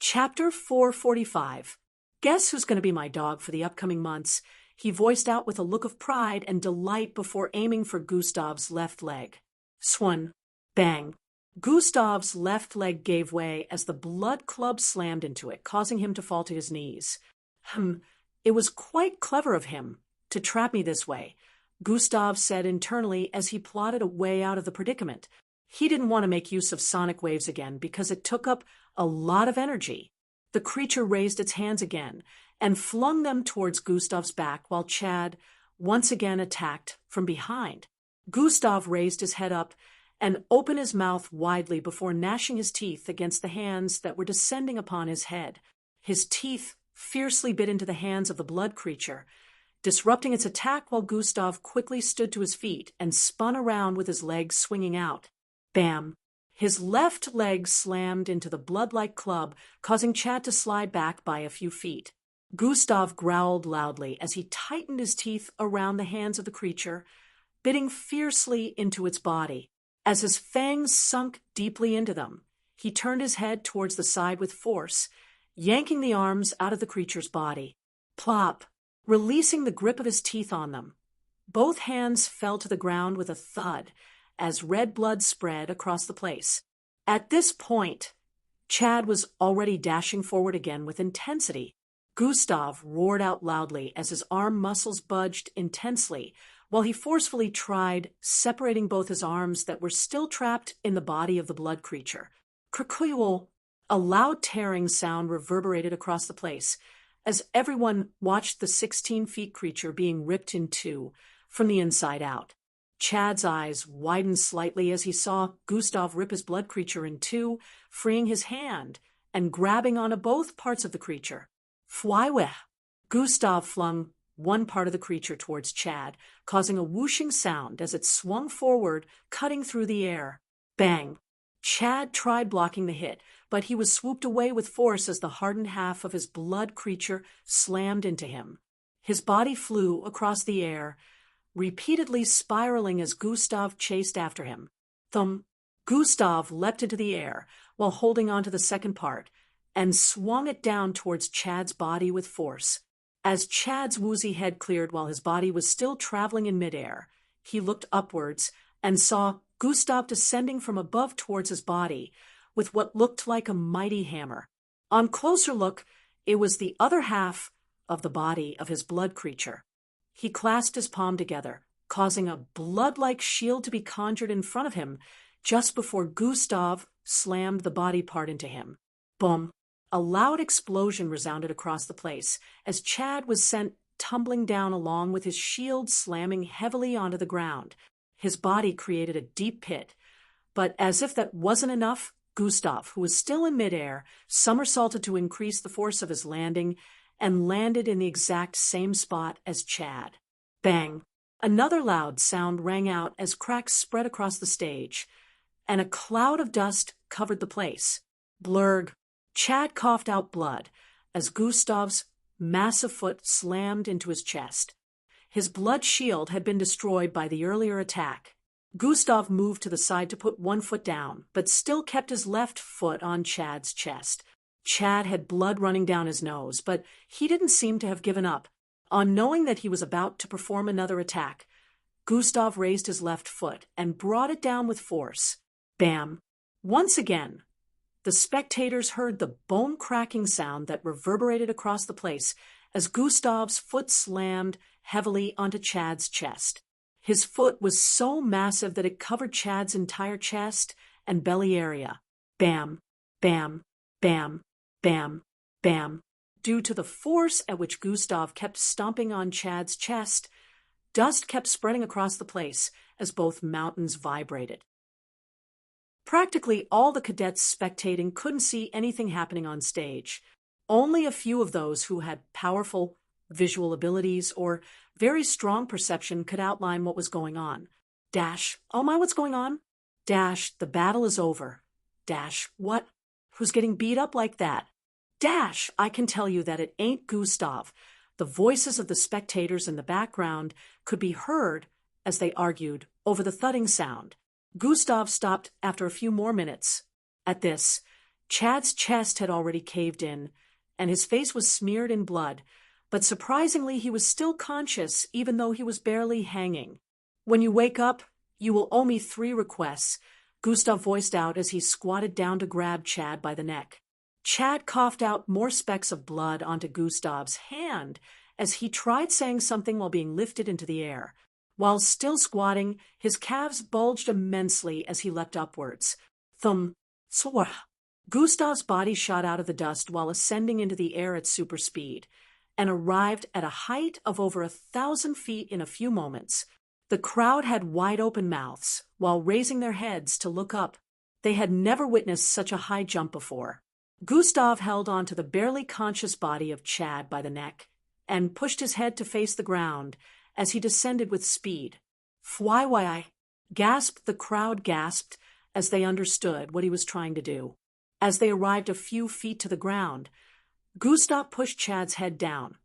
Chapter 445. Guess who's going to be my dog for the upcoming months? He voiced out with a look of pride and delight before aiming for Gustav's left leg. Swan. Bang. Gustav's left leg gave way as the blood club slammed into it, causing him to fall to his knees. It was quite clever of him to trap me this way, Gustav said internally as he plotted a way out of the predicament. He didn't want to make use of sonic waves again because it took up a lot of energy. The creature raised its hands again and flung them towards Gustav's back while Chad once again attacked from behind. Gustav raised his head up and opened his mouth widely before gnashing his teeth against the hands that were descending upon his head. His teeth fiercely bit into the hands of the blood creature, disrupting its attack while Gustav quickly stood to his feet and spun around with his legs swinging out. Bam! His left leg slammed into the blood-like club, causing Chad to slide back by a few feet. Gustav growled loudly as he tightened his teeth around the hands of the creature, biting fiercely into its body. As his fangs sunk deeply into them, he turned his head towards the side with force, yanking the arms out of the creature's body. Plop! Releasing the grip of his teeth on them. Both hands fell to the ground with a thud, as red blood spread across the place. At this point, Chad was already dashing forward again with intensity. Gustav roared out loudly as his arm muscles budged intensely, while he forcefully tried separating both his arms that were still trapped in the body of the blood creature. Krikuyul! A loud tearing sound reverberated across the place, as everyone watched the 16-feet creature being ripped in two from the inside out. Chad's eyes widened slightly as he saw Gustav rip his blood creature in two, freeing his hand and grabbing onto both parts of the creature. Fwaiweh! Gustav flung one part of the creature towards Chad, causing a whooshing sound as it swung forward, cutting through the air. Bang! Chad tried blocking the hit, but he was swooped away with force as the hardened half of his blood creature slammed into him. His body flew across the air, repeatedly spiraling as Gustav chased after him. Thump! Gustav leapt into the air while holding onto the second part and swung it down towards Chad's body with force. As Chad's woozy head cleared while his body was still traveling in midair, he looked upwards and saw Gustav descending from above towards his body with what looked like a mighty hammer. On closer look, it was the other half of the body of his blood creature. He clasped his palm together, causing a blood-like shield to be conjured in front of him just before Gustav slammed the body part into him. Boom! A loud explosion resounded across the place as Chad was sent tumbling down along with his shield slamming heavily onto the ground. His body created a deep pit, but as if that wasn't enough, Gustav, who was still in midair, somersaulted to increase the force of his landing and landed in the exact same spot as Chad. Bang! Another loud sound rang out as cracks spread across the stage, and a cloud of dust covered the place. Blurg! Chad coughed out blood as Gustav's massive foot slammed into his chest. His blood shield had been destroyed by the earlier attack. Gustav moved to the side to put one foot down, but still kept his left foot on Chad's chest. Chad had blood running down his nose, but he didn't seem to have given up. On knowing that he was about to perform another attack, Gustav raised his left foot and brought it down with force. Bam! Once again, the spectators heard the bone-cracking sound that reverberated across the place as Gustav's foot slammed heavily onto Chad's chest. His foot was so massive that it covered Chad's entire chest and belly area. Bam! Bam! Bam! Bam! Bam! Due to the force at which Gustav kept stomping on Chad's chest, dust kept spreading across the place as both mountains vibrated. Practically all the cadets spectating couldn't see anything happening on stage. Only a few of those who had powerful visual abilities or very strong perception could outline what was going on. Dash, oh my, what's going on? Dash, the battle is over. Dash, what? Who's getting beat up like that? Dash, I can tell you that it ain't Gustav. The voices of the spectators in the background could be heard as they argued over the thudding sound. Gustav stopped after a few more minutes. At this, Chad's chest had already caved in, and his face was smeared in blood, but surprisingly he was still conscious even though he was barely hanging. "When you wake up, you will owe me 3 requests," Gustav voiced out as he squatted down to grab Chad by the neck. Chad coughed out more specks of blood onto Gustav's hand as he tried saying something while being lifted into the air. While still squatting, his calves bulged immensely as he leapt upwards. Thump, swah. Gustav's body shot out of the dust while ascending into the air at super speed, and arrived at a height of over 1,000 feet in a few moments. The crowd had wide-open mouths while raising their heads to look up. They had never witnessed such a high jump before. Gustav held onto the barely conscious body of Chad by the neck and pushed his head to face the ground as he descended with speed. "Fwywai!" gasped the crowd gasped as they understood what he was trying to do. As they arrived a few feet to the ground, Gustav pushed Chad's head down,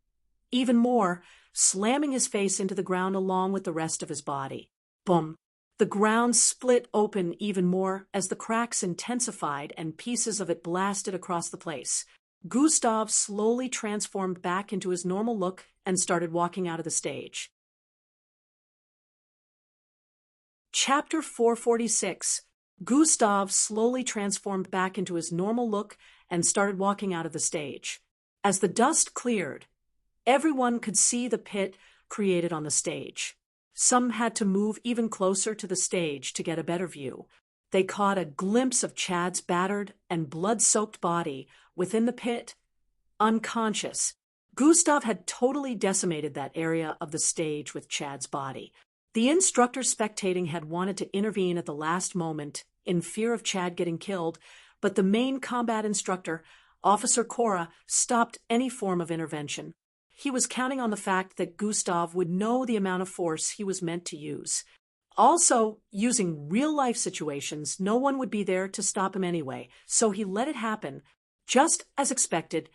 even more, slamming his face into the ground along with the rest of his body. Boom! The ground split open even more as the cracks intensified and pieces of it blasted across the place. Gustav slowly transformed back into his normal look and started walking out of the stage. Chapter 446. Gustav slowly transformed back into his normal look and started walking out of the stage. As the dust cleared, everyone could see the pit created on the stage. Some had to move even closer to the stage to get a better view. They caught a glimpse of Chad's battered and blood-soaked body within the pit, unconscious. Gustav had totally decimated that area of the stage with Chad's body. The instructor spectating had wanted to intervene at the last moment in fear of Chad getting killed, but the main combat instructor, Officer Cora, stopped any form of intervention. He was counting on the fact that Gustav would know the amount of force he was meant to use. Also, using real-life situations, no one would be there to stop him anyway, so he let it happen. Just as expected,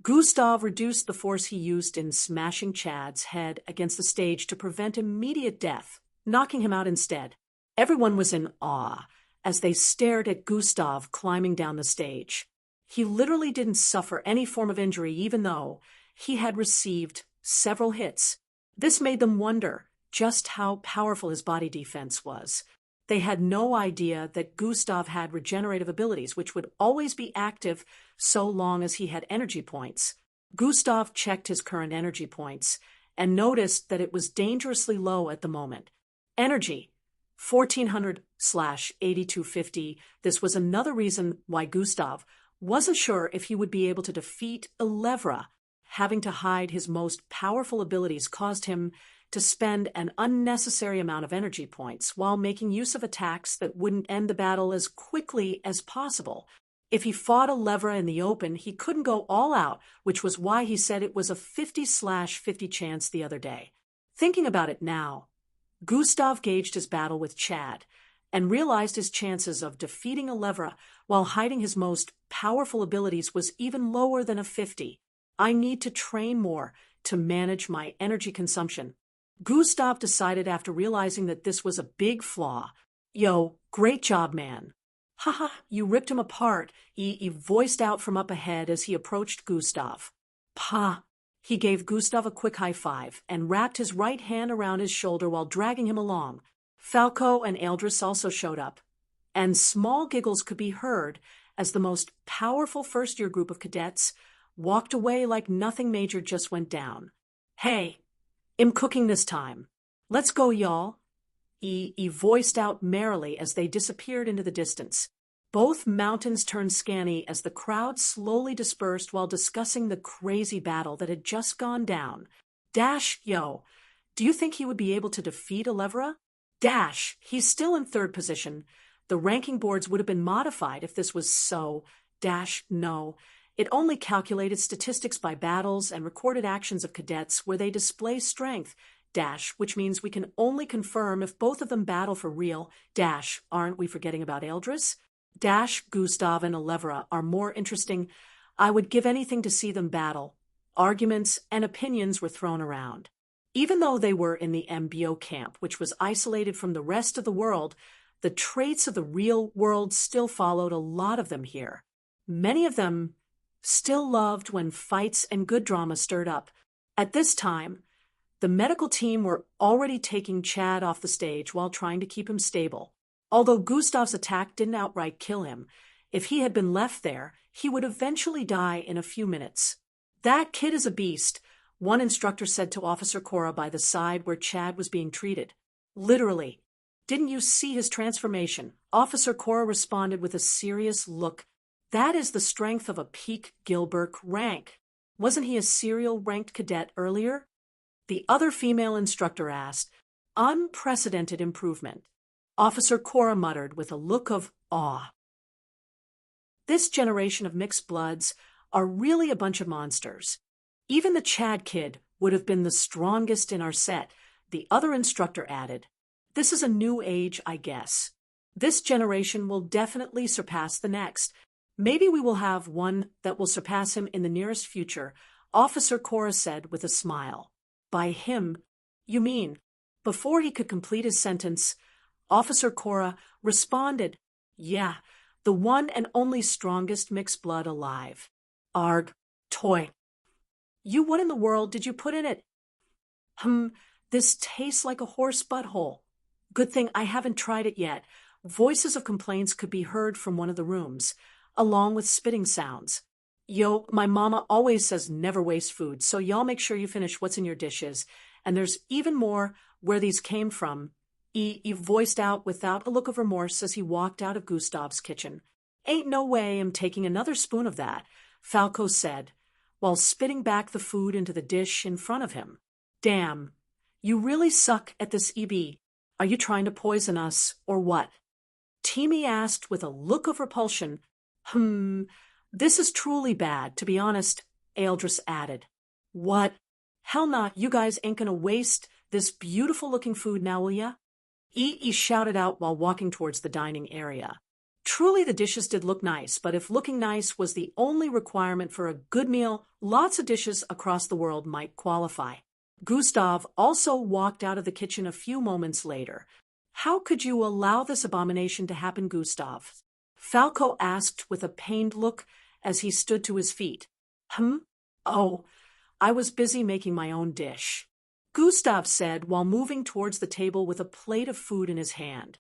Gustav reduced the force he used in smashing Chad's head against the stage to prevent immediate death, knocking him out instead. Everyone was in awe as they stared at Gustav climbing down the stage. He literally didn't suffer any form of injury even though he had received several hits. This made them wonder just how powerful his body defense was. They had no idea that Gustav had regenerative abilities, which would always be active so long as he had energy points. Gustav checked his current energy points and noticed that it was dangerously low at the moment. Energy, 1400/8250. This was another reason why Gustav wasn't sure if he would be able to defeat Elevra. Having to hide his most powerful abilities caused him to spend an unnecessary amount of energy points while making use of attacks that wouldn't end the battle as quickly as possible. If he fought Elevra in the open, he couldn't go all out, which was why he said it was a 50/50 chance the other day. Thinking about it now, Gustav gauged his battle with Chad and realized his chances of defeating Elevra while hiding his most powerful abilities was even lower than a 50. "I need to train more to manage my energy consumption," Gustav decided after realizing that this was a big flaw. "Yo, great job, man." "Haha, you ripped him apart," he voiced out from up ahead as he approached Gustav. "Pa." He gave Gustav a quick high five and wrapped his right hand around his shoulder while dragging him along. Falco and Eldris also showed up, and small giggles could be heard as the most powerful first-year group of cadets walked away like nothing major just went down. "Hey, I'm cooking this time. Let's go, y'all," he voiced out merrily as they disappeared into the distance. Both mountains turned scanny as the crowd slowly dispersed while discussing the crazy battle that had just gone down. "Dash, yo, do you think he would be able to defeat Elevra?" "Dash, he's still in 3rd position. The ranking boards would have been modified if this was so. Dash, no. It only calculated statistics by battles and recorded actions of cadets where they display strength. Dash, which means we can only confirm if both of them battle for real. Dash, aren't we forgetting about Eldris? Dash, Gustav, and Elevra are more interesting. I would give anything to see them battle." Arguments and opinions were thrown around. Even though they were in the MBO camp, which was isolated from the rest of the world, the traits of the real world still followed a lot of them here. Many of them still loved when fights and good drama stirred up. At this time, the medical team were already taking Chad off the stage while trying to keep him stable. Although Gustav's attack didn't outright kill him, if he had been left there, he would eventually die in a few minutes. "That kid is a beast," one instructor said to Officer Cora by the side where Chad was being treated. "Literally. Didn't you see his transformation?" Officer Cora responded with a serious look. "That is the strength of a peak Gilbert rank. Wasn't he a serial ranked cadet earlier?" The other female instructor asked. "Unprecedented improvement," Officer Cora muttered with a look of awe. "This generation of mixed bloods are really a bunch of monsters. Even the Chad kid would have been the strongest in our set," the other instructor added. "This is a new age, I guess. This generation will definitely surpass the next. Maybe we will have one that will surpass him in the nearest future," Officer Cora said with a smile. "By him, you mean?" Before he could complete his sentence, Officer Cora responded, "Yeah, the one and only strongest mixed blood alive. Arg, toy. You, what in the world did you put in it?" This tastes like a horse butthole. Good thing I haven't tried it yet." Voices of complaints could be heard from one of the rooms, along with spitting sounds. "Yo, my mama always says never waste food, so y'all make sure you finish what's in your dishes. And there's even more where these came from," he voiced out without a look of remorse as he walked out of Gustav's kitchen. "Ain't no way I'm taking another spoon of that," Falco said, while spitting back the food into the dish in front of him. "Damn, you really suck at this, EB. Are you trying to poison us, or what?" Timmy asked with a look of repulsion. This is truly bad, to be honest," Eldris added. "What? Hell not, you guys ain't gonna waste this beautiful-looking food now, will ya?" He shouted out while walking towards the dining area. Truly the dishes did look nice, but if looking nice was the only requirement for a good meal, lots of dishes across the world might qualify. Gustav also walked out of the kitchen a few moments later. "How could you allow this abomination to happen, Gustav?" Falco asked with a pained look as he stood to his feet. "Oh, I was busy making my own dish," Gustav said while moving towards the table with a plate of food in his hand.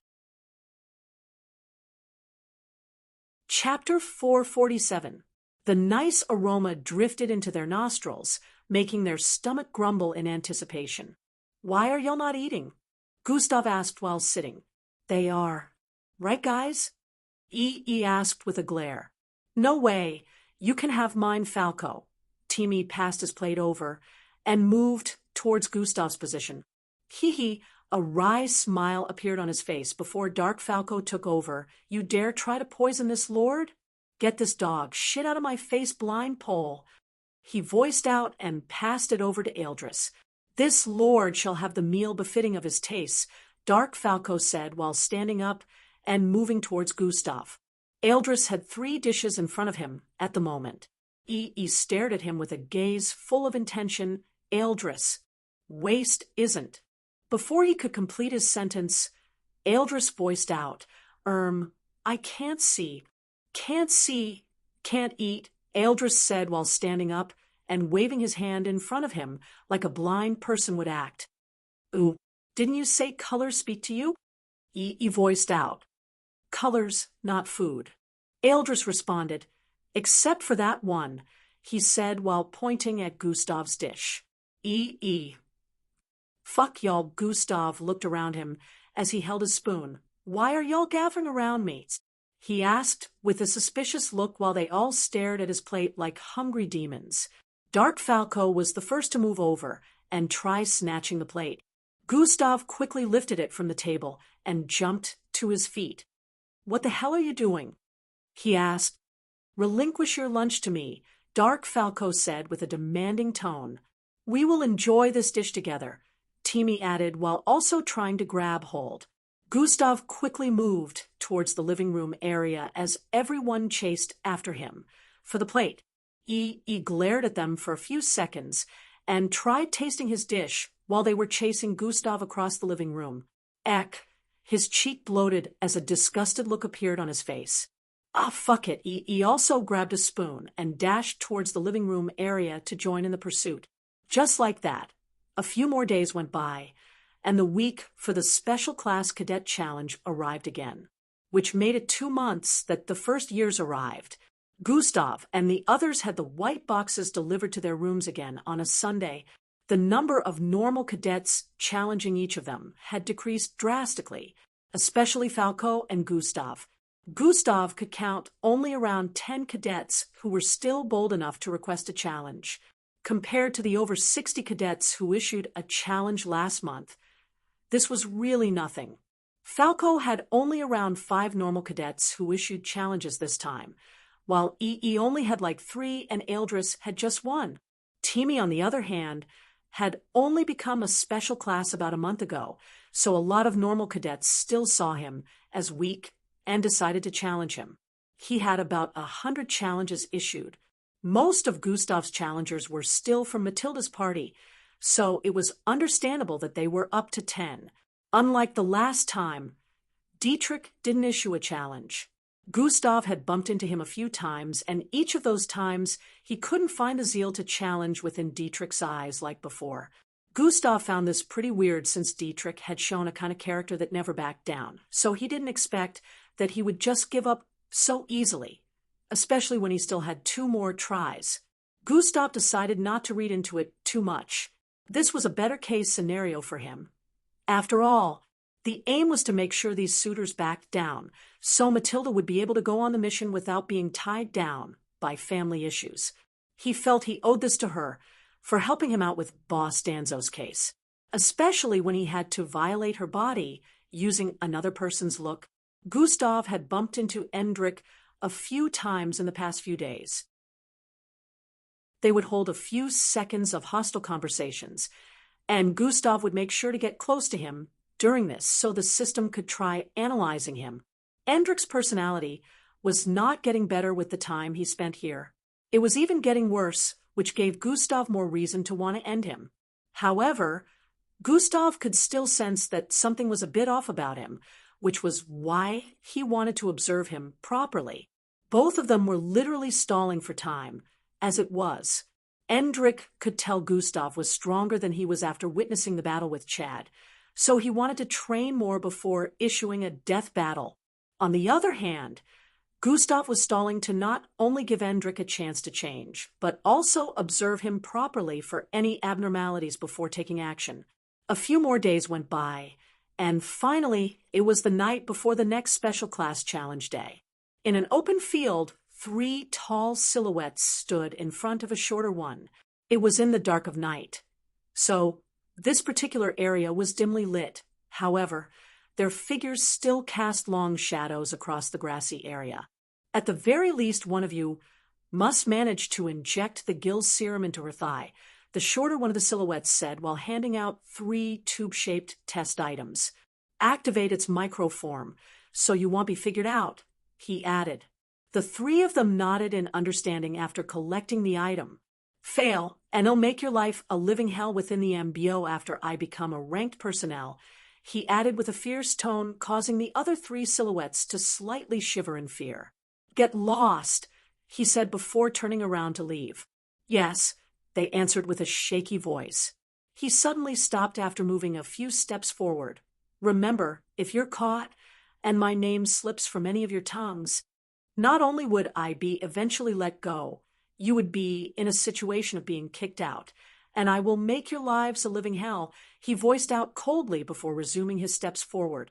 Chapter 447. The nice aroma drifted into their nostrils, making their stomach grumble in anticipation. "Why are y'all not eating?" Gustav asked while sitting. "They are. Right, guys?" He asked with a glare. "No way. You can have mine, Falco." Timmy passed his plate over and moved towards Gustav's position. A wry smile appeared on his face before Dark Falco took over. "You dare try to poison this lord? Get this dog shit out of my face, blind pole." He voiced out and passed it over to Eldris. "This lord shall have the meal befitting of his tastes," Dark Falco said while standing up and moving towards Gustav. Eldris had 3 dishes in front of him at the moment. He stared at him with a gaze full of intention. "Eldris, waste isn't." Before he could complete his sentence, Eldris voiced out, "I can't see. Can't see. Can't eat," Eldris said while standing up and waving his hand in front of him like a blind person would act. "Ooh, didn't you say colors speak to you?" He voiced out. "Colors, not food." Eldris responded, "Except for that one," he said while pointing at Gustav's dish. "Fuck y'all." Gustav looked around him as he held his spoon. "Why are y'all gathering around me?" he asked with a suspicious look while they all stared at his plate like hungry demons. Dark Falco was the first to move over and try snatching the plate. Gustav quickly lifted it from the table and jumped to his feet. "What the hell are you doing?" he asked. "Relinquish your lunch to me," Dark Falco said with a demanding tone. "We will enjoy this dish together," Timmy added while also trying to grab hold. Gustav quickly moved towards the living room area as everyone chased after him for the plate. He glared at them for a few seconds and tried tasting his dish while they were chasing Gustav across the living room. His cheek bloated as a disgusted look appeared on his face. Ah, fuck it. He also grabbed a spoon and dashed towards the living room area to join in the pursuit. Just like that, a few more days went by, and the week for the Special Class Cadet Challenge arrived again, which made it 2 months that the first years arrived. Gustav and the others had the white boxes delivered to their rooms again on a Sunday. The number of normal cadets challenging each of them had decreased drastically, especially Falco and Gustav. Gustav could count only around 10 cadets who were still bold enough to request a challenge, compared to the over 60 cadets who issued a challenge last month. This was really nothing. Falco had only around 5 normal cadets who issued challenges this time, while EE only had like 3 and Eldris had just 1. Timmy, on the other hand, had only become a special class about a month ago, so a lot of normal cadets still saw him as weak and decided to challenge him. He had about 100 challenges issued. Most of Gustav's challengers were still from Matilda's party, so it was understandable that they were up to 10. Unlike the last time, Dietrich didn't issue a challenge. Gustav had bumped into him a few times, and each of those times he couldn't find the zeal to challenge within Dietrich's eyes like before. Gustav found this pretty weird since Dietrich had shown a kind of character that never backed down, so he didn't expect that he would just give up so easily, especially when he still had 2 more tries. Gustav decided not to read into it too much. This was a better case scenario for him. After all, the aim was to make sure these suitors backed down, so Matilda would be able to go on the mission without being tied down by family issues. He felt he owed this to her for helping him out with Boss Danzo's case, especially when he had to violate her body using another person's look. Gustav had bumped into Endrik a few times in the past few days. They would hold a few seconds of hostile conversations, and Gustav would make sure to get close to him during this so the system could try analyzing him. Endrik's personality was not getting better with the time he spent here. It was even getting worse, which gave Gustav more reason to want to end him. However, Gustav could still sense that something was a bit off about him, which was why he wanted to observe him properly. Both of them were literally stalling for time, as it was. Endrik could tell Gustav was stronger than he was after witnessing the battle with Chad, so he wanted to train more before issuing a death battle. On the other hand, Gustav was stalling to not only give Endrik a chance to change, but also observe him properly for any abnormalities before taking action. A few more days went by, and finally, it was the night before the next Special Class Challenge Day. In an open field, 3 tall silhouettes stood in front of a shorter one. It was in the dark of night, so this particular area was dimly lit. However, their figures still cast long shadows across the grassy area. At the very least, one of you must manage to inject the gill serum into her thigh, the shorter one of the silhouettes said while handing out 3 tube-shaped test items. Activate its microform, so you won't be figured out, he added. The 3 of them nodded in understanding after collecting the item. Fail, and it'll make your life a living hell within the MBO after I become a ranked personnel, he added with a fierce tone, causing the other 3 silhouettes to slightly shiver in fear. Get lost, he said before turning around to leave. Yes, they answered with a shaky voice. He suddenly stopped after moving a few steps forward. Remember, if you're caught, and my name slips from any of your tongues, not only would I be eventually let go, you would be in a situation of being kicked out, and I will make your lives a living hell, he voiced out coldly before resuming his steps forward.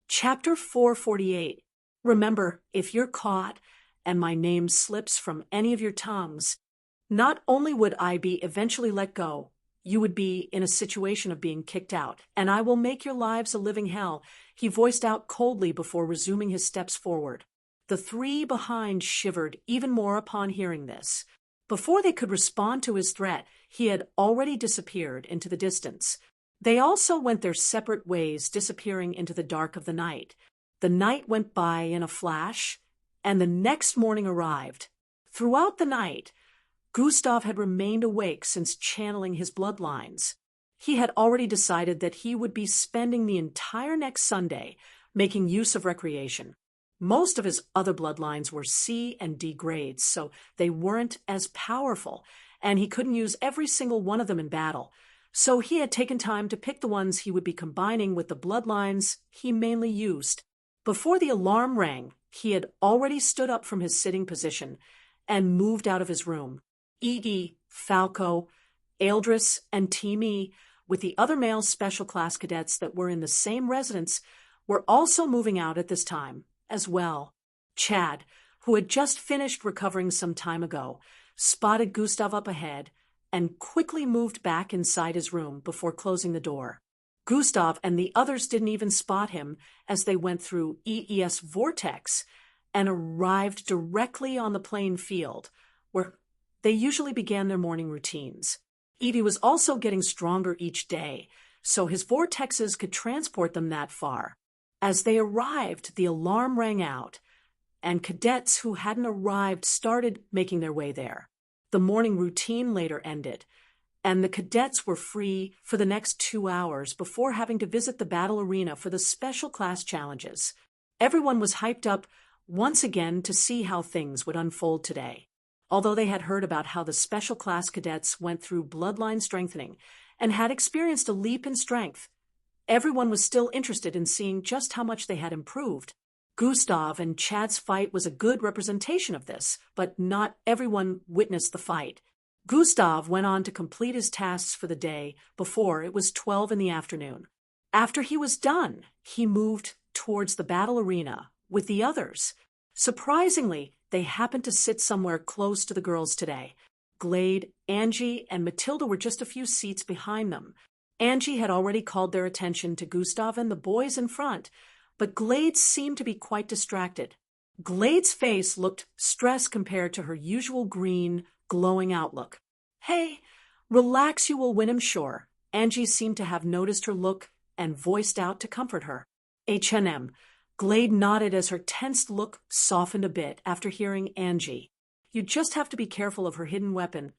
Chapter 448. Remember, if you're caught, and my name slips from any of your tongues, not only would I be eventually let go, you would be in a situation of being kicked out, and I will make your lives a living hell, he voiced out coldly before resuming his steps forward. The 3 behind shivered even more upon hearing this. Before they could respond to his threat, he had already disappeared into the distance. They also went their separate ways, disappearing into the dark of the night. The night went by in a flash, and the next morning arrived. Throughout the night, Gustav had remained awake since channeling his bloodlines. He had already decided that he would be spending the entire next Sunday making use of recreation. Most of his other bloodlines were C and D grades, so they weren't as powerful, and he couldn't use every single one of them in battle. So he had taken time to pick the ones he would be combining with the bloodlines he mainly used. Before the alarm rang, he had already stood up from his sitting position and moved out of his room. Edie, Falco, Eldris, and Teamy, with the other male special class cadets that were in the same residence, were also moving out at this time as well. Chad, who had just finished recovering some time ago, spotted Gustav up ahead and quickly moved back inside his room before closing the door. Gustav and the others didn't even spot him as they went through EES Vortex and arrived directly on the playing field, where they usually began their morning routines. Edie was also getting stronger each day, so his vortexes could transport them that far. As they arrived, the alarm rang out, and cadets who hadn't arrived started making their way there. The morning routine later ended, and the cadets were free for the next 2 hours before having to visit the battle arena for the special class challenges. Everyone was hyped up once again to see how things would unfold today. Although they had heard about how the special class cadets went through bloodline strengthening and had experienced a leap in strength, everyone was still interested in seeing just how much they had improved. Gustav and Chad's fight was a good representation of this, but not everyone witnessed the fight. Gustav went on to complete his tasks for the day before it was 12 in the afternoon. After he was done, he moved towards the battle arena with the others. Surprisingly, they happened to sit somewhere close to the girls today. Glade, Angie, and Matilda were just a few seats behind them. Angie had already called their attention to Gustav and the boys in front, but Glade seemed to be quite distracted. Glade's face looked stressed compared to her usual green, glowing outlook. "Hey, relax, you will win him, sure." Angie seemed to have noticed her look and voiced out to comfort her. H&M. Glade nodded as her tensed look softened a bit after hearing Angie. "You just have to be careful of her hidden weapon.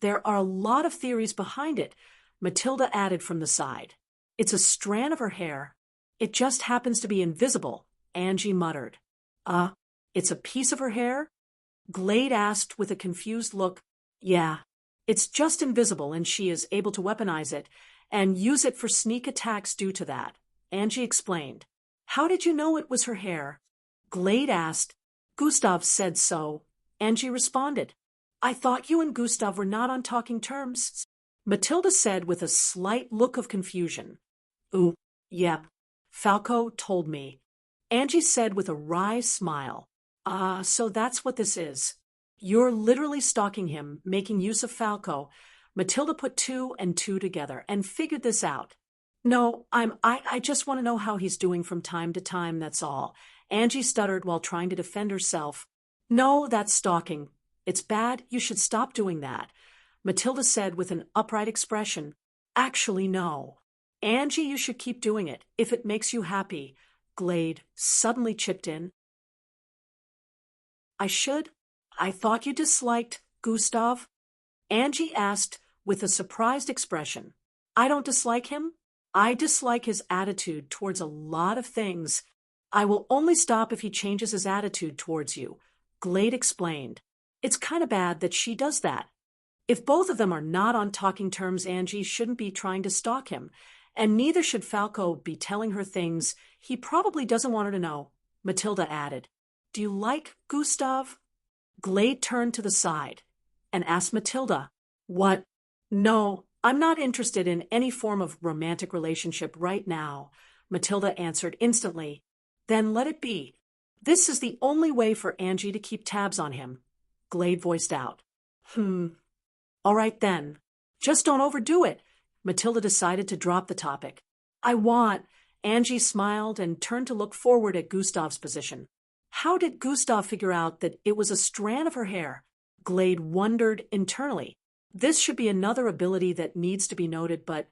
There are a lot of theories behind it," Matilda added from the side. "It's a strand of her hair. It just happens to be invisible," Angie muttered. It's a piece of her hair?" Glade asked with a confused look. "Yeah, it's just invisible and she is able to weaponize it and use it for sneak attacks due to that," Angie explained. "How did you know it was her hair?" Glade asked. "Gustav said so," Angie responded. "I thought you and Gustav were not on talking terms," Matilda said with a slight look of confusion. "Ooh, yep, Falco told me," Angie said with a wry smile. So that's what this is. You're literally stalking him, making use of Falco." Matilda put 2 and 2 together and figured this out. "No, I just want to know how he's doing from time to time, that's all," Angie stuttered while trying to defend herself. "No, that's stalking. It's bad. You should stop doing that," Matilda said with an upright expression. "Actually, no. Angie, you should keep doing it, if it makes you happy," Glade suddenly chipped in. "I should? I thought you disliked Gustav?" Angie asked with a surprised expression. "I don't dislike him. I dislike his attitude towards a lot of things. I will only stop if he changes his attitude towards you," Glade explained. "It's kind of bad that she does that. If both of them are not on talking terms, Angie shouldn't be trying to stalk him, and neither should Falco be telling her things he probably doesn't want her to know," Matilda added. "Do you like Gustav?" Glade turned to the side and asked Matilda. "What? No, I'm not interested in any form of romantic relationship right now," Matilda answered instantly. "Then let it be. This is the only way for Angie to keep tabs on him," Glade voiced out. All right then. Just don't overdo it." Matilda decided to drop the topic. Angie smiled and turned to look forward at Gustav's position. How did Gustav figure out that it was a strand of her hair? Glade wondered internally. This should be another ability that needs to be noted, but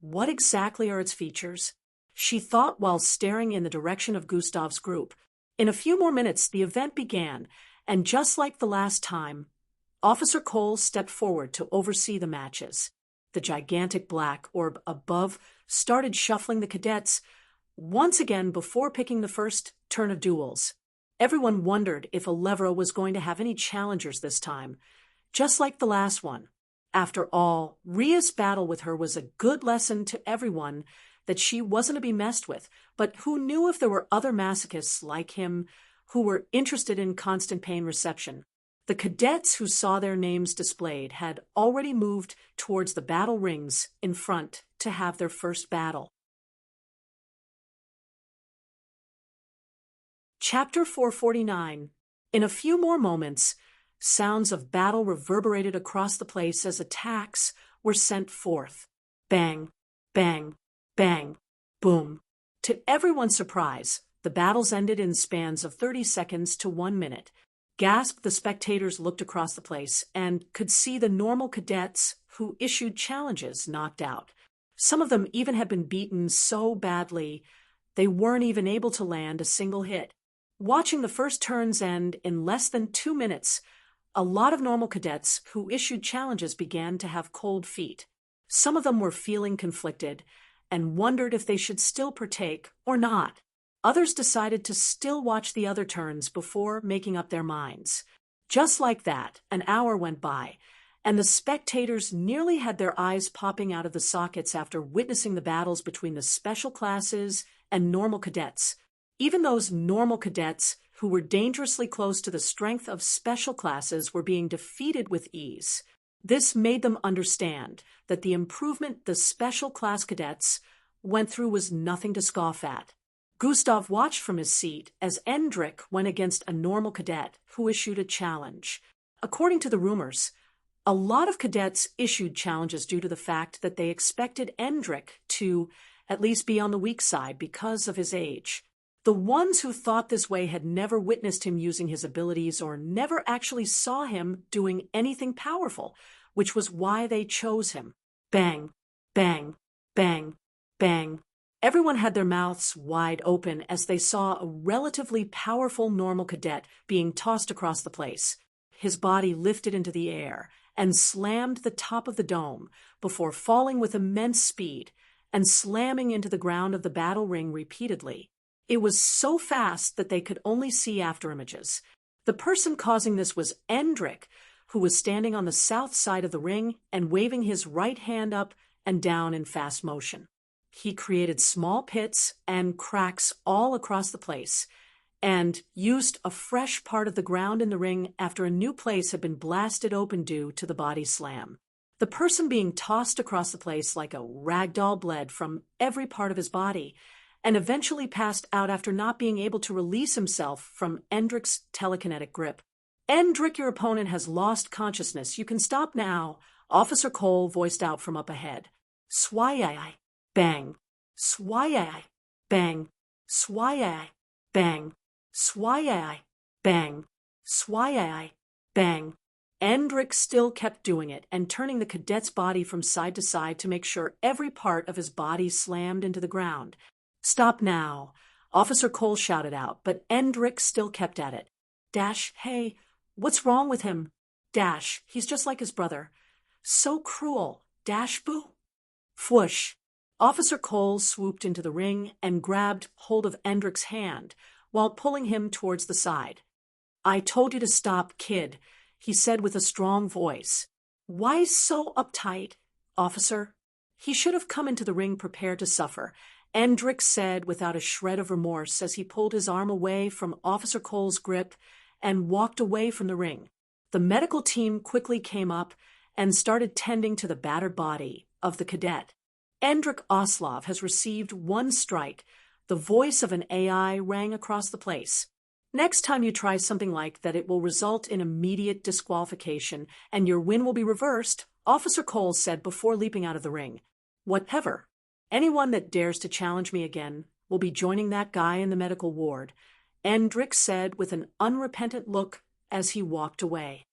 what exactly are its features? She thought while staring in the direction of Gustav's group. In a few more minutes, the event began, and just like the last time, Officer Cole stepped forward to oversee the matches. The gigantic black orb above started shuffling the cadets, once again before picking the first turn of duels. Everyone wondered if Elevra was going to have any challengers this time, just like the last one. After all, Ria's battle with her was a good lesson to everyone that she wasn't to be messed with, but who knew if there were other masochists like him who were interested in constant pain reception. The cadets who saw their names displayed had already moved towards the battle rings in front to have their first battle. Chapter 449. In a few more moments, sounds of battle reverberated across the place as attacks were sent forth. Bang, bang, bang, boom. To everyone's surprise, the battles ended in spans of 30 seconds to 1 minute. Gasped, the spectators looked across the place and could see the normal cadets who issued challenges knocked out. Some of them even had been beaten so badly they weren't even able to land a single hit. Watching the first turns end in less than 2 minutes, a lot of normal cadets who issued challenges began to have cold feet. Some of them were feeling conflicted and wondered if they should still partake or not. Others decided to still watch the other turns before making up their minds. Just like that, an hour went by, and the spectators nearly had their eyes popping out of the sockets after witnessing the battles between the special classes and normal cadets. Even those normal cadets who were dangerously close to the strength of special classes were being defeated with ease. This made them understand that the improvement the special class cadets went through was nothing to scoff at. Gustav watched from his seat as Endrik went against a normal cadet who issued a challenge. According to the rumors, a lot of cadets issued challenges due to the fact that they expected Endrik to at least be on the weak side because of his age. The ones who thought this way had never witnessed him using his abilities or never actually saw him doing anything powerful, which was why they chose him. Bang, bang, bang, bang. Everyone had their mouths wide open as they saw a relatively powerful normal cadet being tossed across the place. His body lifted into the air and slammed the top of the dome before falling with immense speed and slamming into the ground of the battle ring repeatedly. It was so fast that they could only see after images. The person causing this was Endrik, who was standing on the south side of the ring and waving his right hand up and down in fast motion. He created small pits and cracks all across the place and used a fresh part of the ground in the ring after a new place had been blasted open due to the body slam. The person being tossed across the place like a rag doll bled from every part of his body and eventually passed out after not being able to release himself from Endrik's telekinetic grip. Endrik, your opponent has lost consciousness. You can stop now, Officer Cole voiced out from up ahead. Swai-ai. Bang, swai-ai, bang, swai-ai, bang, swai-ai, bang, swai-ai, bang. Endrik still kept doing it and turning the cadet's body from side to side to make sure every part of his body slammed into the ground. Stop now, Officer Cole shouted out, but Endrik still kept at it. Dash, hey, what's wrong with him? Dash, he's just like his brother. So cruel. Dash, boo. Fwoosh. Officer Cole swooped into the ring and grabbed hold of Endrik's hand while pulling him towards the side. I told you to stop, kid, he said with a strong voice. Why so uptight, officer? He should have come into the ring prepared to suffer, Endrik said without a shred of remorse as he pulled his arm away from Officer Cole's grip and walked away from the ring. The medical team quickly came up and started tending to the battered body of the cadet. Endrik Oslov has received 1 strike. The voice of an AI rang across the place. Next time you try something like that, it will result in immediate disqualification, and your win will be reversed, Officer Cole said before leaping out of the ring. Whatever. Anyone that dares to challenge me again will be joining that guy in the medical ward, Endrik said with an unrepentant look as he walked away.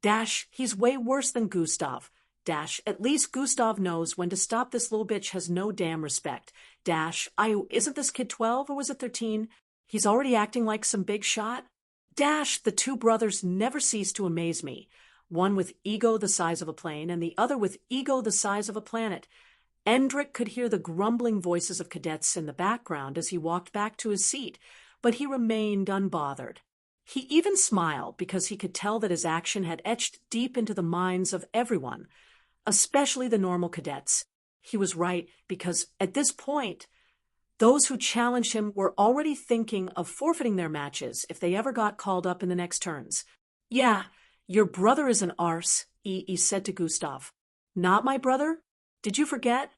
Dash, he's way worse than Gustav. Dash, at least Gustav knows when to stop. This little bitch has no damn respect. Dash, isn't this kid 12 or was it 13? He's already acting like some big shot. Dash, the 2 brothers never cease to amaze me. One with ego the size of a plane and the other with ego the size of a planet. Endrick could hear the grumbling voices of cadets in the background as he walked back to his seat, but he remained unbothered. He even smiled because he could tell that his action had etched deep into the minds of everyone, especially the normal cadets. He was right, because at this point, those who challenged him were already thinking of forfeiting their matches if they ever got called up in the next turns. "Yeah, your brother is an arse," he said to Gustav. "Not my brother? Did you forget?"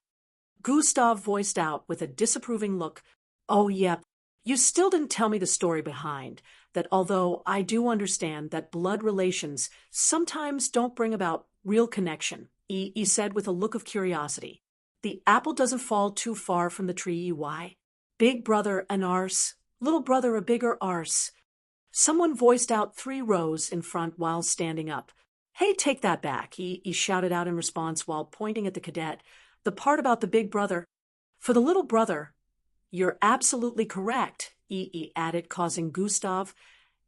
Gustav voiced out with a disapproving look, "Oh, yep. You still didn't tell me the story behind that, although I do understand that blood relations sometimes don't bring about real connection," he said with a look of curiosity. "The apple doesn't fall too far from the tree, why? Big brother an arse, little brother a bigger arse." Someone voiced out 3 rows in front while standing up. "Hey, take that back," he shouted out in response while pointing at the cadet. "The part about the big brother. For the little brother, you're absolutely correct," he added, causing Gustav,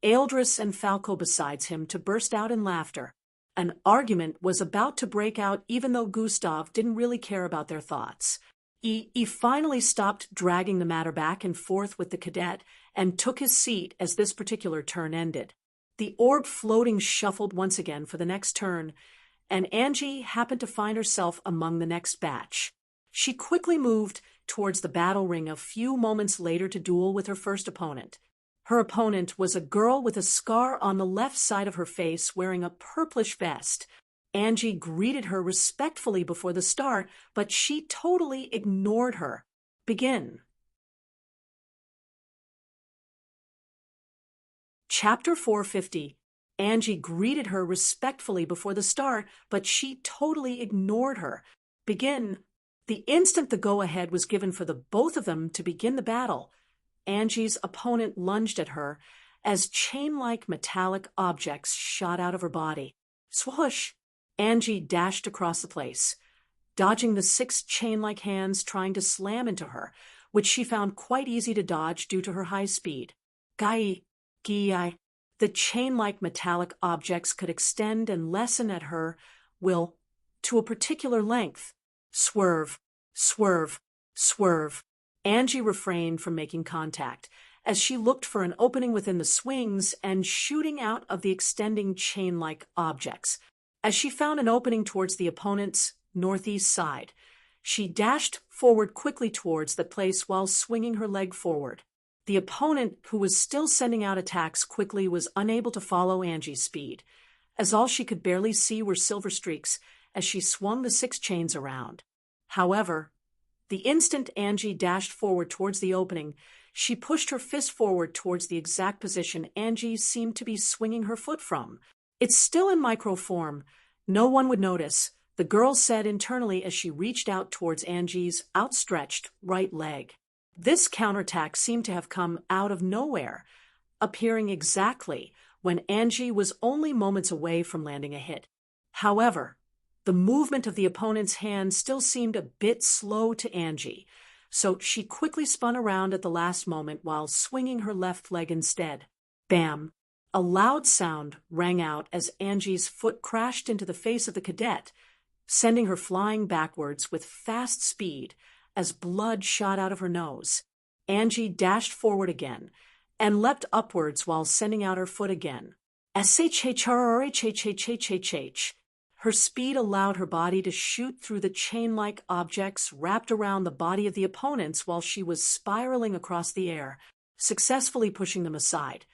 Eldris, and Falco besides him to burst out in laughter. An argument was about to break out even though Gustav didn't really care about their thoughts. He finally stopped dragging the matter back and forth with the cadet and took his seat as this particular turn ended. The orb floating shuffled once again for the next turn, and Angie happened to find herself among the next batch. She quickly moved towards the battle ring a few moments later to duel with her first opponent. Her opponent was a girl with a scar on the left side of her face wearing a purplish vest. Angie greeted her respectfully before the start, but she totally ignored her. Begin. Chapter 450. Angie greeted her respectfully before the start, but she totally ignored her. Begin. The instant the go-ahead was given for the both of them to begin the battle, Angie's opponent lunged at her as chain-like metallic objects shot out of her body. Swoosh! Angie dashed across the place, dodging the 6 chain-like hands trying to slam into her, which she found quite easy to dodge due to her high speed. Gai. The chain-like metallic objects could extend and lessen at her will to a particular length. Swerve, swerve, swerve. Angie refrained from making contact as she looked for an opening within the swings and shooting out of the extending chain-like objects. As she found an opening towards the opponent's northeast side, she dashed forward quickly towards that place while swinging her leg forward. The opponent, who was still sending out attacks quickly, was unable to follow Angie's speed, as all she could barely see were silver streaks as she swung the 6 chains around. However, the instant Angie dashed forward towards the opening, she pushed her fist forward towards the exact position Angie seemed to be swinging her foot from. "It's still in micro form. No one would notice," the girl said internally as she reached out towards Angie's outstretched right leg. This counterattack seemed to have come out of nowhere, appearing exactly when Angie was only moments away from landing a hit. However, the movement of the opponent's hand still seemed a bit slow to Angie, so she quickly spun around at the last moment while swinging her left leg instead. Bam! A loud sound rang out as Angie's foot crashed into the face of the cadet, sending her flying backwards with fast speed as blood shot out of her nose. Angie dashed forward again and leapt upwards while sending out her foot again. SHHRHHHHH. Her speed allowed her body to shoot through the chain-like objects wrapped around the body of the opponents while she was spiraling across the air, successfully pushing them aside.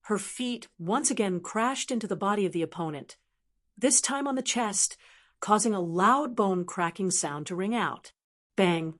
Her feet once again crashed into the body of the opponent, this time on the chest, causing a loud bone-cracking sound to ring out. Bang!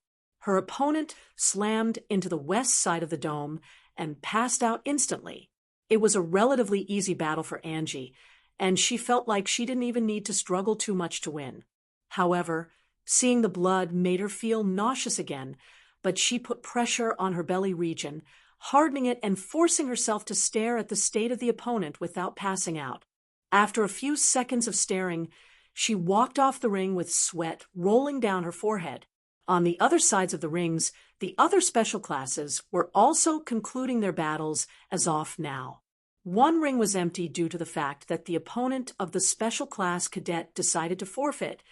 Her opponent slammed into the west side of the dome and passed out instantly. It was a relatively easy battle for Angie, and she felt like she didn't even need to struggle too much to win. However, seeing the blood made her feel nauseous again, but she put pressure on her belly region, hardening it and forcing herself to stare at the state of the opponent without passing out. After a few seconds of staring, she walked off the ring with sweat rolling down her forehead. On the other sides of the rings, the other special classes were also concluding their battles as off now. One ring was empty due to the fact that the opponent of the special class cadet decided to forfeit,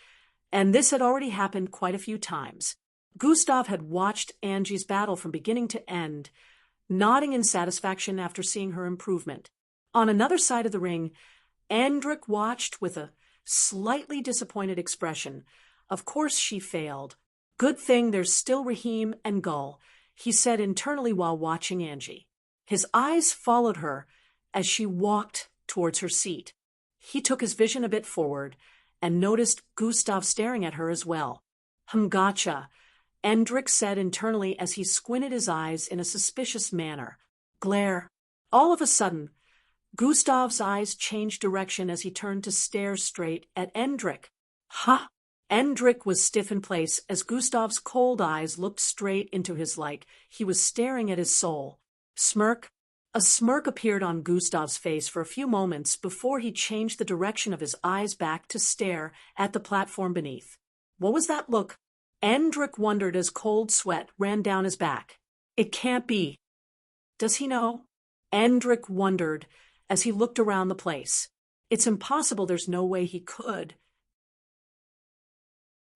And this had already happened quite a few times. Gustav had watched Angie's battle from beginning to end, nodding in satisfaction after seeing her improvement. On another side of the ring, Andrik watched with a slightly disappointed expression. Of course she failed. Good thing there's still Raheem and Gull, he said internally while watching Angie. His eyes followed her as she walked towards her seat. He took his vision a bit forward and noticed Gustav staring at her as well. Gotcha, Andrik said internally as he squinted his eyes in a suspicious manner. Glare. All of a sudden, Gustav's eyes changed direction as he turned to stare straight at Andrik. Ha! Andrik was stiff in place as Gustav's cold eyes looked straight into his like he was staring at his soul. Smirk. A smirk appeared on Gustav's face for a few moments before he changed the direction of his eyes back to stare at the platform beneath. What was that look? Andrik wondered as cold sweat ran down his back. It can't be. Does he know? Andrik wondered as he looked around the place. It's impossible, there's no way he could.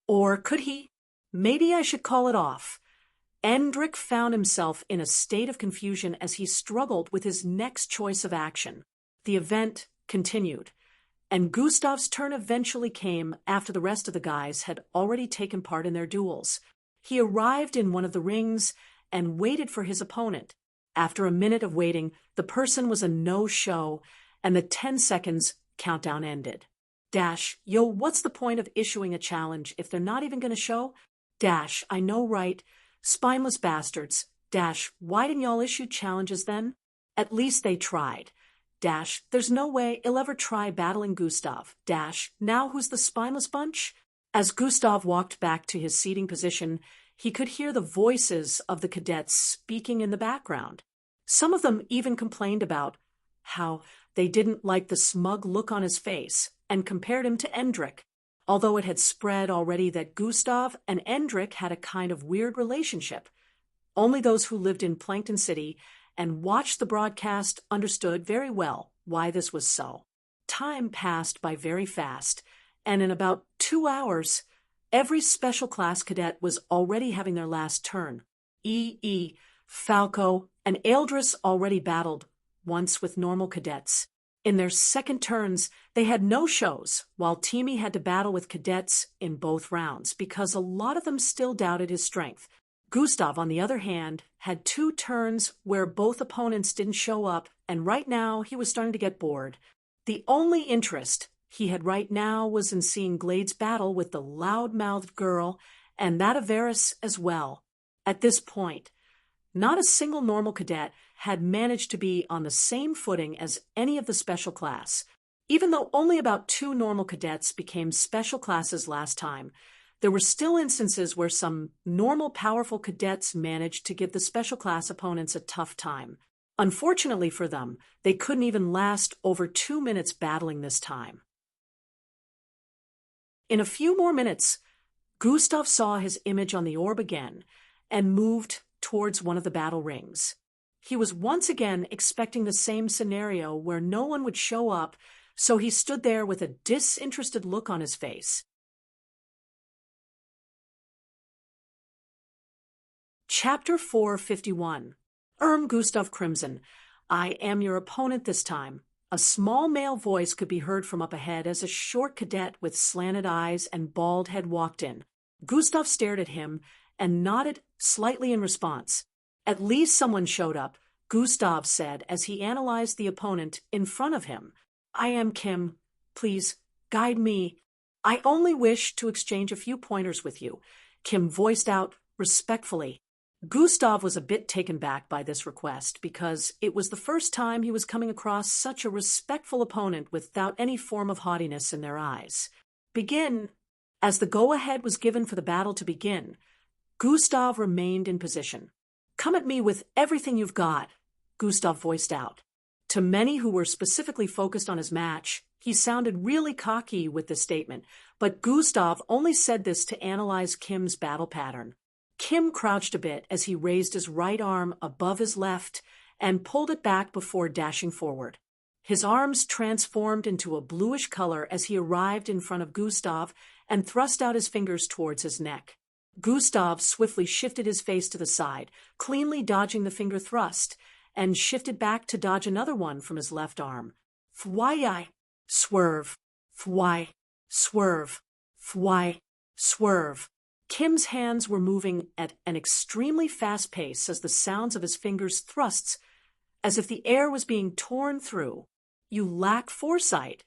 Or could he? Maybe I should call it off. Andrik found himself in a state of confusion as he struggled with his next choice of action. The event continued, and Gustav's turn eventually came after the rest of the guys had already taken part in their duels. He arrived in one of the rings and waited for his opponent. After a minute of waiting, the person was a no-show, and the 10 seconds countdown ended. Yo, what's the point of issuing a challenge if they're not even going to show? I know, right? Spineless bastards. Why didn't y'all issue challenges then? At least they tried. There's no way he'll ever try battling Gustav. Now who's the spineless bunch? As Gustav walked back to his seating position, he could hear the voices of the cadets speaking in the background. Some of them even complained about how they didn't like the smug look on his face and compared him to Andrik, although it had spread already that Gustav and Andrik had a kind of weird relationship. Only those who lived in Plankton City and watched the broadcast understood very well why this was so. Time passed by very fast, and in about 2 hours, every special class cadet was already having their last turn. Falco, and Eldris already battled once with normal cadets. In their second turns, they had no shows, while Timmy had to battle with cadets in both rounds because a lot of them still doubted his strength. Gustav, on the other hand, had 2 turns where both opponents didn't show up, and right now he was starting to get bored. The only interest he had right now was in seeing Glade's battle with the loud-mouthed girl, and that of Varys as well. At this point, not a single normal cadet had managed to be on the same footing as any of the special class. Even though only about 2 normal cadets became special classes last time, there were still instances where some normal powerful cadets managed to give the special class opponents a tough time. Unfortunately for them, they couldn't even last over 2 minutes battling this time. In a few more minutes, Gustav saw his image on the orb again and moved towards one of the battle rings. He was once again expecting the same scenario where no one would show up, so he stood there with a disinterested look on his face. Chapter 451. Gustav Crimson. I am your opponent this time. A small male voice could be heard from up ahead as a short cadet with slanted eyes and bald head walked in. Gustav stared at him and nodded slightly in response. At least someone showed up, Gustav said as he analyzed the opponent in front of him. I am Kim. Please, guide me. I only wish to exchange a few pointers with you, Kim voiced out respectfully. Gustav was a bit taken back by this request because it was the first time he was coming across such a respectful opponent without any form of haughtiness in their eyes. Begin. As the go-ahead was given for the battle to begin, Gustav remained in position. Come at me with everything you've got, Gustav voiced out. To many who were specifically focused on his match, he sounded really cocky with this statement, but Gustav only said this to analyze Kim's battle pattern. Kim crouched a bit as he raised his right arm above his left and pulled it back before dashing forward. His arms transformed into a bluish color as he arrived in front of Gustav and thrust out his fingers towards his neck. Gustav swiftly shifted his face to the side, cleanly dodging the finger thrust, and shifted back to dodge another one from his left arm. Thwai, swerve, thwai, swerve, thwai, swerve. Kim's hands were moving at an extremely fast pace as the sounds of his fingers' thrusts, as if the air was being torn through. You lack foresight.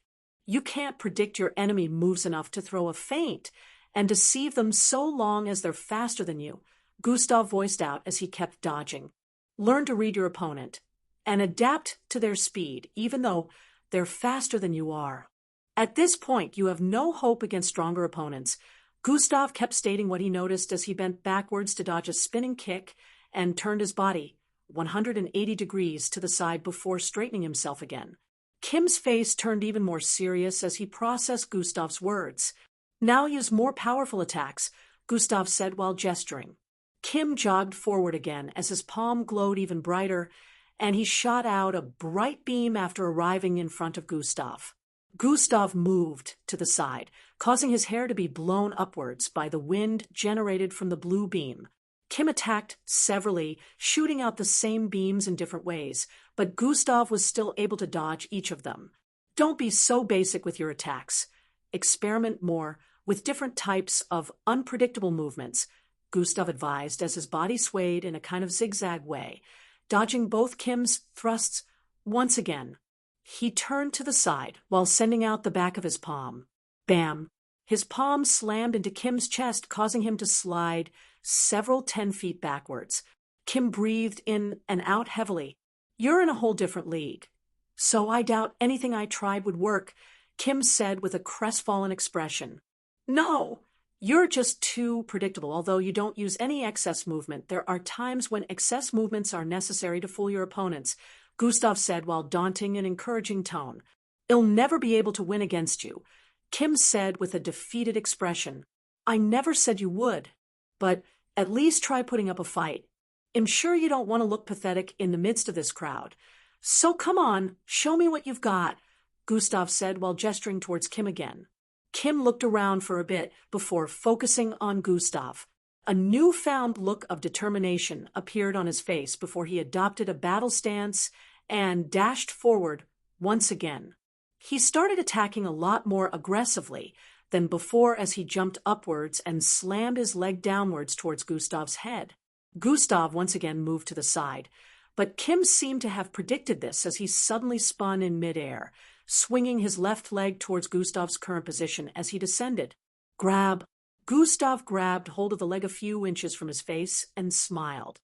You can't predict your enemy moves enough to throw a feint and deceive them so long as they're faster than you, Gustav voiced out as he kept dodging. Learn to read your opponent and adapt to their speed, even though they're faster than you are. At this point, you have no hope against stronger opponents. Gustav kept stating what he noticed as he bent backwards to dodge a spinning kick and turned his body 180 degrees to the side before straightening himself again. Kim's face turned even more serious as he processed Gustav's words. Now use more powerful attacks, Gustav said while gesturing. Kim jogged forward again as his palm glowed even brighter, and he shot out a bright beam after arriving in front of Gustav. Gustav moved to the side, causing his hair to be blown upwards by the wind generated from the blue beam. Kim attacked severally, shooting out the same beams in different ways, but Gustav was still able to dodge each of them. Don't be so basic with your attacks. Experiment more with different types of unpredictable movements, Gustav advised as his body swayed in a kind of zigzag way, dodging both Kim's thrusts once again. He turned to the side while sending out the back of his palm. Bam! His palm slammed into Kim's chest, causing him to slide several 10 feet backwards. Kim breathed in and out heavily. You're in a whole different league. So I doubt anything I tried would work, Kim said with a crestfallen expression. No, you're just too predictable. Although you don't use any excess movement, there are times when excess movements are necessary to fool your opponents, Gustav said while daunting an encouraging tone. I'll never be able to win against you, Kim said with a defeated expression. I never said you would, but at least try putting up a fight. I'm sure you don't want to look pathetic in the midst of this crowd. So come on, show me what you've got, Gustav said while gesturing towards Kim again. Kim looked around for a bit before focusing on Gustav. A newfound look of determination appeared on his face before he adopted a battle stance and dashed forward once again. He started attacking a lot more aggressively than before as he jumped upwards and slammed his leg downwards towards Gustav's head. Gustav once again moved to the side, but Kim seemed to have predicted this as he suddenly spun in midair, swinging his left leg towards Gustav's current position as he descended. Grab! Gustav grabbed hold of the leg a few inches from his face and smiled.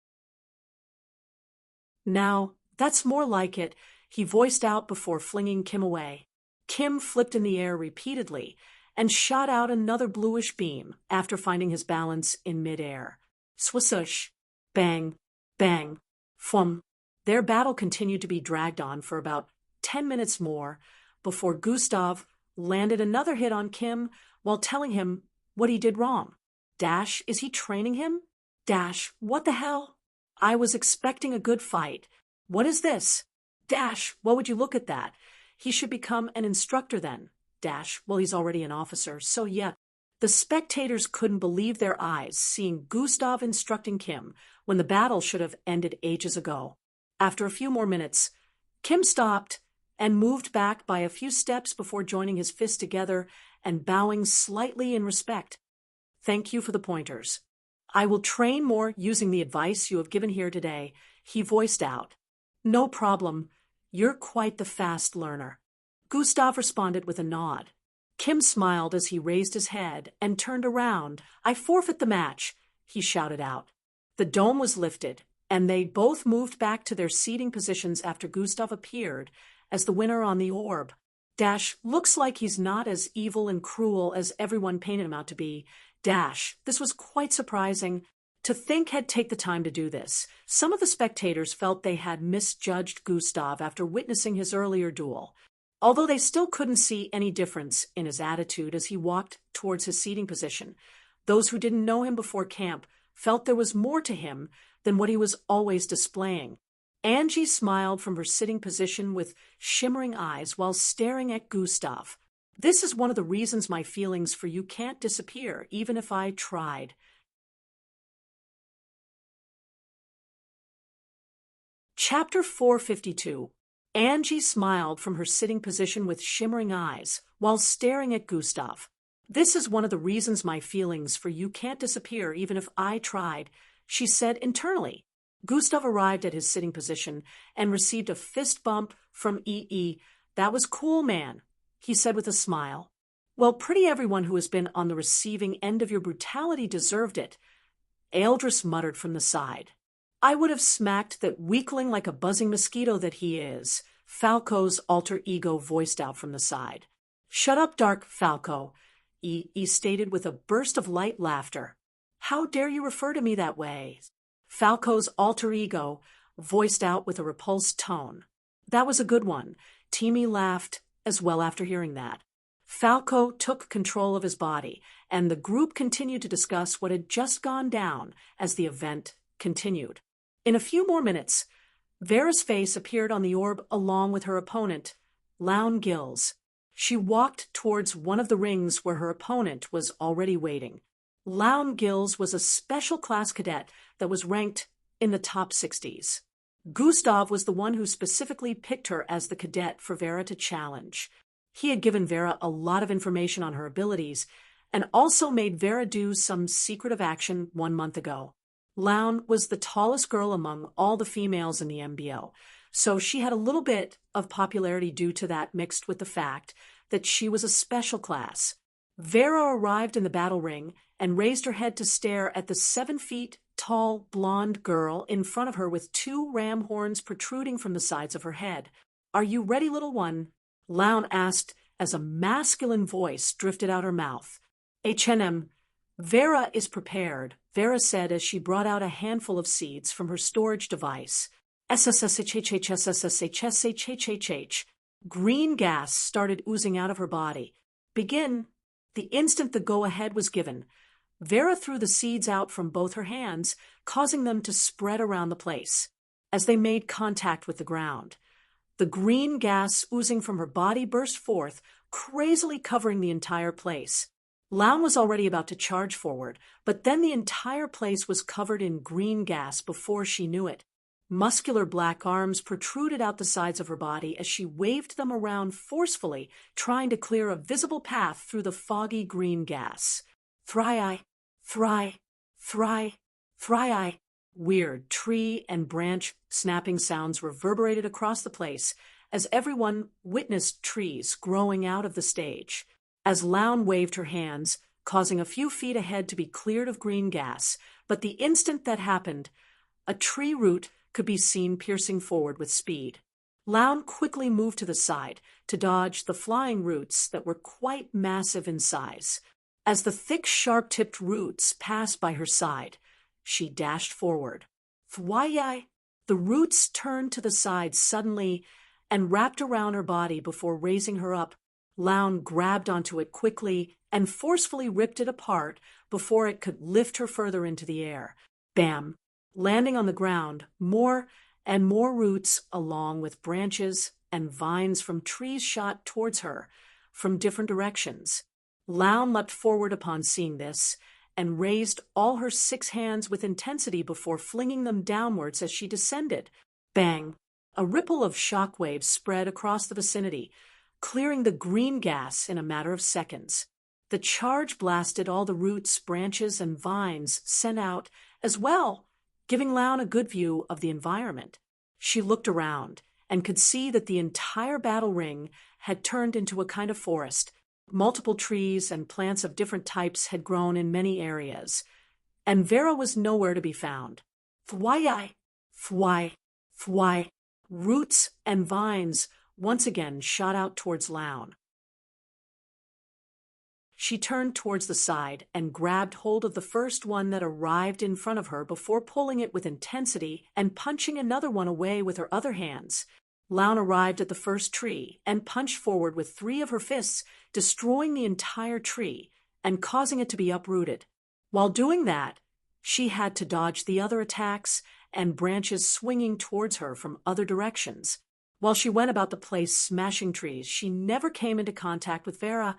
Now, that's more like it, he voiced out before flinging Kim away. Kim flipped in the air repeatedly and shot out another bluish beam after finding his balance in midair. Swisush! Bang! Bang! Fum! Their battle continued to be dragged on for about 10 minutes more before Gustav landed another hit on Kim while telling him what he did wrong. Dash, is he training him? Dash, what the hell? I was expecting a good fight. What is this? Dash, what would you look at that? He should become an instructor then. Dash, well, he's already an officer, so yeah. The spectators couldn't believe their eyes seeing Gustav instructing Kim when the battle should have ended ages ago. After a few more minutes, Kim stopped and moved back by a few steps before joining his fists together and bowing slightly in respect. Thank you for the pointers. I will train more using the advice you have given here today, he voiced out. No problem. You're quite the fast learner. Gustav responded with a nod. Kim smiled as he raised his head and turned around. I forfeit the match, he shouted out. The dome was lifted, and they both moved back to their seating positions after Gustav appeared as the winner on the orb. Dash, looks like he's not as evil and cruel as everyone painted him out to be. Dash, this was quite surprising. To think he'd take the time to do this. Some of the spectators felt they had misjudged Gustav after witnessing his earlier duel, although they still couldn't see any difference in his attitude as he walked towards his seating position. Those who didn't know him before camp felt there was more to him than what he was always displaying. Angie smiled from her sitting position with shimmering eyes while staring at Gustav. This is one of the reasons my feelings for you can't disappear, even if I tried. Chapter 452. Angie smiled from her sitting position with shimmering eyes while staring at Gustav. This is one of the reasons my feelings for you can't disappear even if I tried, she said internally. Gustav arrived at his sitting position and received a fist bump from EE. That was cool, man, he said with a smile. Well, pretty everyone who has been on the receiving end of your brutality deserved it, Eldris muttered from the side. I would have smacked that weakling like a buzzing mosquito that he is, Falco's alter ego voiced out from the side. Shut up, Dark Falco, E stated with a burst of light laughter. How dare you refer to me that way? Falco's alter ego voiced out with a repulsed tone. That was a good one. Timmy laughed as well after hearing that. Falco took control of his body, and the group continued to discuss what had just gone down as the event continued. In a few more minutes, Vera's face appeared on the orb along with her opponent, Loun Gills. She walked towards one of the rings where her opponent was already waiting. Loun Gills was a special class cadet that was ranked in the top 60s. Gustav was the one who specifically picked her as the cadet for Vera to challenge. He had given Vera a lot of information on her abilities and also made Vera do some secretive action 1 month ago. Loun was the tallest girl among all the females in the MBO, so she had a little bit of popularity due to that mixed with the fact that she was a special class. Vera arrived in the battle ring and raised her head to stare at the 7 feet tall blonde girl in front of her with 2 ram horns protruding from the sides of her head. Are you ready, little one? Loun asked as a masculine voice drifted out her mouth. H&M, Vera is prepared, Vera said as she brought out a handful of seeds from her storage device. SSSHHSSSHSHHH. Green gas started oozing out of her body. Begin. The instant the go-ahead was given, Vera threw the seeds out from both her hands, causing them to spread around the place. As they made contact with the ground, the green gas oozing from her body burst forth, crazily covering the entire place. Loun was already about to charge forward, but then the entire place was covered in green gas before she knew it. Muscular black arms protruded out the sides of her body as she waved them around forcefully, trying to clear a visible path through the foggy green gas. Thry-eye, thry, thry, thry-eye. Weird tree and branch snapping sounds reverberated across the place as everyone witnessed trees growing out of the stage. As Loun waved her hands, causing a few feet ahead to be cleared of green gas, but the instant that happened, a tree root could be seen piercing forward with speed. Loun quickly moved to the side to dodge the flying roots that were quite massive in size. As the thick, sharp-tipped roots passed by her side, she dashed forward. Thwai-yi! The roots turned to the side suddenly and wrapped around her body before raising her up. Loun grabbed onto it quickly and forcefully ripped it apart before it could lift her further into the air. Bam! Landing on the ground, more and more roots along with branches and vines from trees shot towards her from different directions. Loun leapt forward upon seeing this and raised all her 6 hands with intensity before flinging them downwards as she descended. Bang! A ripple of shock waves spread across the vicinity, clearing the green gas in a matter of seconds. The charge blasted all the roots, branches, and vines sent out as well, giving Loun a good view of the environment. She looked around and could see that the entire battle ring had turned into a kind of forest. Multiple trees and plants of different types had grown in many areas, and Vera was nowhere to be found. Thwai-yi! Thwai! Thwai! Roots and vines once again shot out towards Loun. She turned towards the side and grabbed hold of the first one that arrived in front of her before pulling it with intensity and punching another one away with her other hands. Loun arrived at the first tree and punched forward with 3 of her fists, destroying the entire tree and causing it to be uprooted. While doing that, she had to dodge the other attacks and branches swinging towards her from other directions. While she went about the place smashing trees, she never came into contact with Vera,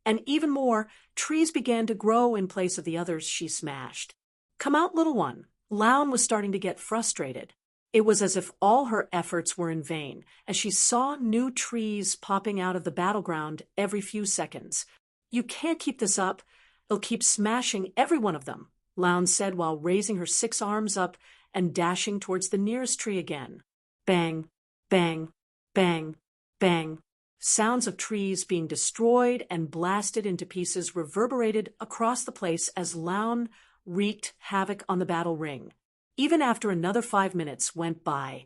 and even more, trees began to grow in place of the others she smashed. Come out, little one. Loun was starting to get frustrated. It was as if all her efforts were in vain, as she saw new trees popping out of the battleground every few seconds. You can't keep this up. They'll keep smashing every one of them, Loun said while raising her 6 arms up and dashing towards the nearest tree again. Bang, bang, bang, bang. Sounds of trees being destroyed and blasted into pieces reverberated across the place as Loun wreaked havoc on the battle ring. Even after another 5 minutes went by,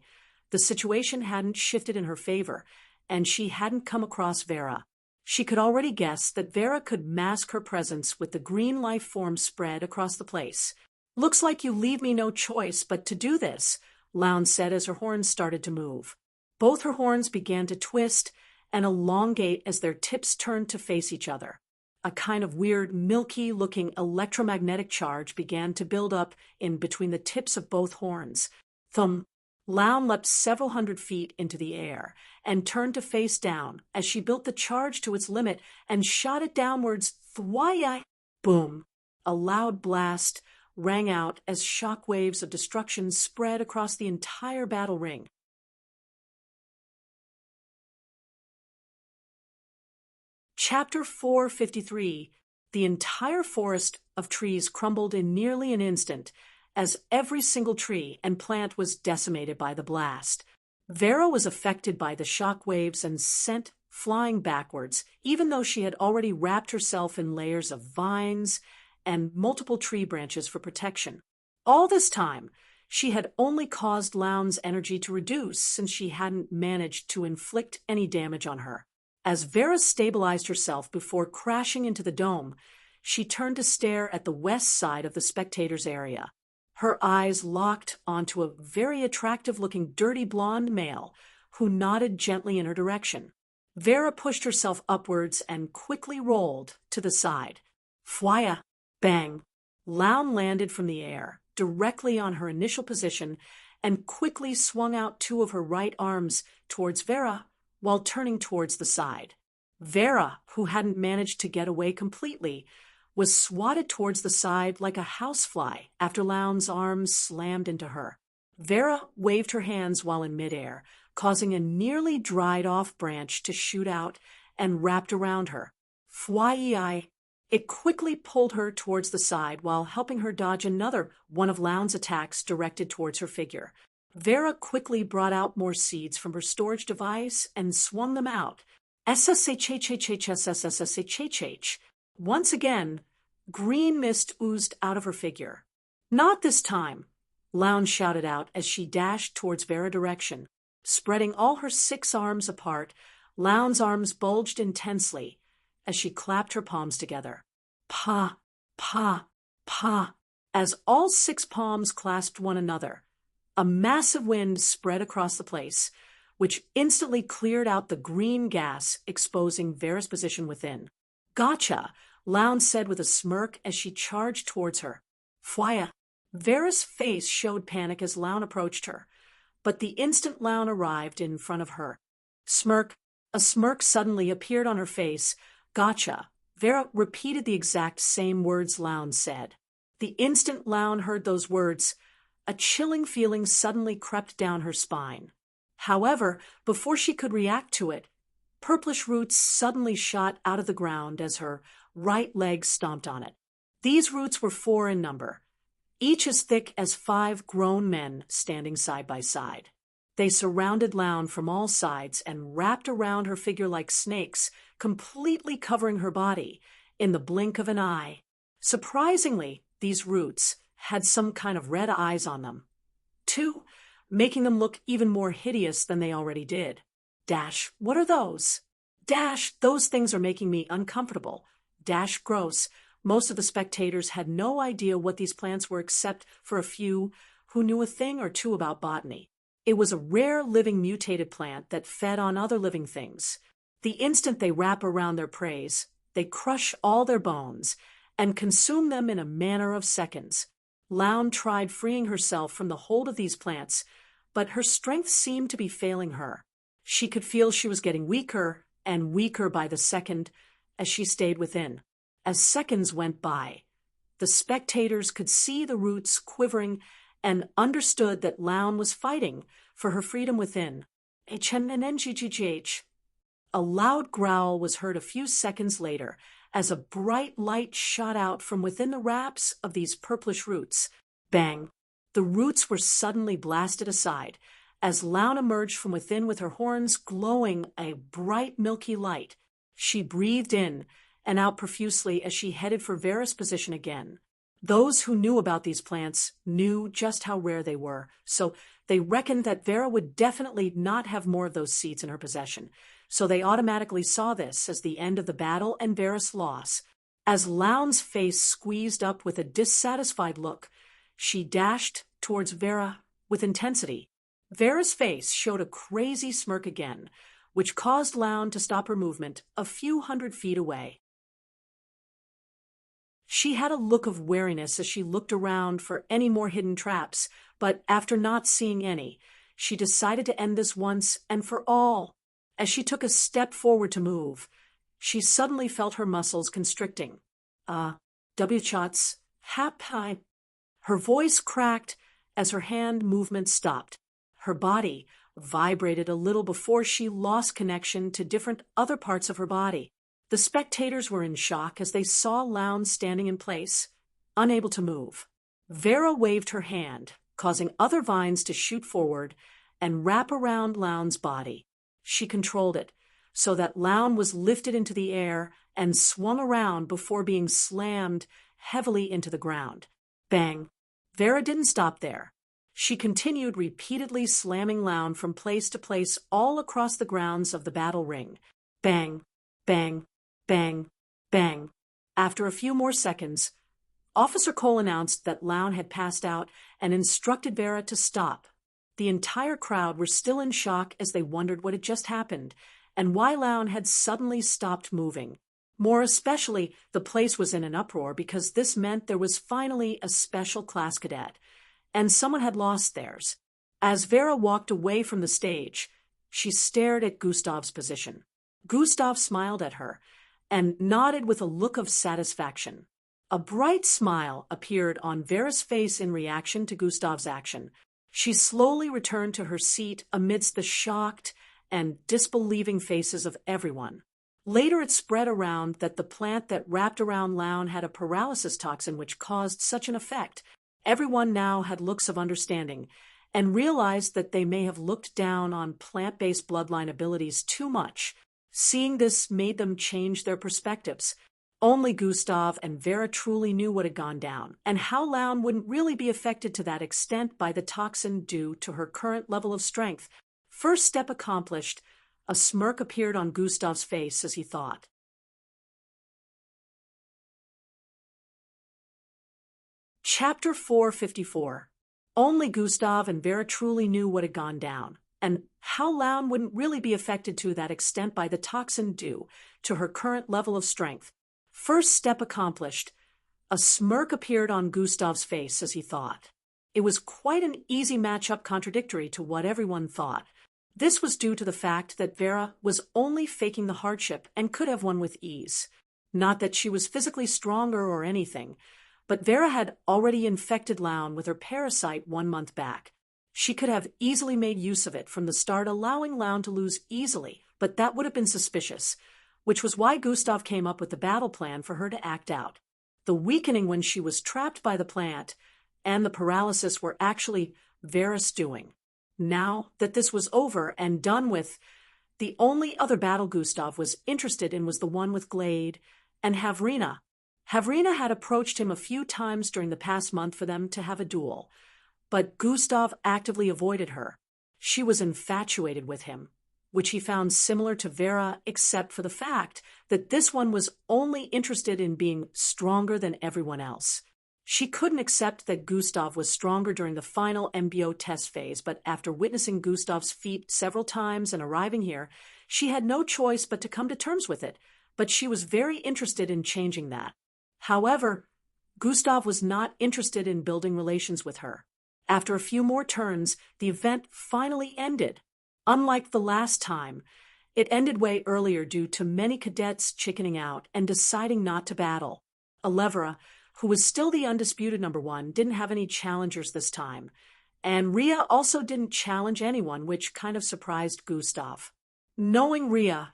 the situation hadn't shifted in her favor, and she hadn't come across Vera. She could already guess that Vera could mask her presence with the green life form spread across the place. Looks like you leave me no choice but to do this, Loun said as her horns started to move. Both her horns began to twist and elongate as their tips turned to face each other. A kind of weird, milky-looking electromagnetic charge began to build up in between the tips of both horns. Thump! Loun leapt several hundred feet into the air and turned to face down as she built the charge to its limit and shot it downwards. Thwai! Boom! A loud blast rang out as shock waves of destruction spread across the entire battle ring. Chapter 453. The entire forest of trees crumbled in nearly an instant, as every single tree and plant was decimated by the blast. Vera was affected by the shock waves and sent flying backwards, even though she had already wrapped herself in layers of vines and multiple tree branches for protection. All this time, she had only caused Loun's energy to reduce since she hadn't managed to inflict any damage on her. As Vera stabilized herself before crashing into the dome, she turned to stare at the west side of the spectators' area. Her eyes locked onto a very attractive-looking dirty blonde male who nodded gently in her direction. Vera pushed herself upwards and quickly rolled to the side. Fwaya! Bang! Loun landed from the air, directly on her initial position, and quickly swung out 2 of her right arms towards Vera while turning towards the side. Vera, who hadn't managed to get away completely, was swatted towards the side like a housefly after Loun's arms slammed into her. Vera waved her hands while in midair, causing a nearly dried-off branch to shoot out and wrapped around her. Fwai! It quickly pulled her towards the side while helping her dodge another one of Loun's attacks directed towards her figure. Vera quickly brought out more seeds from her storage device and swung them out. SSHHHSSSSHH. Once again, green mist oozed out of her figure. Not this time, Loun shouted out as she dashed towards Vera's direction. Spreading all her 6 arms apart, Loun's arms bulged intensely as she clapped her palms together. Pa, pa, pa. As all 6 palms clasped one another, a massive wind spread across the place, which instantly cleared out the green gas, exposing Vera's position within. Gotcha, Loun said with a smirk as she charged towards her. Fwaya! Vera's face showed panic as Loun approached her, but the instant Loun arrived in front of her. A smirk suddenly appeared on her face. Gotcha. Vera repeated the exact same words Loun said. The instant Loun heard those words, a chilling feeling suddenly crept down her spine. However, before she could react to it, purplish roots suddenly shot out of the ground as her right leg stomped on it. These roots were 4 in number, each as thick as 5 grown men standing side by side. They surrounded Loun from all sides and wrapped around her figure like snakes, completely covering her body in the blink of an eye. Surprisingly, these roots had some kind of red eyes on them, too, making them look even more hideous than they already did. Dash, what are those? Dash, those things are making me uncomfortable. Dash, gross. Most of the spectators had no idea what these plants were except for a few who knew a thing or two about botany. It was a rare living mutated plant that fed on other living things. The instant they wrap around their prey, they crush all their bones and consume them in a matter of seconds. Loun tried freeing herself from the hold of these plants, but her strength seemed to be failing her. She could feel she was getting weaker and weaker by the second as she stayed within. As seconds went by, the spectators could see the roots quivering and understood that Loun was fighting for her freedom within. HNNGGH. A loud growl was heard a few seconds later as a bright light shot out from within the wraps of these purplish roots. Bang! The roots were suddenly blasted aside as Loun emerged from within with her horns glowing a bright milky light. She breathed in and out profusely as she headed for Vera's position again. Those who knew about these plants knew just how rare they were, so they reckoned that Vera would definitely not have more of those seeds in her possession. So they automatically saw this as the end of the battle and Vera's loss. As Loun's face squeezed up with a dissatisfied look, she dashed towards Vera with intensity. Vera's face showed a crazy smirk again, which caused Loun to stop her movement a few 100 feet away. She had a look of wariness as she looked around for any more hidden traps, but after not seeing any, she decided to end this once and for all. As she took a step forward to move, she suddenly felt her muscles constricting. W-shots, hap-hi. Her voice cracked as her hand movement stopped. Her body vibrated a little before she lost connection to different other parts of her body. The spectators were in shock as they saw Loun standing in place, unable to move. Vera waved her hand, causing other vines to shoot forward and wrap around Loun's body. She controlled it, so that Loun was lifted into the air and swung around before being slammed heavily into the ground. Bang! Vera didn't stop there. She continued repeatedly slamming Loun from place to place all across the grounds of the battle ring. Bang! Bang! Bang! Bang! After a few more seconds, Officer Cole announced that Loun had passed out and instructed Vera to stop. The entire crowd were still in shock as they wondered what had just happened and why Loun had suddenly stopped moving. More especially, the place was in an uproar because this meant there was finally a special class cadet, and someone had lost theirs. As Vera walked away from the stage, she stared at Gustav's position. Gustav smiled at her and nodded with a look of satisfaction. A bright smile appeared on Vera's face in reaction to Gustav's action. She slowly returned to her seat amidst the shocked and disbelieving faces of everyone. Later it spread around that the plant that wrapped around Loun had a paralysis toxin which caused such an effect. Everyone now had looks of understanding and realized that they may have looked down on plant-based bloodline abilities too much. Seeing this made them change their perspectives. Only Gustav and Vera truly knew what had gone down, and how Loun wouldn't really be affected to that extent by the toxin due to her current level of strength. First step accomplished, a smirk appeared on Gustav's face as he thought. Chapter 454. Only Gustav and Vera truly knew what had gone down, and how Loun wouldn't really be affected to that extent by the toxin due to her current level of strength. First step accomplished, a smirk appeared on Gustav's face as he thought. It was quite an easy matchup contradictory to what everyone thought. This was due to the fact that Vera was only faking the hardship and could have won with ease. Not that she was physically stronger or anything, but Vera had already infected Loun with her parasite 1 month back. She could have easily made use of it from the start, allowing Loun to lose easily, but that would have been suspicious, which was why Gustav came up with the battle plan for her to act out. The weakening when she was trapped by the plant and the paralysis were actually Vera's doing. Now that this was over and done with, the only other battle Gustav was interested in was the one with Glade and Havrina. Havrina had approached him a few times during the past month for them to have a duel, but Gustav actively avoided her. She was infatuated with him, which he found similar to Vera except for the fact that this one was only interested in being stronger than everyone else. She couldn't accept that Gustav was stronger during the final MBO test phase, but after witnessing Gustav's feat several times and arriving here, she had no choice but to come to terms with it, but she was very interested in changing that. However, Gustav was not interested in building relations with her. After a few more turns, the event finally ended. Unlike the last time, it ended way earlier due to many cadets chickening out and deciding not to battle. Alevra, who was still the undisputed #1, didn't have any challengers this time, and Rhea also didn't challenge anyone, which kind of surprised Gustav. Knowing Rhea,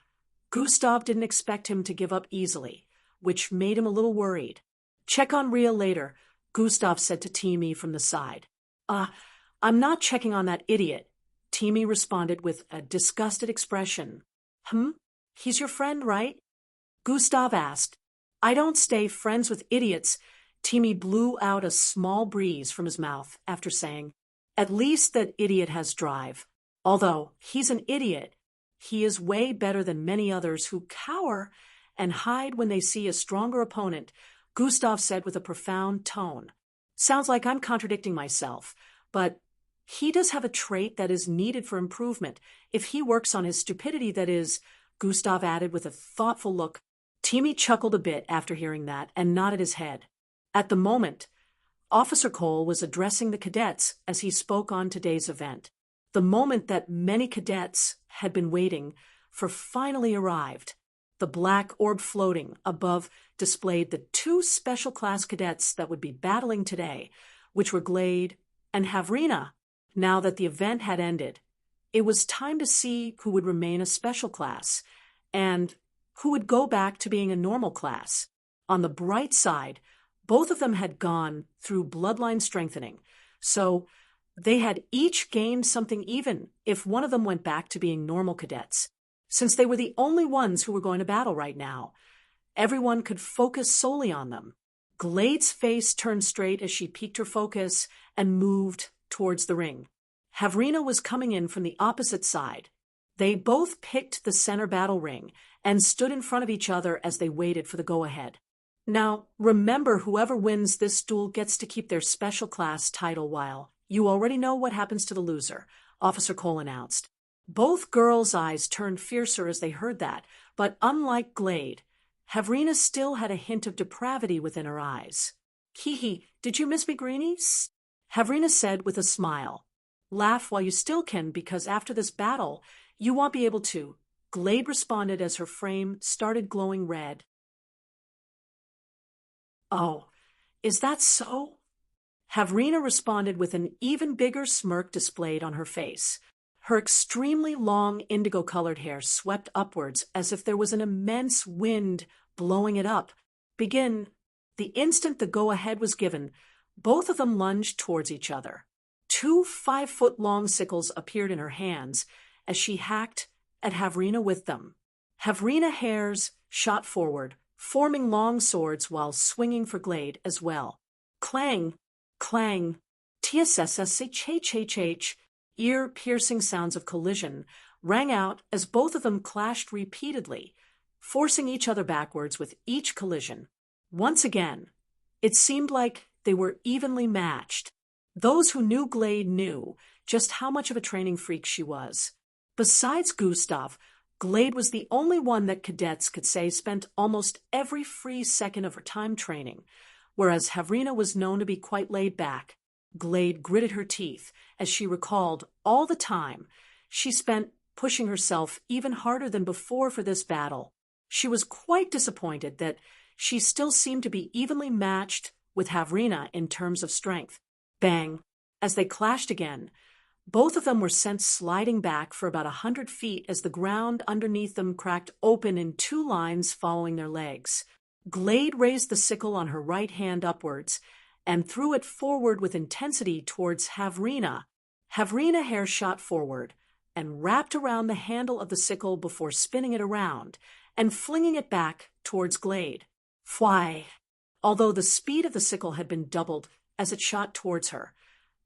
Gustav didn't expect him to give up easily, which made him a little worried. "Check on Rhea later," Gustav said to Timmy from the side. I'm not checking on that idiot," Timmy responded with a disgusted expression. He's your friend, right?" Gustav asked. "I don't stay friends with idiots." Timmy blew out a small breeze from his mouth after saying, "At least that idiot has drive. Although he's an idiot, he is way better than many others who cower and hide when they see a stronger opponent," Gustav said with a profound tone. "Sounds like I'm contradicting myself, but he does have a trait that is needed for improvement. If he works on his stupidity, that is," Gustav added with a thoughtful look. Timmy chuckled a bit after hearing that and nodded his head. At the moment, Officer Cole was addressing the cadets as he spoke on today's event. The moment that many cadets had been waiting for finally arrived. The black orb floating above displayed the 2 special class cadets that would be battling today, which were Glade and Havrina. Now that the event had ended, it was time to see who would remain a special class and who would go back to being a normal class. On the bright side, both of them had gone through bloodline strengthening, so they had each gained something even if one of them went back to being normal cadets. Since they were the only ones who were going to battle right now, everyone could focus solely on them. Glade's face turned straight as she peaked her focus and moved towards the ring. Havrina was coming in from the opposite side. They both picked the center battle ring and stood in front of each other as they waited for the go-ahead. Now, remember, whoever wins this duel gets to keep their special class title while you already know what happens to the loser, Officer Cole announced. Both girls' eyes turned fiercer as they heard that, but unlike Glade, Havrina still had a hint of depravity within her eyes. "Hee, did you miss me, greenies?" Havrina said with a smile. "Laugh while you still can, because after this battle, you won't be able to," Glade responded as her frame started glowing red. "Oh, is that so?" Havrina responded with an even bigger smirk displayed on her face. Her extremely long indigo-colored hair swept upwards as if there was an immense wind blowing it up. "Begin." The instant the go-ahead was given, both of them lunged towards each other. 2 5-foot-long sickles appeared in her hands as she hacked at Havrina with them. Havrina hairs shot forward, forming long swords while swinging for Glade as well. Clang, clang, tssssh. Ear-piercing sounds of collision rang out as both of them clashed repeatedly, forcing each other backwards with each collision. Once again, it seemed like they were evenly matched. Those who knew Glade knew just how much of a training freak she was. Besides Gustav, Glade was the only one that cadets could say spent almost every free second of her time training, whereas Havrina was known to be quite laid back. Glade gritted her teeth as she recalled all the time she spent pushing herself even harder than before for this battle. She was quite disappointed that she still seemed to be evenly matched with Havrina in terms of strength. Bang! As they clashed again, both of them were sent sliding back for about 100 feet as the ground underneath them cracked open in 2 lines following their legs. Glade raised the sickle on her right hand upwards and threw it forward with intensity towards Havrina. Havrina hair shot forward and wrapped around the handle of the sickle before spinning it around and flinging it back towards Glade. Fly! Although the speed of the sickle had been doubled as it shot towards her,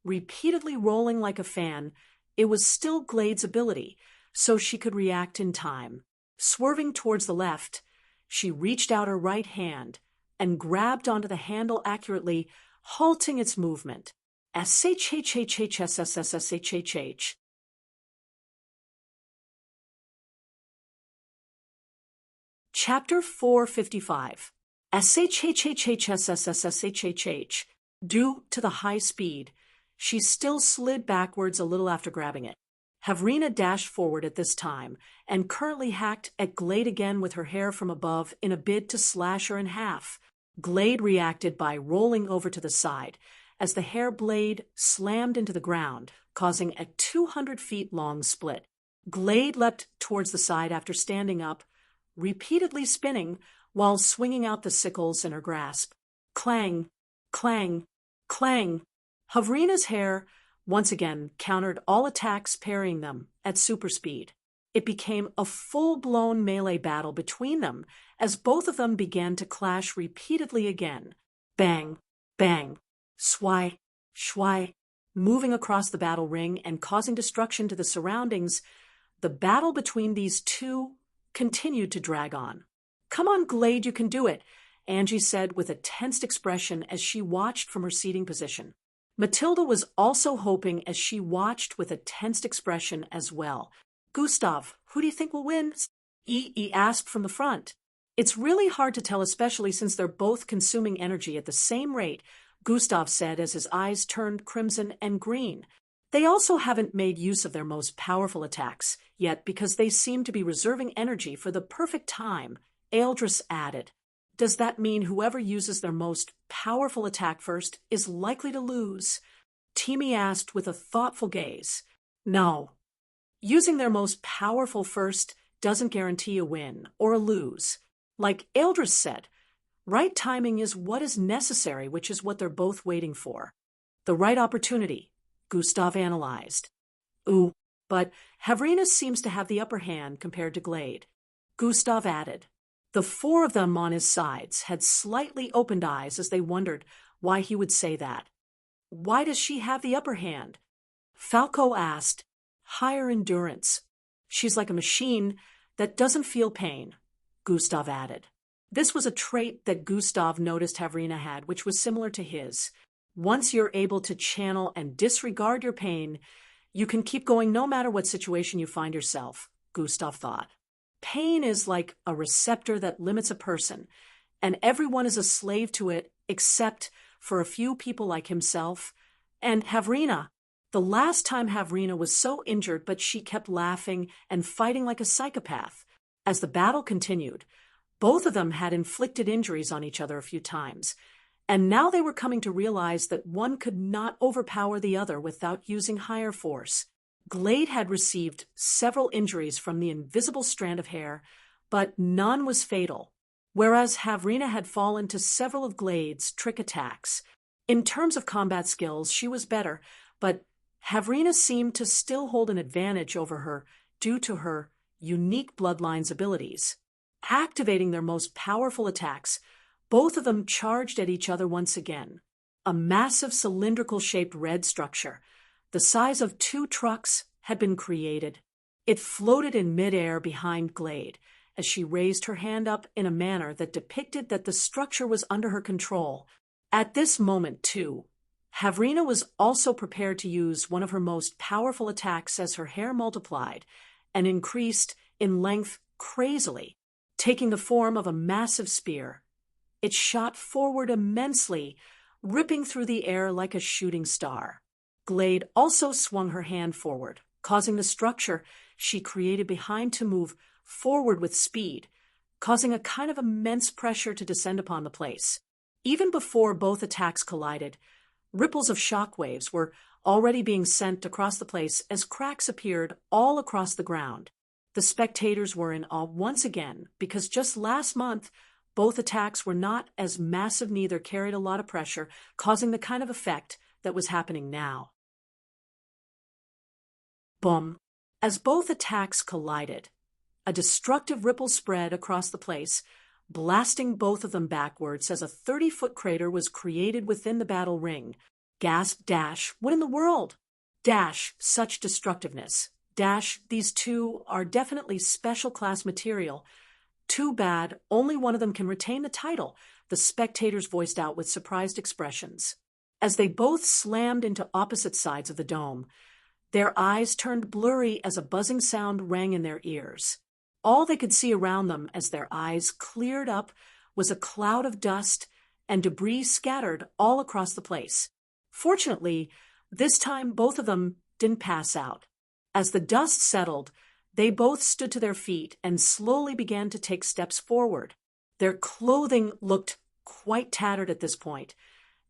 repeatedly rolling like a fan, it was still Glade's ability, so she could react in time. Swerving towards the left, she reached out her right hand and grabbed onto the handle accurately, halting its movement. SHHHHSSSSHHH. Chapter 455. SHHHHSSSSHHH. Due to the high speed, she still slid backwards a little after grabbing it. Havrina dashed forward at this time and currently hacked at Glade again with her hair from above in a bid to slash her in half. Glade reacted by rolling over to the side as the hair blade slammed into the ground, causing a 200 feet long split. Glade leapt towards the side after standing up, repeatedly spinning while swinging out the sickles in her grasp. Clang, clang, clang. Havrina's hair once again countered all attacks, parrying them at super speed. It became a full-blown melee battle between them as both of them began to clash repeatedly again. Bang, bang, swai, shwai. Moving across the battle ring and causing destruction to the surroundings, the battle between these two continued to drag on. "Come on, Glade, you can do it," Angie said with a tensed expression as she watched from her seating position. Matilda was also hoping as she watched with a tensed expression as well. "Gustav, who do you think will win?" E asked from the front. "It's really hard to tell, especially since they're both consuming energy at the same rate," Gustav said as his eyes turned crimson and green. "They also haven't made use of their most powerful attacks yet because they seem to be reserving energy for the perfect time," Eldris added. "Does that mean whoever uses their most powerful attack first is likely to lose?" Timmy asked with a thoughtful gaze. "No. Using their most powerful first doesn't guarantee a win or a lose. Like Eldris said, right timing is what is necessary, which is what they're both waiting for. The right opportunity," Gustav analyzed. "Ooh, but Havrina seems to have the upper hand compared to Glade," Gustav added. The four of them on his sides had slightly opened eyes as they wondered why he would say that. "Why does she have the upper hand?" Falco asked. "Higher endurance. She's like a machine that doesn't feel pain," Gustav added. This was a trait that Gustav noticed Havrina had, which was similar to his. Once you're able to channel and disregard your pain, you can keep going no matter what situation you find yourself, Gustav thought. Pain is like a receptor that limits a person, and everyone is a slave to it except for a few people like himself. And Havrina, the last time Havrina was so injured, but she kept laughing and fighting like a psychopath. As the battle continued, both of them had inflicted injuries on each other a few times, and now they were coming to realize that one could not overpower the other without using higher force. Glade had received several injuries from the invisible strand of hair, but none was fatal, whereas Havrina had fallen to several of Glade's trick attacks. In terms of combat skills, she was better, but Havrina seemed to still hold an advantage over her due to her unique bloodline's abilities. Activating their most powerful attacks, both of them charged at each other once again. A massive cylindrical-shaped red structure, the size of 2 trucks, had been created. It floated in midair behind Glade as she raised her hand up in a manner that depicted that the structure was under her control. At this moment, too, Havrina was also prepared to use one of her most powerful attacks as her hair multiplied and increased in length crazily, taking the form of a massive spear. It shot forward immensely, ripping through the air like a shooting star. Glade also swung her hand forward, causing the structure she created behind to move forward with speed, causing a kind of immense pressure to descend upon the place. Even before both attacks collided, ripples of shock waves were already being sent across the place as cracks appeared all across the ground. The spectators were in awe once again because just last month, both attacks were not as massive, neither carried a lot of pressure, causing the kind of effect that was happening now. Boom. As both attacks collided, a destructive ripple spread across the place, blasting both of them backwards as a 30-foot crater was created within the battle ring. Gasped Dash, "What in the world?" Dash, "Such destructiveness. Dash, these two are definitely special class material. Too bad only one of them can retain the title," the spectators voiced out with surprised expressions. As they both slammed into opposite sides of the dome, their eyes turned blurry as a buzzing sound rang in their ears. All they could see around them as their eyes cleared up was a cloud of dust and debris scattered all across the place. Fortunately, this time both of them didn't pass out. As the dust settled, they both stood to their feet and slowly began to take steps forward. Their clothing looked quite tattered at this point,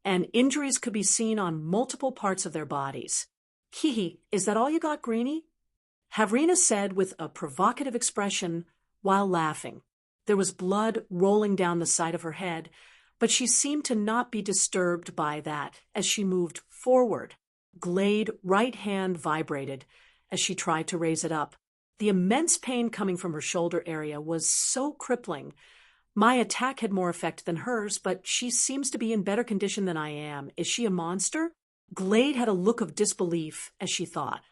and injuries could be seen on multiple parts of their bodies. "Hee, is that all you got, Greenie?" Havrina said with a provocative expression while laughing. There was blood rolling down the side of her head, but she seemed to not be disturbed by that as she moved forward. Glade's right hand vibrated as she tried to raise it up. The immense pain coming from her shoulder area was so crippling. My attack had more effect than hers, but she seems to be in better condition than I am. Is she a monster? Glade had a look of disbelief as she thought.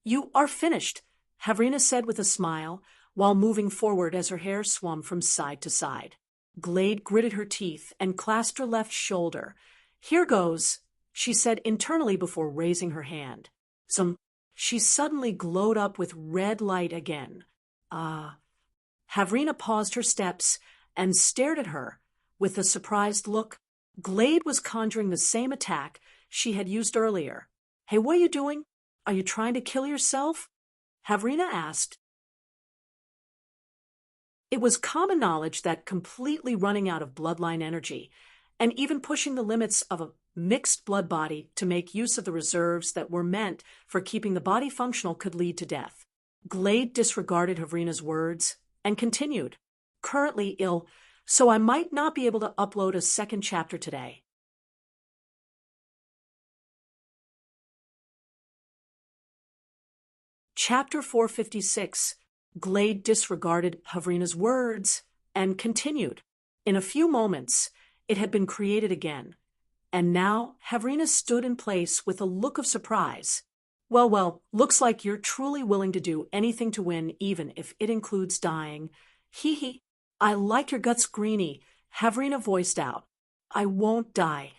"You are finished," Havrina said with a smile, while moving forward as her hair swung from side to side. Glade gritted her teeth and clasped her left shoulder. "Here goes," she said internally before raising her hand. She suddenly glowed up with red light again. Havrina paused her steps and stared at her with a surprised look. Glade was conjuring the same attack she had used earlier. "Hey, what are you doing? Are you trying to kill yourself?" Havrina asked. It was common knowledge that completely running out of bloodline energy, and even pushing the limits of a mixed blood body to make use of the reserves that were meant for keeping the body functional, could lead to death. Glade disregarded Havrina's words and continued. "Currently ill, so I might not be able to upload a second chapter today." Chapter 456. Glade disregarded Havrina's words and continued. In a few moments, it had been created again, and now Havrina stood in place with a look of surprise. Well, looks like you're truly willing to do anything to win, even if it includes dying." "Hee, I like your guts, Greenie," Havrina voiced out. "I won't die,"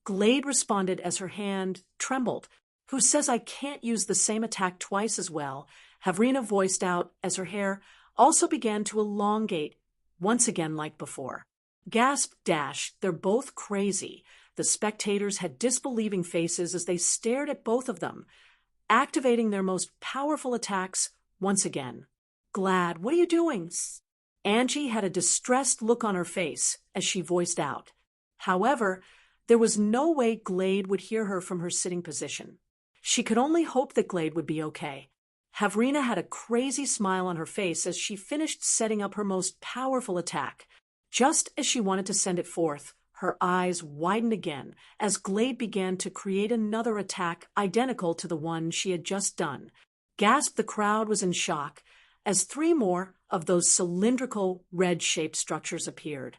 Glade responded as her hand trembled. "Who says I can't use the same attack twice as well?" Havrina voiced out as her hair also began to elongate, once again like before. Gasp dash, they're both crazy. The spectators had disbelieving faces as they stared at both of them, activating their most powerful attacks once again. "Glad, what are you doing?" Angie had a distressed look on her face as she voiced out. However, there was no way Glade would hear her from her sitting position. She could only hope that Glade would be okay. Havrina had a crazy smile on her face as she finished setting up her most powerful attack. Just as she wanted to send it forth, her eyes widened again as Glade began to create another attack identical to the one she had just done. Gasp, the crowd was in shock as 3 more of those cylindrical, red-shaped structures appeared.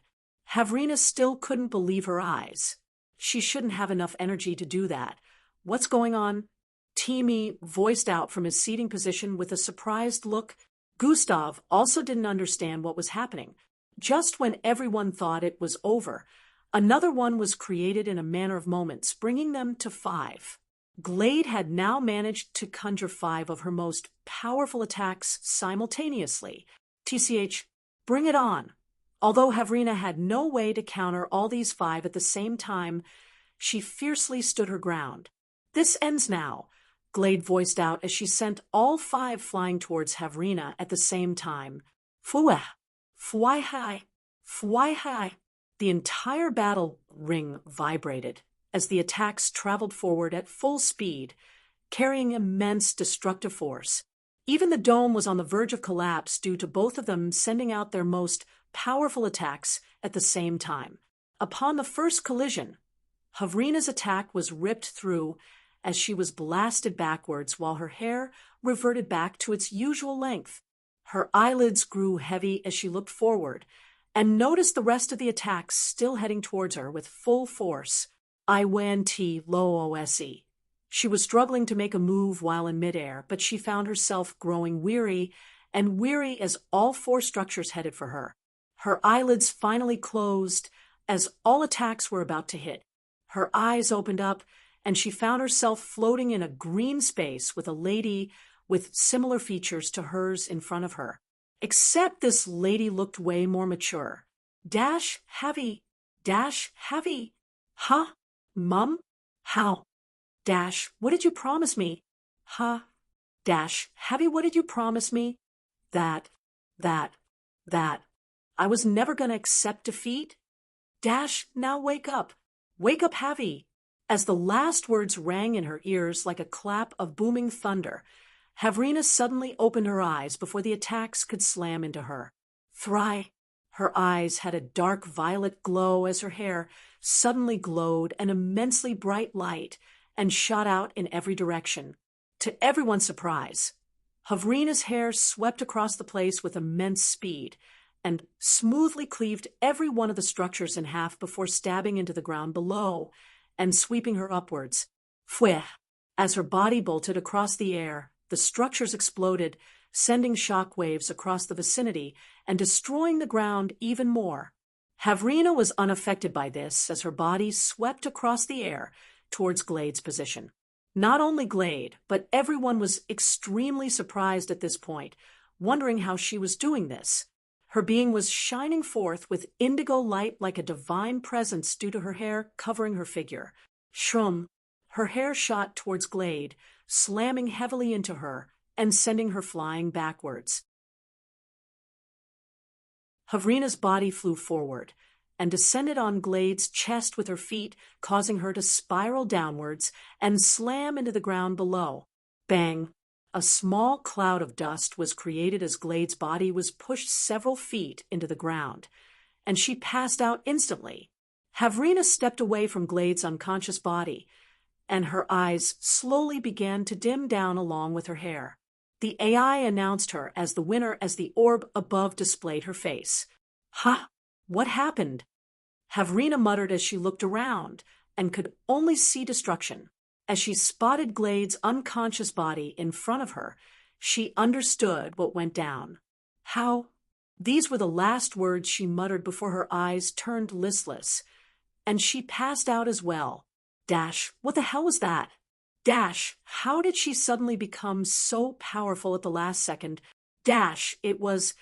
Havrina still couldn't believe her eyes. She shouldn't have enough energy to do that. "What's going on?" Timmy voiced out from his seating position with a surprised look. Gustav also didn't understand what was happening. Just when everyone thought it was over, another one was created in a matter of moments, bringing them to 5. Glade had now managed to conjure 5 of her most powerful attacks simultaneously. TCH, bring it on. Although Havrina had no way to counter all these 5 at the same time, she fiercely stood her ground. "This ends now," Glade voiced out as she sent all 5 flying towards Havrina at the same time. "Fuah! Fly high! Fly high!" The entire battle ring vibrated as the attacks traveled forward at full speed, carrying immense destructive force. Even the dome was on the verge of collapse due to both of them sending out their most powerful attacks at the same time. Upon the first collision, Havrina's attack was ripped through as she was blasted backwards while her hair reverted back to its usual length. Her eyelids grew heavy as she looked forward and noticed the rest of the attacks still heading towards her with full force. IWNT-LOOSE. She was struggling to make a move while in midair, but she found herself growing weary as all 4 structures headed for her. Her eyelids finally closed as all attacks were about to hit. Her eyes opened up, and she found herself floating in a green space with a lady with similar features to hers in front of her. Except this lady looked way more mature. Heavy. Huh? Mum? How? What did you promise me? Huh? Javi, what did you promise me? That, that, that. I was never going to accept defeat? Now wake up. Wake up, Javi. As the last words rang in her ears like a clap of booming thunder, Havrina suddenly opened her eyes before the attacks could slam into her. Her eyes had a dark violet glow as her hair suddenly glowed an immensely bright light and shot out in every direction. To everyone's surprise, Havrina's hair swept across the place with immense speed and smoothly cleaved every one of the structures in half before stabbing into the ground below and sweeping her upwards. Fweh! As her body bolted across the air, the structures exploded, sending shock waves across the vicinity and destroying the ground even more. Havrina was unaffected by this as her body swept across the air towards Glade's position. Not only Glade, but everyone was extremely surprised at this point, wondering how she was doing this. Her being was shining forth with indigo light like a divine presence due to her hair covering her figure. Shroom! Her hair shot towards Glade, slamming heavily into her and sending her flying backwards. Havrina's body flew forward and descended on Glade's chest with her feet, causing her to spiral downwards and slam into the ground below. Bang! A small cloud of dust was created as Glade's body was pushed several feet into the ground, and she passed out instantly. Havrina stepped away from Glade's unconscious body, and her eyes slowly began to dim down along with her hair. The AI announced her as the winner as the orb above displayed her face. "Huh? What happened?" Havrina muttered as she looked around and could only see destruction. As she spotted Glade's unconscious body in front of her, she understood what went down. How? These were the last words she muttered before her eyes turned listless, and she passed out as well. What the hell was that? How did she suddenly become so powerful at the last second? It was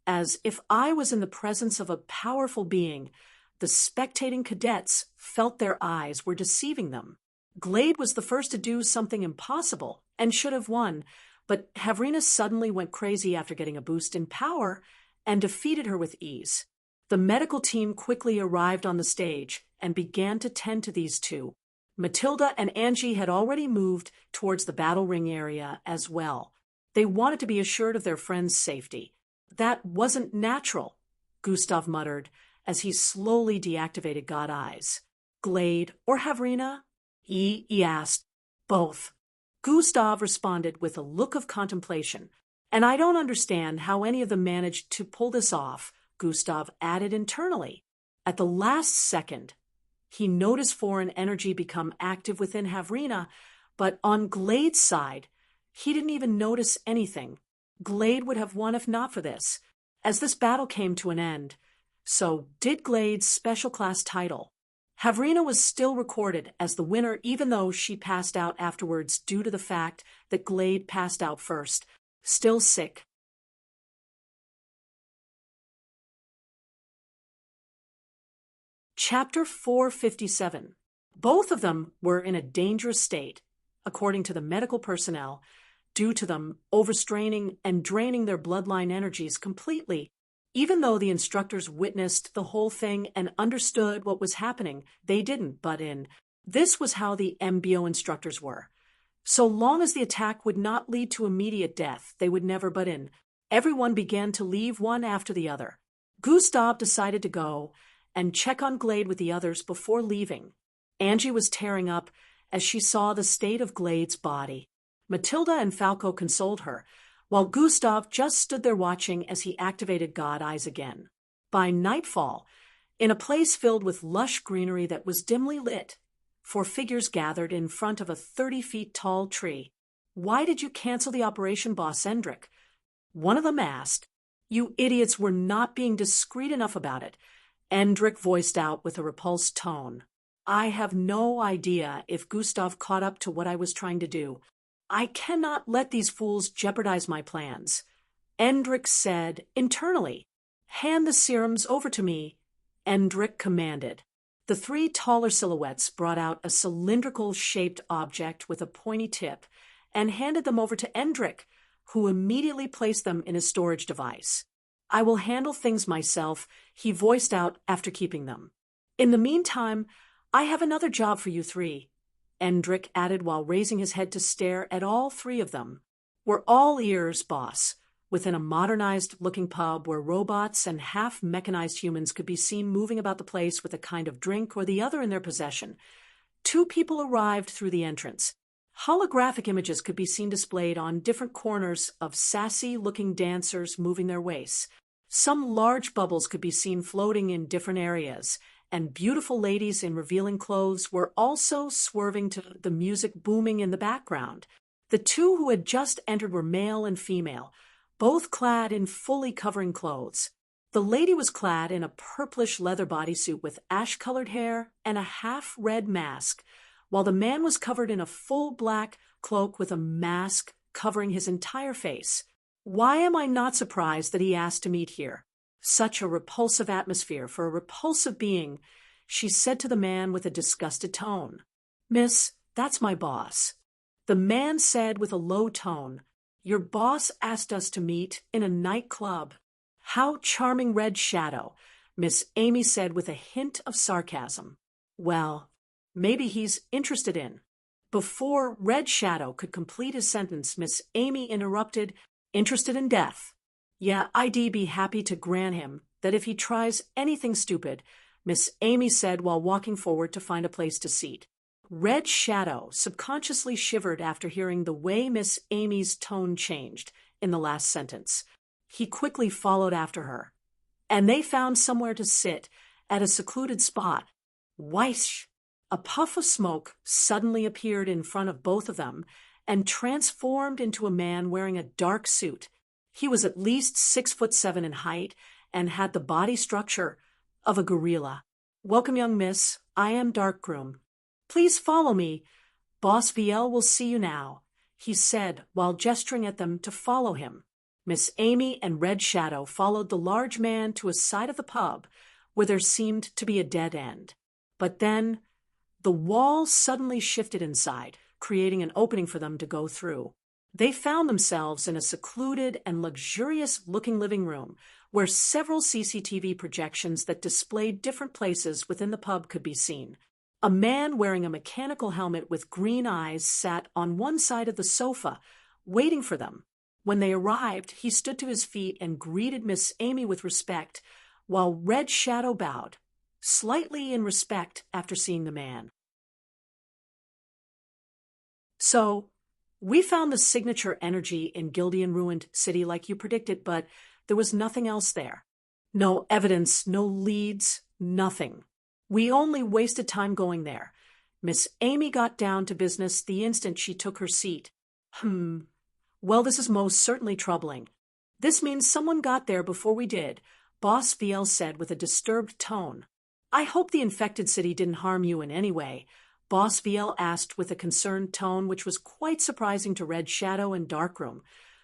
as if I was in the presence of a powerful being. The spectating cadets felt their eyes were deceiving them. Glade was the first to do something impossible and should have won, but Havrina suddenly went crazy after getting a boost in power and defeated her with ease. The medical team quickly arrived on the stage and began to tend to these two. Matilda and Angie had already moved towards the battle ring area as well. They wanted to be assured of their friend's safety. That wasn't natural, Gustav muttered as he slowly deactivated God Eyes. Glade or Havrina? He asked. Both. Gustav responded with a look of contemplation. And I don't understand how any of them managed to pull this off, Gustav added internally. At the last second, he noticed foreign energy become active within Havrina, but on Glade's side, he didn't even notice anything. Glade would have won if not for this, as this battle came to an end. So did Glade's special class title. Havrina was still recorded as the winner even though she passed out afterwards due to the fact that Glade passed out first. Still sick. Chapter 457. Both of them were in a dangerous state, according to the medical personnel, due to them overstraining and draining their bloodline energies completely. Even though the instructors witnessed the whole thing and understood what was happening, they didn't butt in. This was how the MBO instructors were. So long as the attack would not lead to immediate death, they would never butt in. Everyone began to leave one after the other. Gustav decided to go and check on Glade with the others before leaving. Angie was tearing up as she saw the state of Glade's body. Matilda and Falco consoled her, while Gustav just stood there watching as he activated God Eyes again. By nightfall, in a place filled with lush greenery that was dimly lit, 4 figures gathered in front of a 30-feet-tall tree. "Why did you cancel the operation, Boss Endrick?" one of them asked. "You idiots were not being discreet enough about it," Endrick voiced out with a repulsed tone. "I have no idea if Gustav caught up to what I was trying to do. I cannot let these fools jeopardize my plans." Endrick said internally. "Hand the serums over to me," Endrick commanded. The 3 taller silhouettes brought out a cylindrical-shaped object with a pointy tip and handed them over to Endrick, who immediately placed them in his storage device. I will handle things myself, he voiced out after keeping them. In the meantime, I have another job for you three, Endrick added while raising his head to stare at all three of them. We're all ears, boss. Within a modernized-looking pub where robots and half-mechanized humans could be seen moving about the place with a kind of drink or the other in their possession, two people arrived through the entrance. Holographic images could be seen displayed on different corners of sassy-looking dancers moving their waists. Some large bubbles could be seen floating in different areas, and beautiful ladies in revealing clothes were also swerving to the music booming in the background. The two who had just entered were male and female, both clad in fully covering clothes. The lady was clad in a purplish leather bodysuit with ash-colored hair and a half-red mask, while the man was covered in a full black cloak with a mask covering his entire face. Why am I not surprised that he asked to meet here? Such a repulsive atmosphere for a repulsive being, she said to the man with a disgusted tone. Miss, that's my boss. The man said with a low tone, Your boss asked us to meet in a nightclub. How charming, Red Shadow, Miss Amy said with a hint of sarcasm. Well, maybe he's interested in. Before Red Shadow could complete his sentence, Miss Amy interrupted, Interested in death. Yeah, I'd be happy to grant him that if he tries anything stupid, Miss Amy said while walking forward to find a place to seat. Red Shadow subconsciously shivered after hearing the way Miss Amy's tone changed in the last sentence. He quickly followed after her, and they found somewhere to sit at a secluded spot. Whish! A puff of smoke suddenly appeared in front of both of them and transformed into a man wearing a dark suit. He was at least 6'7" in height and had the body structure of a gorilla. Welcome, young miss. I am Darkgroom. Please follow me. Boss VL will see you now, he said while gesturing at them to follow him. Miss Amy and Red Shadow followed the large man to a side of the pub where there seemed to be a dead end. But then the wall suddenly shifted inside, creating an opening for them to go through. They found themselves in a secluded and luxurious-looking living room where several CCTV projections that displayed different places within the pub could be seen. A man wearing a mechanical helmet with green eyes sat on one side of the sofa, waiting for them. When they arrived, he stood to his feet and greeted Miss Amy with respect, while Red Shadow bowed, slightly in respect after seeing the man. So, we found the signature energy in Gildian Ruined City like you predicted, but there was nothing else there. No evidence, no leads, nothing. We only wasted time going there. Miss Amy got down to business the instant she took her seat. Well, this is most certainly troubling. This means someone got there before we did, Boss VL said with a disturbed tone. I hope the infected city didn't harm you in any way, Boss VL asked with a concerned tone which was quite surprising to Red Shadow and Darkroom,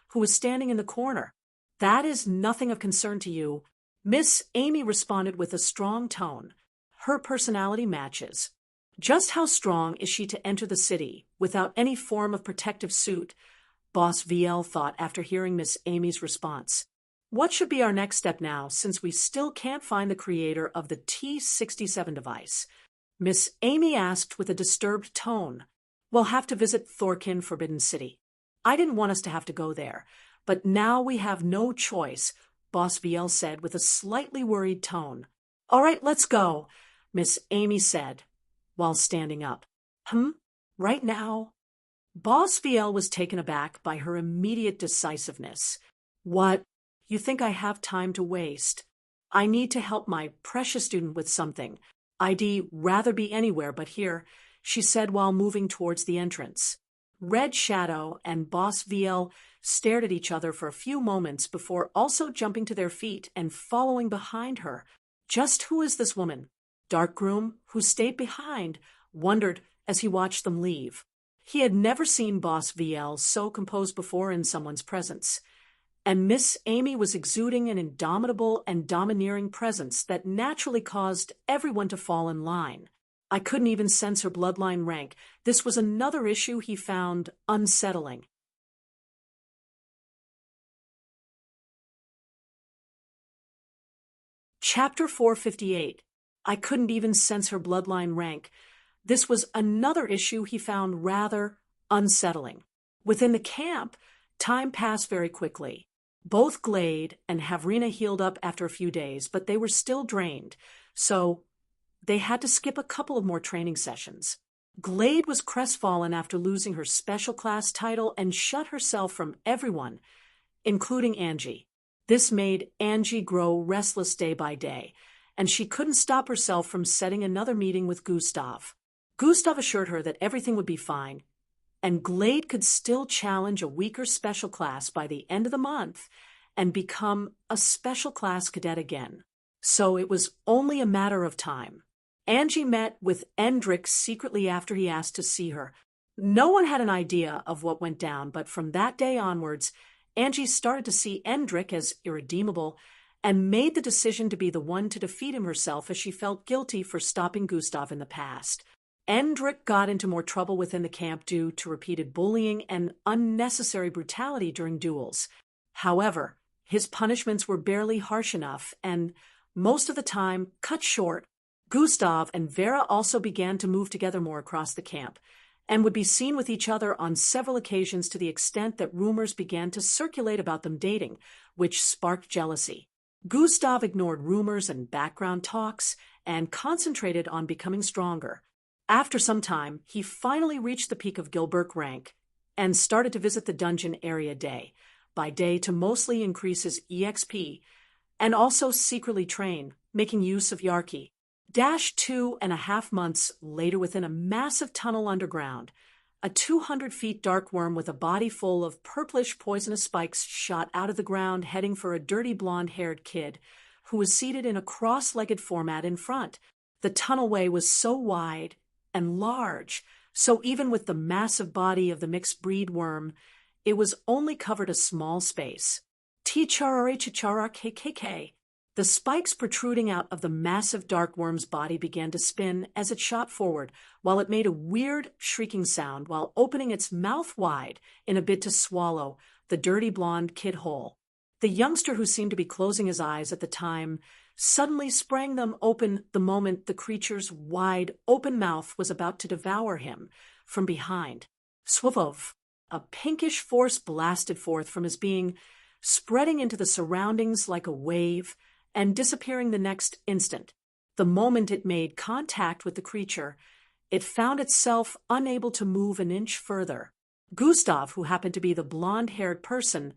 who was standing in the corner. That is nothing of concern to you, Miss Amy responded with a strong tone. Her personality matches. Just how strong is she to enter the city without any form of protective suit? Boss VL thought after hearing Miss Amy's response. What should be our next step now, since we still can't find the creator of the T-67 device? Miss Amy asked with a disturbed tone. We'll have to visit Thorkin Forbidden City. I didn't want us to have to go there, but now we have no choice, Boss VL said with a slightly worried tone. All right, let's go, Miss Amy said, while standing up. Right now? Boss VL was taken aback by her immediate decisiveness. What? You think I have time to waste? I need to help my precious student with something. I'd rather be anywhere but here, she said while moving towards the entrance. Red Shadow and Boss VL stared at each other for a few moments before also jumping to their feet and following behind her. Just who is this woman? Darkgroom, who stayed behind, wondered as he watched them leave. He had never seen Boss VL so composed before in someone's presence, and Miss Amy was exuding an indomitable and domineering presence that naturally caused everyone to fall in line. I couldn't even sense her bloodline rank. This was another issue he found unsettling. Chapter 458. I couldn't even sense her bloodline rank. This was another issue he found rather unsettling. Within the camp, time passed very quickly. Both Glade and Havrina healed up after a few days, but they were still drained, so they had to skip a couple of more training sessions. Glade was crestfallen after losing her special class title and shut herself from everyone, including Angie. This made Angie grow restless day by day, and she couldn't stop herself from setting another meeting with Gustav. Gustav assured her that everything would be fine, and Glade could still challenge a weaker special class by the end of the month and become a special class cadet again. So it was only a matter of time. Angie met with Endrich secretly after he asked to see her. No one had an idea of what went down, but from that day onwards, Angie started to see Endrich as irredeemable and made the decision to be the one to defeat him herself, as she felt guilty for stopping Gustav in the past. Endrich got into more trouble within the camp due to repeated bullying and unnecessary brutality during duels. However, his punishments were barely harsh enough and, most of the time, cut short. Gustav and Vera also began to move together more across the camp and would be seen with each other on several occasions, to the extent that rumors began to circulate about them dating, which sparked jealousy. Gustav ignored rumors and background talks and concentrated on becoming stronger. After some time, he finally reached the peak of Gilbert rank and started to visit the dungeon area day by day to mostly increase his EXP and also secretly train, making use of Yarki. 2.5 months later, within a massive tunnel underground, a 200 feet dark worm with a body full of purplish poisonous spikes shot out of the ground, heading for a dirty blonde-haired kid who was seated in a cross-legged format in front. The tunnelway was so wide and large, so even with the massive body of the mixed breed worm, it was only covered a small space. KKK. The spikes protruding out of the massive dark worm's body began to spin as it shot forward, while it made a weird shrieking sound while opening its mouth wide in a bid to swallow the dirty blonde kid whole. The youngster, who seemed to be closing his eyes at the time, suddenly sprang them open the moment the creature's wide open mouth was about to devour him from behind. Swivov! A pinkish force blasted forth from his being, spreading into the surroundings like a wave and disappearing the next instant. The moment it made contact with the creature, it found itself unable to move an inch further. Gustav, who happened to be the blonde-haired person,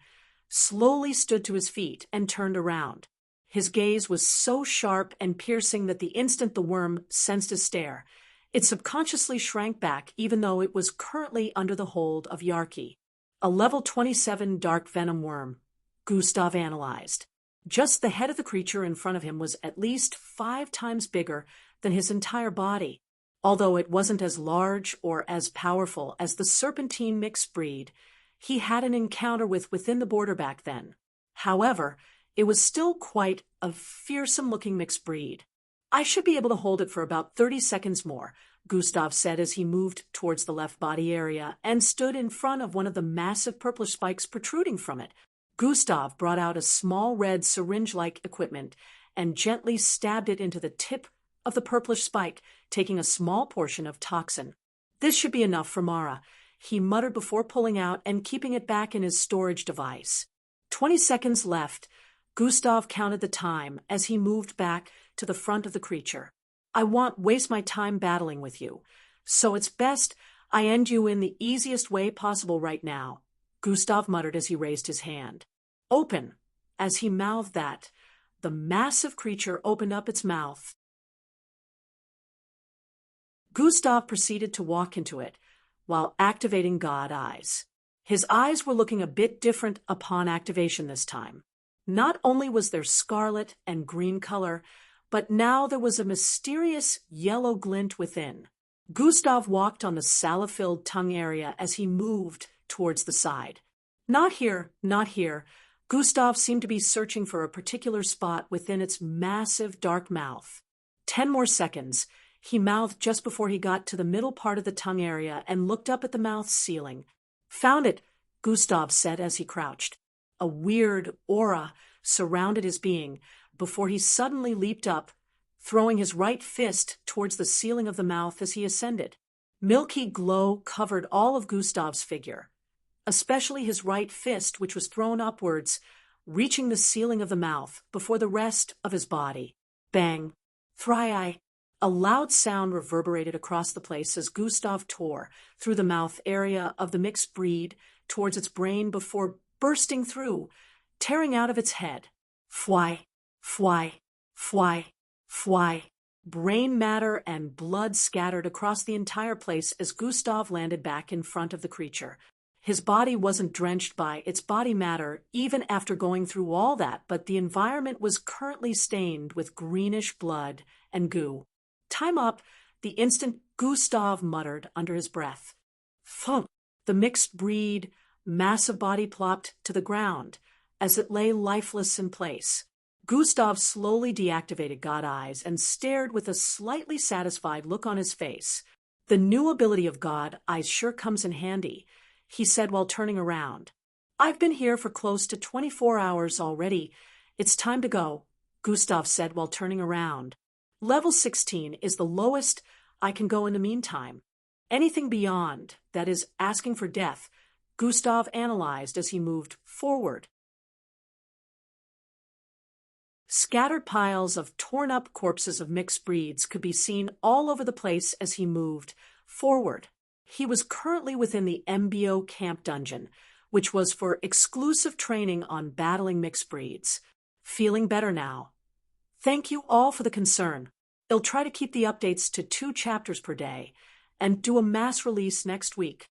slowly stood to his feet and turned around. His gaze was so sharp and piercing that the instant the worm sensed his stare, it subconsciously shrank back, even though it was currently under the hold of Yarki. A level 27 dark venom worm, Gustav analyzed. Just the head of the creature in front of him was at least 5 times bigger than his entire body. Although it wasn't as large or as powerful as the serpentine mixed breed he had an encounter with within the border back then. However, it was still quite a fearsome-looking mixed breed. I should be able to hold it for about 30 seconds more, Gustav said as he moved towards the left body area and stood in front of one of the massive purplish spikes protruding from it. Gustav brought out a small red syringe-like equipment and gently stabbed it into the tip of the purplish spike, taking a small portion of toxin. This should be enough for Mara, he muttered before pulling out and keeping it back in his storage device. 20 seconds left. Gustav counted the time as he moved back to the front of the creature. I won't waste my time battling with you, so it's best I end you in the easiest way possible right now, Gustav muttered as he raised his hand. Open! As he mouthed that, the massive creature opened up its mouth. Gustav proceeded to walk into it, while activating God Eyes. His eyes were looking a bit different upon activation this time. Not only was there scarlet and green color, but now there was a mysterious yellow glint within. Gustav walked on the salve-filled tongue area as he moved towards the side. Not here, not here. Gustav seemed to be searching for a particular spot within its massive dark mouth. 10 more seconds. He mouthed just before he got to the middle part of the tongue area and looked up at the mouth ceiling. "Found it," Gustav said as he crouched. A weird aura surrounded his being before he suddenly leaped up, throwing his right fist towards the ceiling of the mouth as he ascended. Milky glow covered all of Gustav's figure, especially his right fist, which was thrown upwards, reaching the ceiling of the mouth before the rest of his body. Bang! Thri-eye! A loud sound reverberated across the place as Gustav tore through the mouth area of the mixed breed towards its brain before bursting through, tearing out of its head. Fwy! Fwy! Fwy! Fwy! Brain matter and blood scattered across the entire place as Gustav landed back in front of the creature. His body wasn't drenched by its body matter even after going through all that, but the environment was currently stained with greenish blood and goo. "Time up," the instant Gustav muttered under his breath. Thump! The mixed breed, massive body plopped to the ground as it lay lifeless in place. Gustav slowly deactivated God Eyes and stared with a slightly satisfied look on his face. "The new ability of God Eyes sure comes in handy," he said while turning around. "I've been here for close to 24 hours already. It's time to go," Gustav said while turning around. "Level 16 is the lowest I can go in the meantime. Anything beyond, that is asking for death," Gustav analyzed as he moved forward. Scattered piles of torn-up corpses of mixed breeds could be seen all over the place as he moved forward. He was currently within the MBO camp dungeon, which was for exclusive training on battling mixed breeds. Feeling better now. Thank you all for the concern. I'll try to keep the updates to 2 chapters per day and do a mass release next week.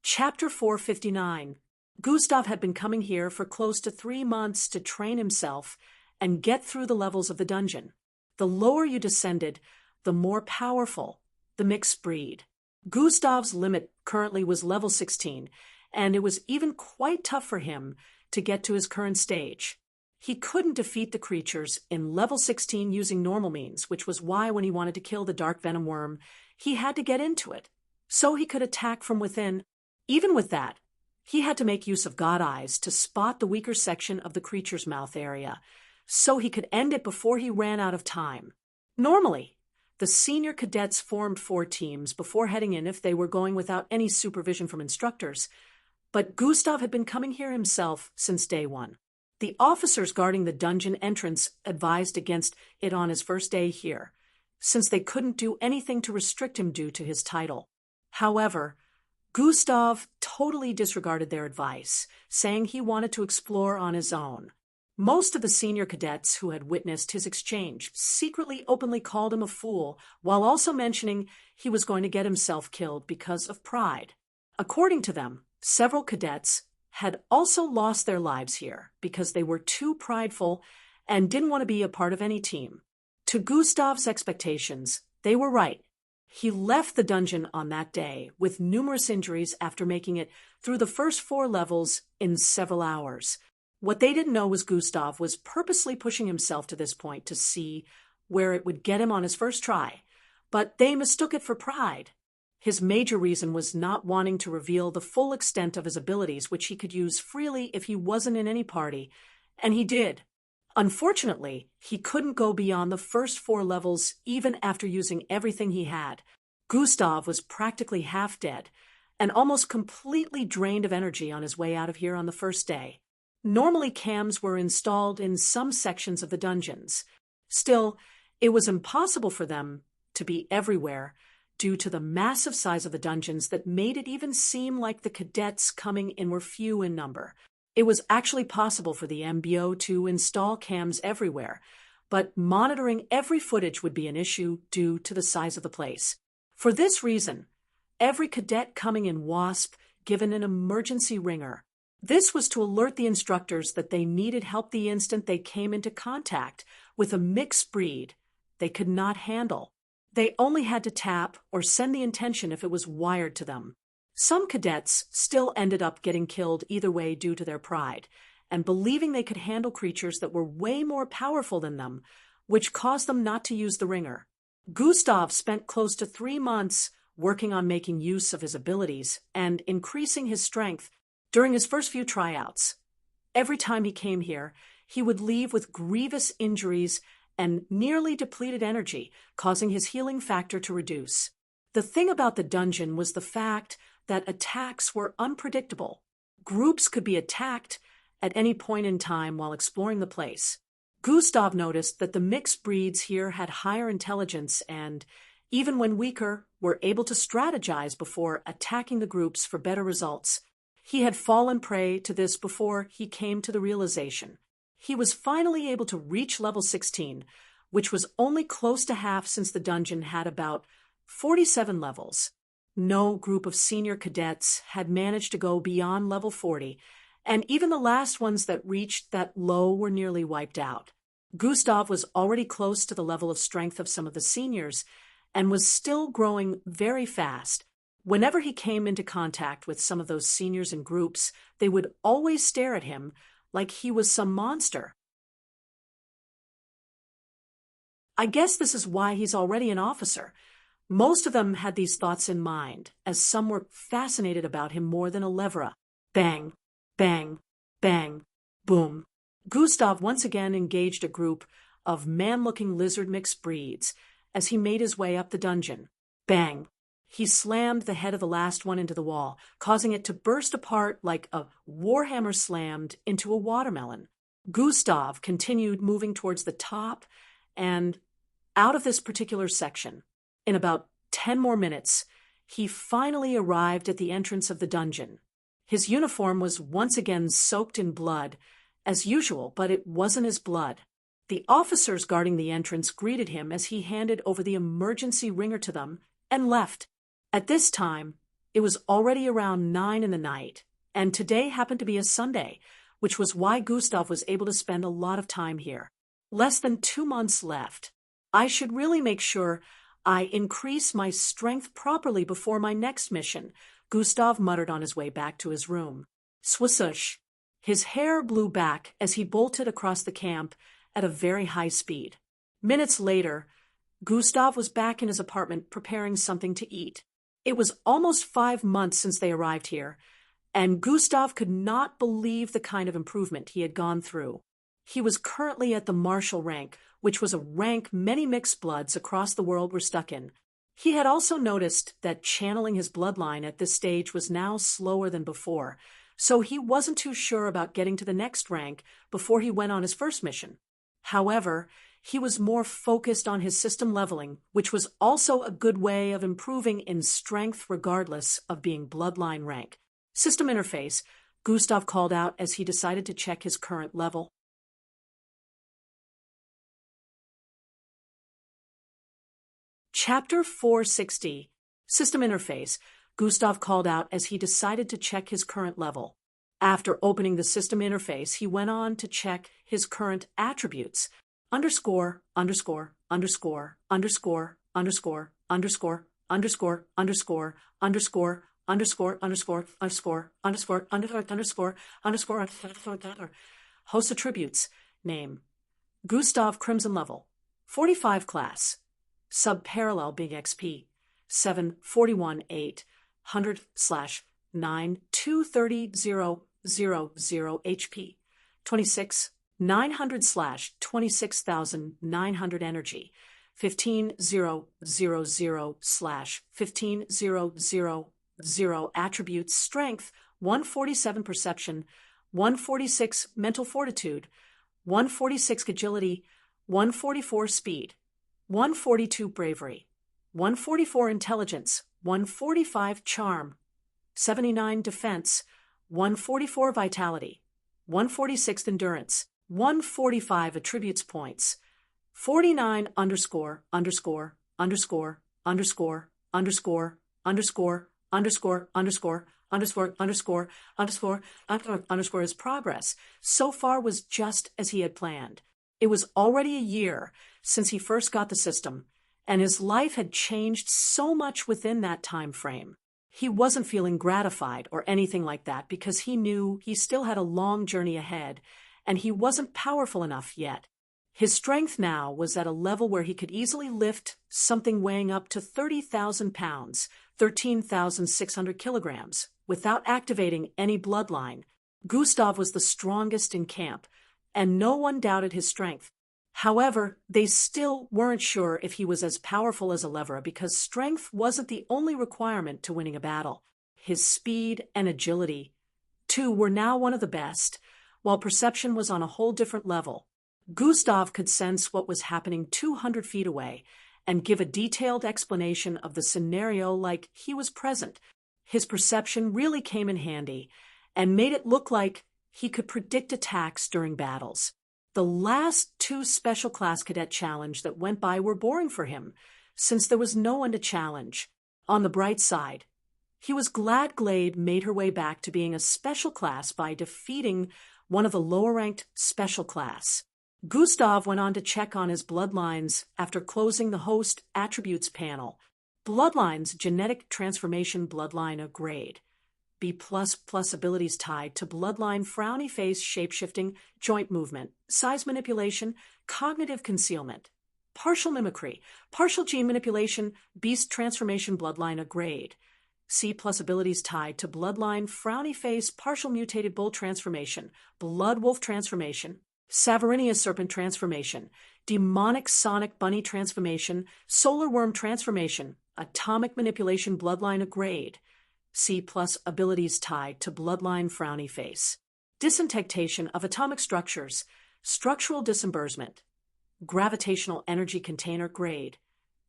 Chapter 459. Gustav had been coming here for close to 3 months to train himself and get through the levels of the dungeon. The lower you descended, the more powerful the mixed breed. Gustav's limit currently was level 16, and it was even quite tough for him to get to his current stage. He couldn't defeat the creatures in level 16 using normal means, which was why when he wanted to kill the dark venom worm, he had to get into it, so he could attack from within. Even with that, he had to make use of God Eyes to spot the weaker section of the creature's mouth area, so he could end it before he ran out of time. Normally, the senior cadets formed 4 teams before heading in if they were going without any supervision from instructors, but Gustav had been coming here himself since day 1. The officers guarding the dungeon entrance advised against it on his first day here, since they couldn't do anything to restrict him due to his title. However, Gustav totally disregarded their advice, saying he wanted to explore on his own. Most of the senior cadets who had witnessed his exchange secretly openly called him a fool, while also mentioning he was going to get himself killed because of pride. According to them, several cadets had also lost their lives here because they were too prideful and didn't want to be a part of any team. To Gustav's expectations, they were right. He left the dungeon on that day with numerous injuries after making it through the first 4 levels in several hours. What they didn't know was Gustav was purposely pushing himself to this point to see where it would get him on his first try, but they mistook it for pride. His major reason was not wanting to reveal the full extent of his abilities, which he could use freely if he wasn't in any party, and he did. Unfortunately, he couldn't go beyond the first 4 levels even after using everything he had. Gustav was practically half dead and almost completely drained of energy on his way out of here on the first day. Normally, cams were installed in some sections of the dungeons. Still, it was impossible for them to be everywhere due to the massive size of the dungeons that made it even seem like the cadets coming in were few in number. It was actually possible for the MBO to install cams everywhere, but monitoring every footage would be an issue due to the size of the place. For this reason, every cadet coming in WASP given an emergency ringer. This was to alert the instructors that they needed help the instant they came into contact with a mixed breed they could not handle. They only had to tap or send the intention if it was wired to them. Some cadets still ended up getting killed either way due to their pride, and believing they could handle creatures that were way more powerful than them, which caused them not to use the ringer. Gustav spent close to 3 months working on making use of his abilities and increasing his strength during his first few tryouts. Every time he came here, he would leave with grievous injuries and nearly depleted energy, causing his healing factor to reduce. The thing about the dungeon was the fact that attacks were unpredictable. Groups could be attacked at any point in time while exploring the place. Gustav noticed that the mixed breeds here had higher intelligence and, even when weaker, were able to strategize before attacking the groups for better results. He had fallen prey to this before he came to the realization. He was finally able to reach level 16, which was only close to half since the dungeon had about 47 levels. No group of senior cadets had managed to go beyond level 40, and even the last ones that reached that low were nearly wiped out. Gustav was already close to the level of strength of some of the seniors, and was still growing very fast. Whenever he came into contact with some of those seniors in groups, they would always stare at him like he was some monster. I guess this is why he's already an officer. Most of them had these thoughts in mind, as some were fascinated about him more than a levera. Bang, bang, bang, boom. Gustav once again engaged a group of man-looking lizard mixed breeds as he made his way up the dungeon. Bang. He slammed the head of the last one into the wall, causing it to burst apart like a warhammer slammed into a watermelon. Gustav continued moving towards the top and out of this particular section. In about 10 more minutes, he finally arrived at the entrance of the dungeon. His uniform was once again soaked in blood, as usual, but it wasn't his blood. The officers guarding the entrance greeted him as he handed over the emergency ringer to them and left. At this time, it was already around 9 in the night, and today happened to be a Sunday, which was why Gustav was able to spend a lot of time here. Less than 2 months left. I should really make sure I increase my strength properly before my next mission, Gustav muttered on his way back to his room. Swoosh! His hair blew back as he bolted across the camp at a very high speed. Minutes later, Gustav was back in his apartment preparing something to eat. It was almost 5 months since they arrived here, and Gustav could not believe the kind of improvement he had gone through. He was currently at the martial rank, which was a rank many mixed bloods across the world were stuck in. He had also noticed that channeling his bloodline at this stage was now slower than before, so he wasn't too sure about getting to the next rank before he went on his first mission. However, he was more focused on his system leveling, which was also a good way of improving in strength regardless of being bloodline rank. System interface, Gustav called out as he decided to check his current level. Chapter 460. System interface, Gustav called out as he decided to check his current level. After opening the system interface, he went on to check his current attributes. Underscore, underscore, underscore, underscore, underscore, underscore, underscore, underscore, underscore, underscore, underscore, underscore, underscore, underscore, underscore, underscore, host attributes. Name. Gustav Crimson level. 45 class. Sub-parallel being XP. 741 8 100/9 230 000 HP. 26 900/26,900 energy. 15000/15000 attributes. Strength 147 perception, 146 mental fortitude, 146 agility, 144 speed, 142 bravery, 144 intelligence, 145 charm, 79 defense, 144 vitality, 146 endurance, 145 attributes points, 49 underscore, underscore, underscore, underscore, underscore, underscore, underscore, underscore, underscore, underscore, underscore, underscore. His progress so far was just as he had planned. It was already a year since he first got the system, and his life had changed so much within that time frame. He wasn't feeling gratified or anything like that because he knew he still had a long journey ahead, and he wasn't powerful enough yet. His strength now was at a level where he could easily lift something weighing up to 30,000 pounds, 13,600 kilograms, without activating any bloodline. Gustav was the strongest in camp, and no one doubted his strength. However, they still weren't sure if he was as powerful as Alevra because strength wasn't the only requirement to winning a battle. His speed and agility, too, were now one of the best, while perception was on a whole different level. Gustav could sense what was happening 200 feet away and give a detailed explanation of the scenario like he was present. His perception really came in handy and made it look like he could predict attacks during battles. The last two Special Class Cadet challenge that went by were boring for him, since there was no one to challenge. On the bright side, he was glad Glade made her way back to being a Special Class by defeating one of the lower-ranked Special Class. Gustav went on to check on his bloodlines after closing the Host Attributes panel. Bloodlines, Genetic Transformation Bloodline, a grade. B++ abilities tied to bloodline, frowny face, shapeshifting, joint movement, size manipulation, cognitive concealment, partial mimicry, partial gene manipulation, beast transformation bloodline, a grade. C+ abilities tied to bloodline, frowny face, partial mutated bull transformation, blood wolf transformation, Savarinia serpent transformation, demonic sonic bunny transformation, solar worm transformation, atomic manipulation bloodline, a grade. C+ abilities tied to bloodline, frowny face, disintegration of atomic structures, structural disbursement, gravitational energy container, grade.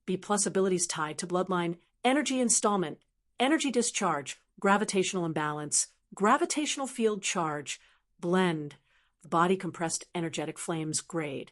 B+ abilities tied to bloodline, energy installment, energy discharge, gravitational imbalance, gravitational field charge, blend, body compressed energetic flames, grade.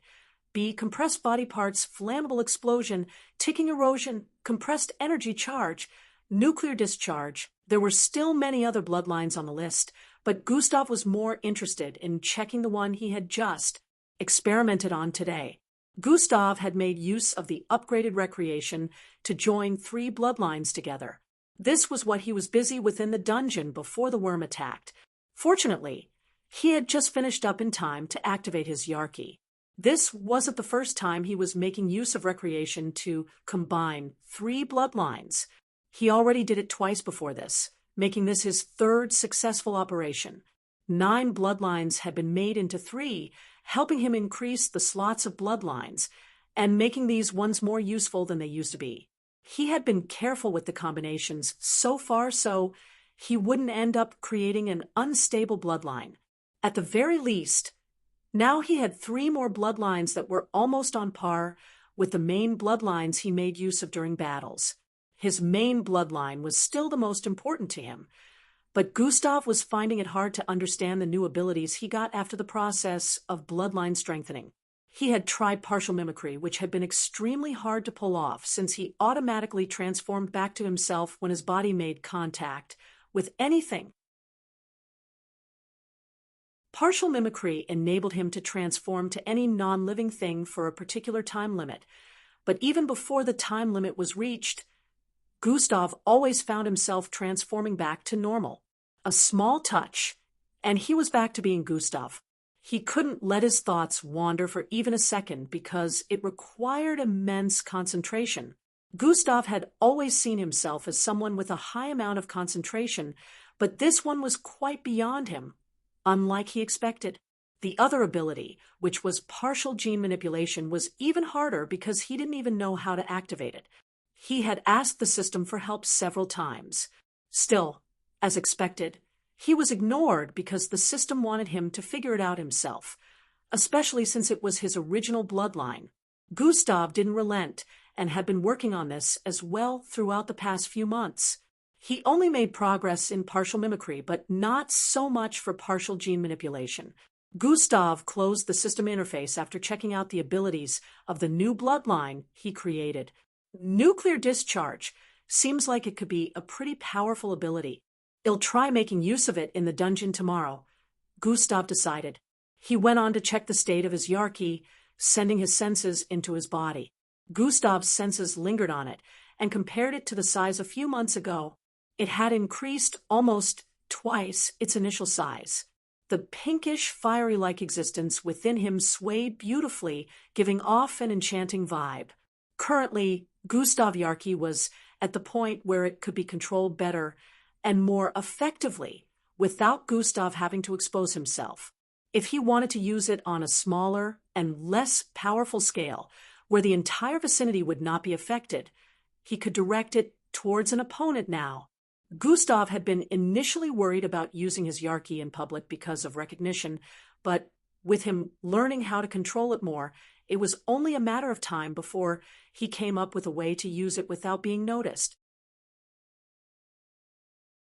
B. Compressed body parts, flammable explosion, ticking erosion, compressed energy charge, nuclear discharge. There were still many other bloodlines on the list, but Gustav was more interested in checking the one he had just experimented on today. Gustav had made use of the upgraded recreation to join 3 bloodlines together. This was what he was busy within the dungeon before the worm attacked. Fortunately, he had just finished up in time to activate his Yarki. This wasn't the first time he was making use of recreation to combine 3 bloodlines. He already did it twice before this, making this his 3rd successful operation. 9 bloodlines had been made into 3, helping him increase the slots of bloodlines and making these ones more useful than they used to be. He had been careful with the combinations so far so he wouldn't end up creating an unstable bloodline. At the very least, now he had 3 more bloodlines that were almost on par with the main bloodlines he made use of during battles. His main bloodline was still the most important to him, but Gustav was finding it hard to understand the new abilities he got after the process of bloodline strengthening. He had tried partial mimicry, which had been extremely hard to pull off since he automatically transformed back to himself when his body made contact with anything. Partial mimicry enabled him to transform to any non-living thing for a particular time limit, but even before the time limit was reached, Gustav always found himself transforming back to normal. A small touch, and he was back to being Gustav. He couldn't let his thoughts wander for even a second because it required immense concentration. Gustav had always seen himself as someone with a high amount of concentration, but this one was quite beyond him, unlike he expected. The other ability, which was partial gene manipulation, was even harder because he didn't even know how to activate it. He had asked the system for help several times. Still, as expected, he was ignored because the system wanted him to figure it out himself, especially since it was his original bloodline. Gustav didn't relent and had been working on this as well throughout the past few months. He only made progress in partial mimicry, but not so much for partial gene manipulation. Gustav closed the system interface after checking out the abilities of the new bloodline he created. Nuclear discharge seems like it could be a pretty powerful ability. He'll try making use of it in the dungeon tomorrow, Gustav decided. He went on to check the state of his Yarki, sending his senses into his body. Gustav's senses lingered on it and compared it to the size a few months ago. It had increased almost twice its initial size. The pinkish, fiery-like existence within him swayed beautifully, giving off an enchanting vibe. Currently, Gustav Yarki was at the point where it could be controlled better and more effectively without Gustav having to expose himself. If he wanted to use it on a smaller and less powerful scale, where the entire vicinity would not be affected, he could direct it towards an opponent now. Gustav had been initially worried about using his Yarki in public because of recognition, but with him learning how to control it more, it was only a matter of time before he came up with a way to use it without being noticed.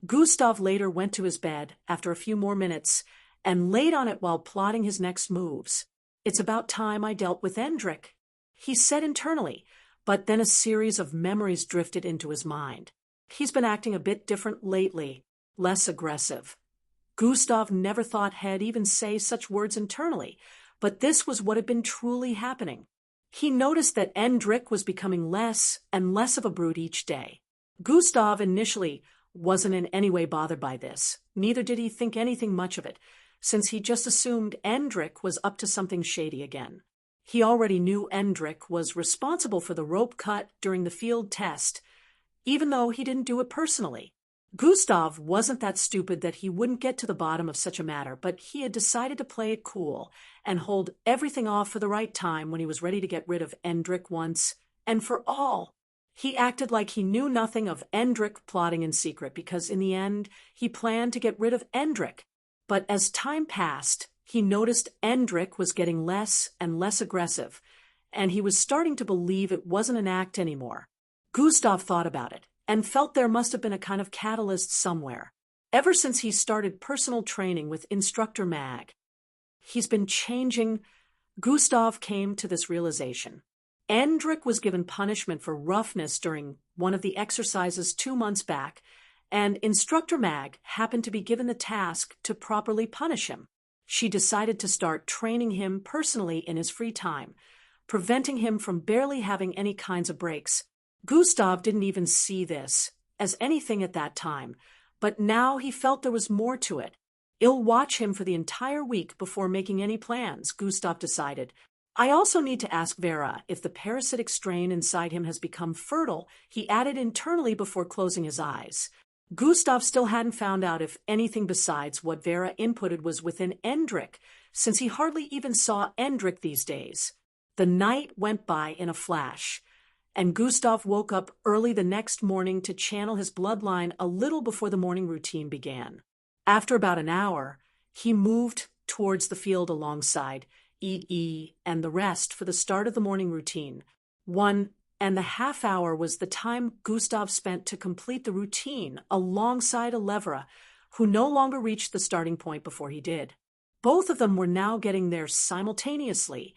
Gustav later went to his bed after a few more minutes and laid on it while plotting his next moves. "It's about time I dealt with Endrik," he said internally, but then a series of memories drifted into his mind. He's been acting a bit different lately, less aggressive. Gustav never thought he'd even say such words internally, but this was what had been truly happening. He noticed that Endrik was becoming less and less of a brute each day. Gustav initially wasn't in any way bothered by this, neither did he think anything much of it, since he just assumed Endrik was up to something shady again. He already knew Endrik was responsible for the rope cut during the field test, even though he didn't do it personally. Gustav wasn't that stupid that he wouldn't get to the bottom of such a matter, but he had decided to play it cool and hold everything off for the right time when he was ready to get rid of Endrik once and for all. He acted like he knew nothing of Endrik plotting in secret because in the end he planned to get rid of Endrik. But as time passed, he noticed Endrik was getting less and less aggressive, and he was starting to believe it wasn't an act anymore. Gustav thought about it and felt there must have been a kind of catalyst somewhere. Ever since he started personal training with Instructor Mag, he's been changing. Gustav came to this realization. Endrik was given punishment for roughness during one of the exercises 2 months back, and Instructor Mag happened to be given the task to properly punish him. She decided to start training him personally in his free time, preventing him from barely having any kinds of breaks. Gustav didn't even see this as anything at that time, but now he felt there was more to it. I'll watch him for the entire week before making any plans, Gustav decided. I also need to ask Vera if the parasitic strain inside him has become fertile, he added internally before closing his eyes. Gustav still hadn't found out if anything besides what Vera inputted was within Endrik, since he hardly even saw Endrik these days. The night went by in a flash, and Gustav woke up early the next morning to channel his bloodline a little before the morning routine began. After about an hour, he moved towards the field alongside E.E. and the rest for the start of the morning routine. 1.5 hours was the time Gustav spent to complete the routine alongside Alevra, who no longer reached the starting point before he did. Both of them were now getting there simultaneously,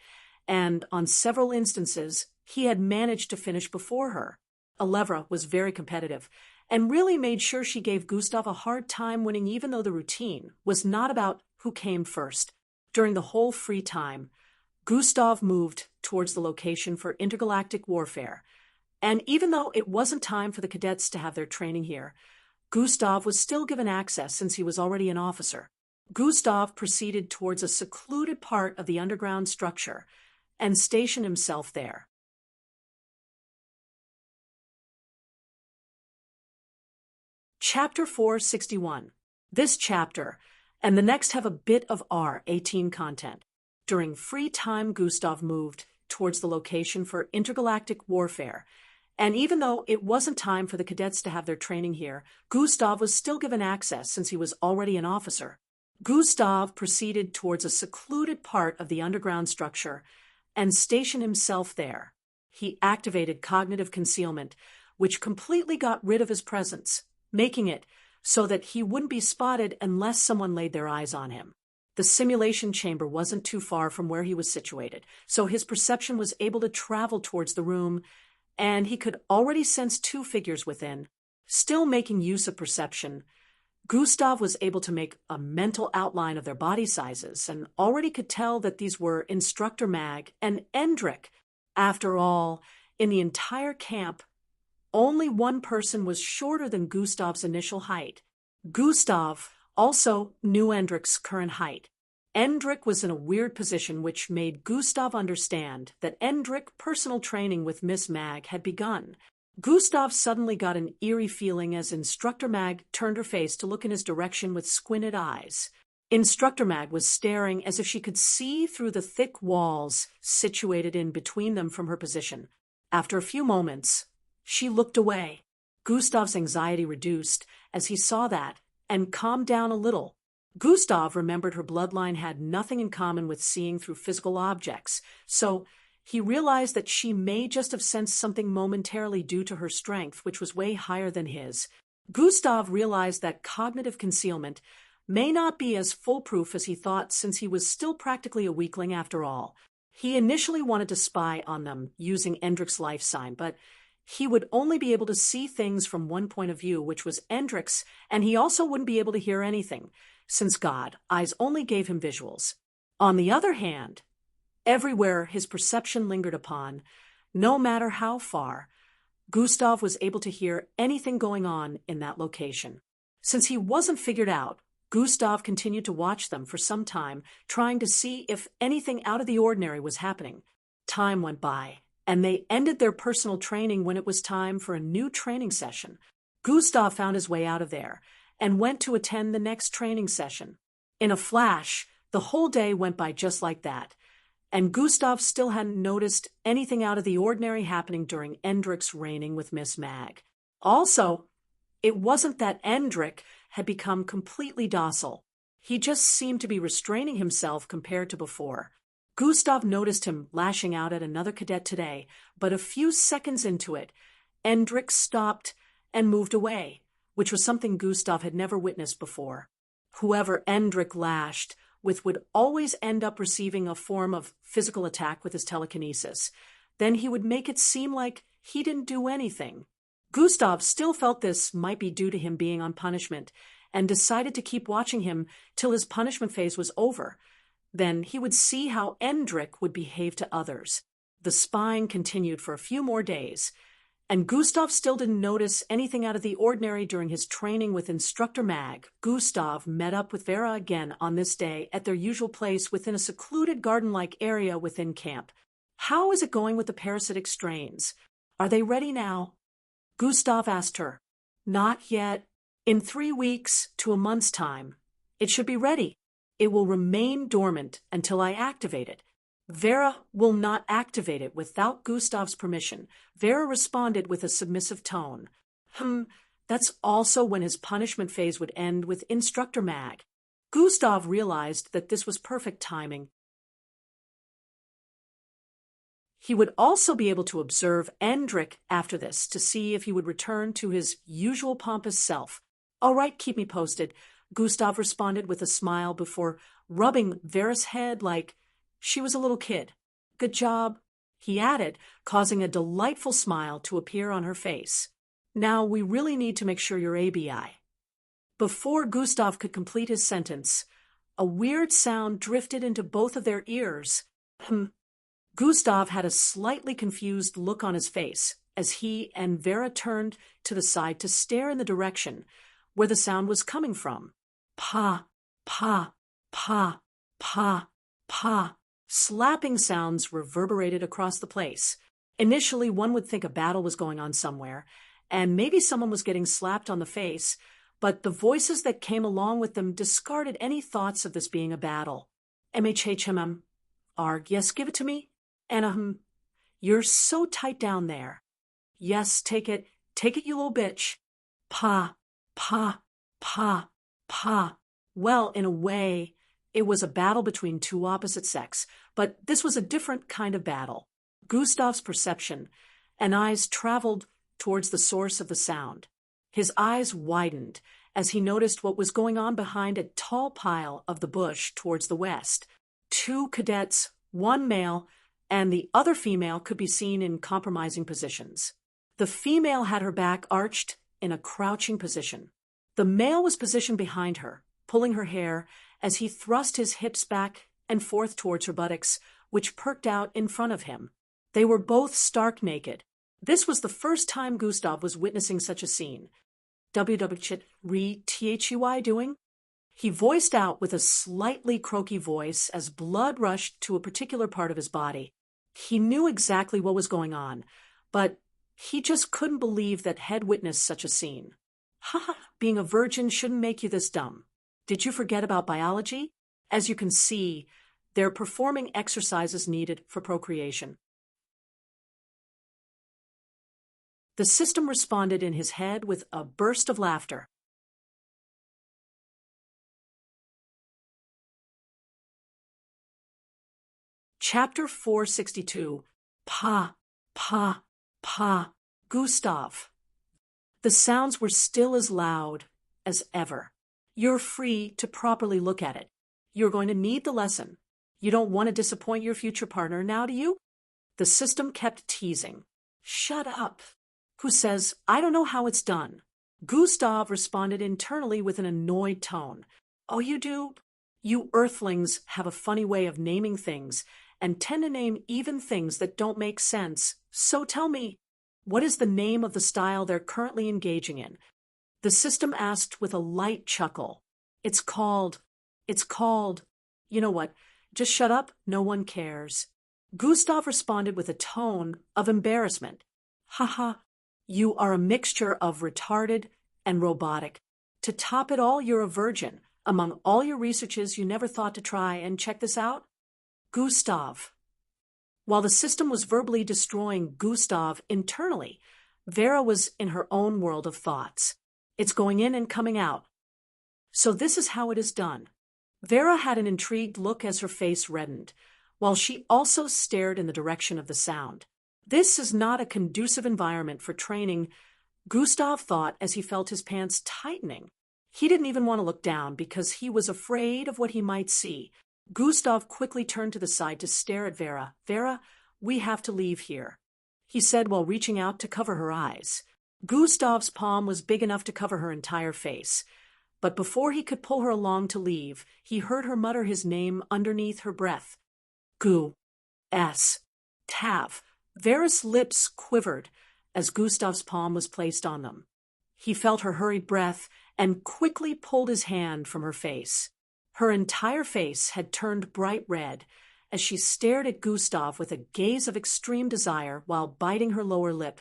and on several instances, he had managed to finish before her. Alevra was very competitive and really made sure she gave Gustav a hard time winning, even though the routine was not about who came first. During the whole free time, Gustav moved towards the location for intergalactic warfare, and even though it wasn't time for the cadets to have their training here, Gustav was still given access since he was already an officer. Gustav proceeded towards a secluded part of the underground structure and stationed himself there. Chapter 461. This chapter and the next have a bit of R18 content. During free time, Gustav moved towards the location for intergalactic warfare, and even though it wasn't time for the cadets to have their training here, Gustav was still given access since he was already an officer. Gustav proceeded towards a secluded part of the underground structure and stationed himself there. He activated cognitive concealment, which completely got rid of his presence, making it so that he wouldn't be spotted unless someone laid their eyes on him. The simulation chamber wasn't too far from where he was situated, so his perception was able to travel towards the room, and he could already sense 2 figures within. Still making use of perception, Gustav was able to make a mental outline of their body sizes and already could tell that these were Instructor Mag and Endrik. After all, in the entire camp, only one person was shorter than Gustav's initial height. Gustav also knew Endrik's current height. Endrik was in a weird position which made Gustav understand that Endrik's personal training with Miss Mag had begun. Gustav suddenly got an eerie feeling as Instructor Mag turned her face to look in his direction with squinted eyes. Instructor Mag was staring as if she could see through the thick walls situated in between them from her position. After a few moments, she looked away. Gustav's anxiety reduced as he saw that and calmed down a little. Gustav remembered her bloodline had nothing in common with seeing through physical objects, so he realized that she may just have sensed something momentarily due to her strength, which was way higher than his. Gustav realized that cognitive concealment may not be as foolproof as he thought, since he was still practically a weakling after all. He initially wanted to spy on them using Endrik's life sign, but he would only be able to see things from one point of view, which was Endrik's, and he also wouldn't be able to hear anything, since God's eyes only gave him visuals. On the other hand, everywhere his perception lingered upon, no matter how far, Gustav was able to hear anything going on in that location. Since he wasn't figured out, Gustav continued to watch them for some time, trying to see if anything out of the ordinary was happening. Time went by, and they ended their personal training when it was time for a new training session. Gustav found his way out of there and went to attend the next training session. In a flash, the whole day went by just like that, and Gustav still hadn't noticed anything out of the ordinary happening during Endrik's reigning with Miss Mag. Also, it wasn't that Endrik had become completely docile. He just seemed to be restraining himself compared to before. Gustav noticed him lashing out at another cadet today, but a few seconds into it, Endrik stopped and moved away, which was something Gustav had never witnessed before. Whoever Endrik lashed with would always end up receiving a form of physical attack with his telekinesis. Then he would make it seem like he didn't do anything. Gustav still felt this might be due to him being on punishment, and decided to keep watching him till his punishment phase was over. Then he would see how Endrik would behave to others. The spying continued for a few more days, and Gustav still didn't notice anything out of the ordinary during his training with Instructor Mag. Gustav met up with Vera again on this day at their usual place within a secluded garden-like area within camp. How is it going with the parasitic strains? Are they ready now? Gustav asked her. Not yet. In 3 weeks to a month's time, it should be ready. It will remain dormant until I activate it. Vera will not activate it without Gustav's permission. Vera responded with a submissive tone. That's also when his punishment phase would end with Instructor Mag. Gustav realized that this was perfect timing. He would also be able to observe Endrik after this to see if he would return to his usual pompous self. All right, keep me posted, Gustav responded with a smile before rubbing Vera's head like she was a little kid. Good job, he added, causing a delightful smile to appear on her face. Now we really need to make sure you're ABI. Before Gustav could complete his sentence, a weird sound drifted into both of their ears. Gustav had a slightly confused look on his face as he and Vera turned to the side to stare in the direction where the sound was coming from. Pa, pa, pa, pa, pa. Slapping sounds reverberated across the place. Initially, one would think a battle was going on somewhere, and maybe someone was getting slapped on the face, but the voices that came along with them discarded any thoughts of this being a battle. MHHMM. Arg, yes, give it to me. And you're so tight down there. Yes, take it, you little bitch. Pa, pa, pa, pa. Well, in a way, it was a battle between two opposite sex, but this was a different kind of battle. Gustav's perception and eyes traveled towards the source of the sound. His eyes widened as he noticed what was going on behind a tall pile of the bush towards the west. 2 cadets, 1 male, and the other female could be seen in compromising positions. The female had her back arched in a crouching position. The male was positioned behind her, pulling her hair as he thrust his hips back and forth towards her buttocks, which perked out in front of him. They were both stark naked. This was the first time Gustav was witnessing such a scene. "Thui doing?" He voiced out with a slightly croaky voice as blood rushed to a particular part of his body. He knew exactly what was going on, but he just couldn't believe that had witnessed such a scene. "Ha, being a virgin shouldn't make you this dumb. Did you forget about biology? As you can see, they're performing exercises needed for procreation." The system responded in his head with a burst of laughter. Chapter 462. Pa, pa, pa, Gustav. The sounds were still as loud as ever. "You're free to properly look at it. You're going to need the lesson. You don't want to disappoint your future partner, now do you?" The system kept teasing. "Shut up. Who says, I don't know how it's done?" Gustav responded internally with an annoyed tone. "Oh, you do? You earthlings have a funny way of naming things and tend to name even things that don't make sense. So tell me, what is the name of the style they're currently engaging in?" The system asked with a light chuckle. It's called, you know what, just shut up, no one cares." Gustav responded with a tone of embarrassment. "Haha, you are a mixture of retarded and robotic. To top it all, you're a virgin. Among all your researches, you never thought to try and check this out?" Gustav. While the system was verbally destroying Gustav internally, Vera was in her own world of thoughts. It's going in and coming out. So this is how it is done. Vera had an intrigued look as her face reddened, while she also stared in the direction of the sound. This is not a conducive environment for training, Gustav thought as he felt his pants tightening. He didn't even want to look down because he was afraid of what he might see. Gustav quickly turned to the side to stare at Vera. "Vera, we have to leave here," he said while reaching out to cover her eyes. Gustav's palm was big enough to cover her entire face, but before he could pull her along to leave, he heard her mutter his name underneath her breath. Tav. Vera's lips quivered as Gustav's palm was placed on them. He felt her hurried breath and quickly pulled his hand from her face. Her entire face had turned bright red as she stared at Gustav with a gaze of extreme desire while biting her lower lip.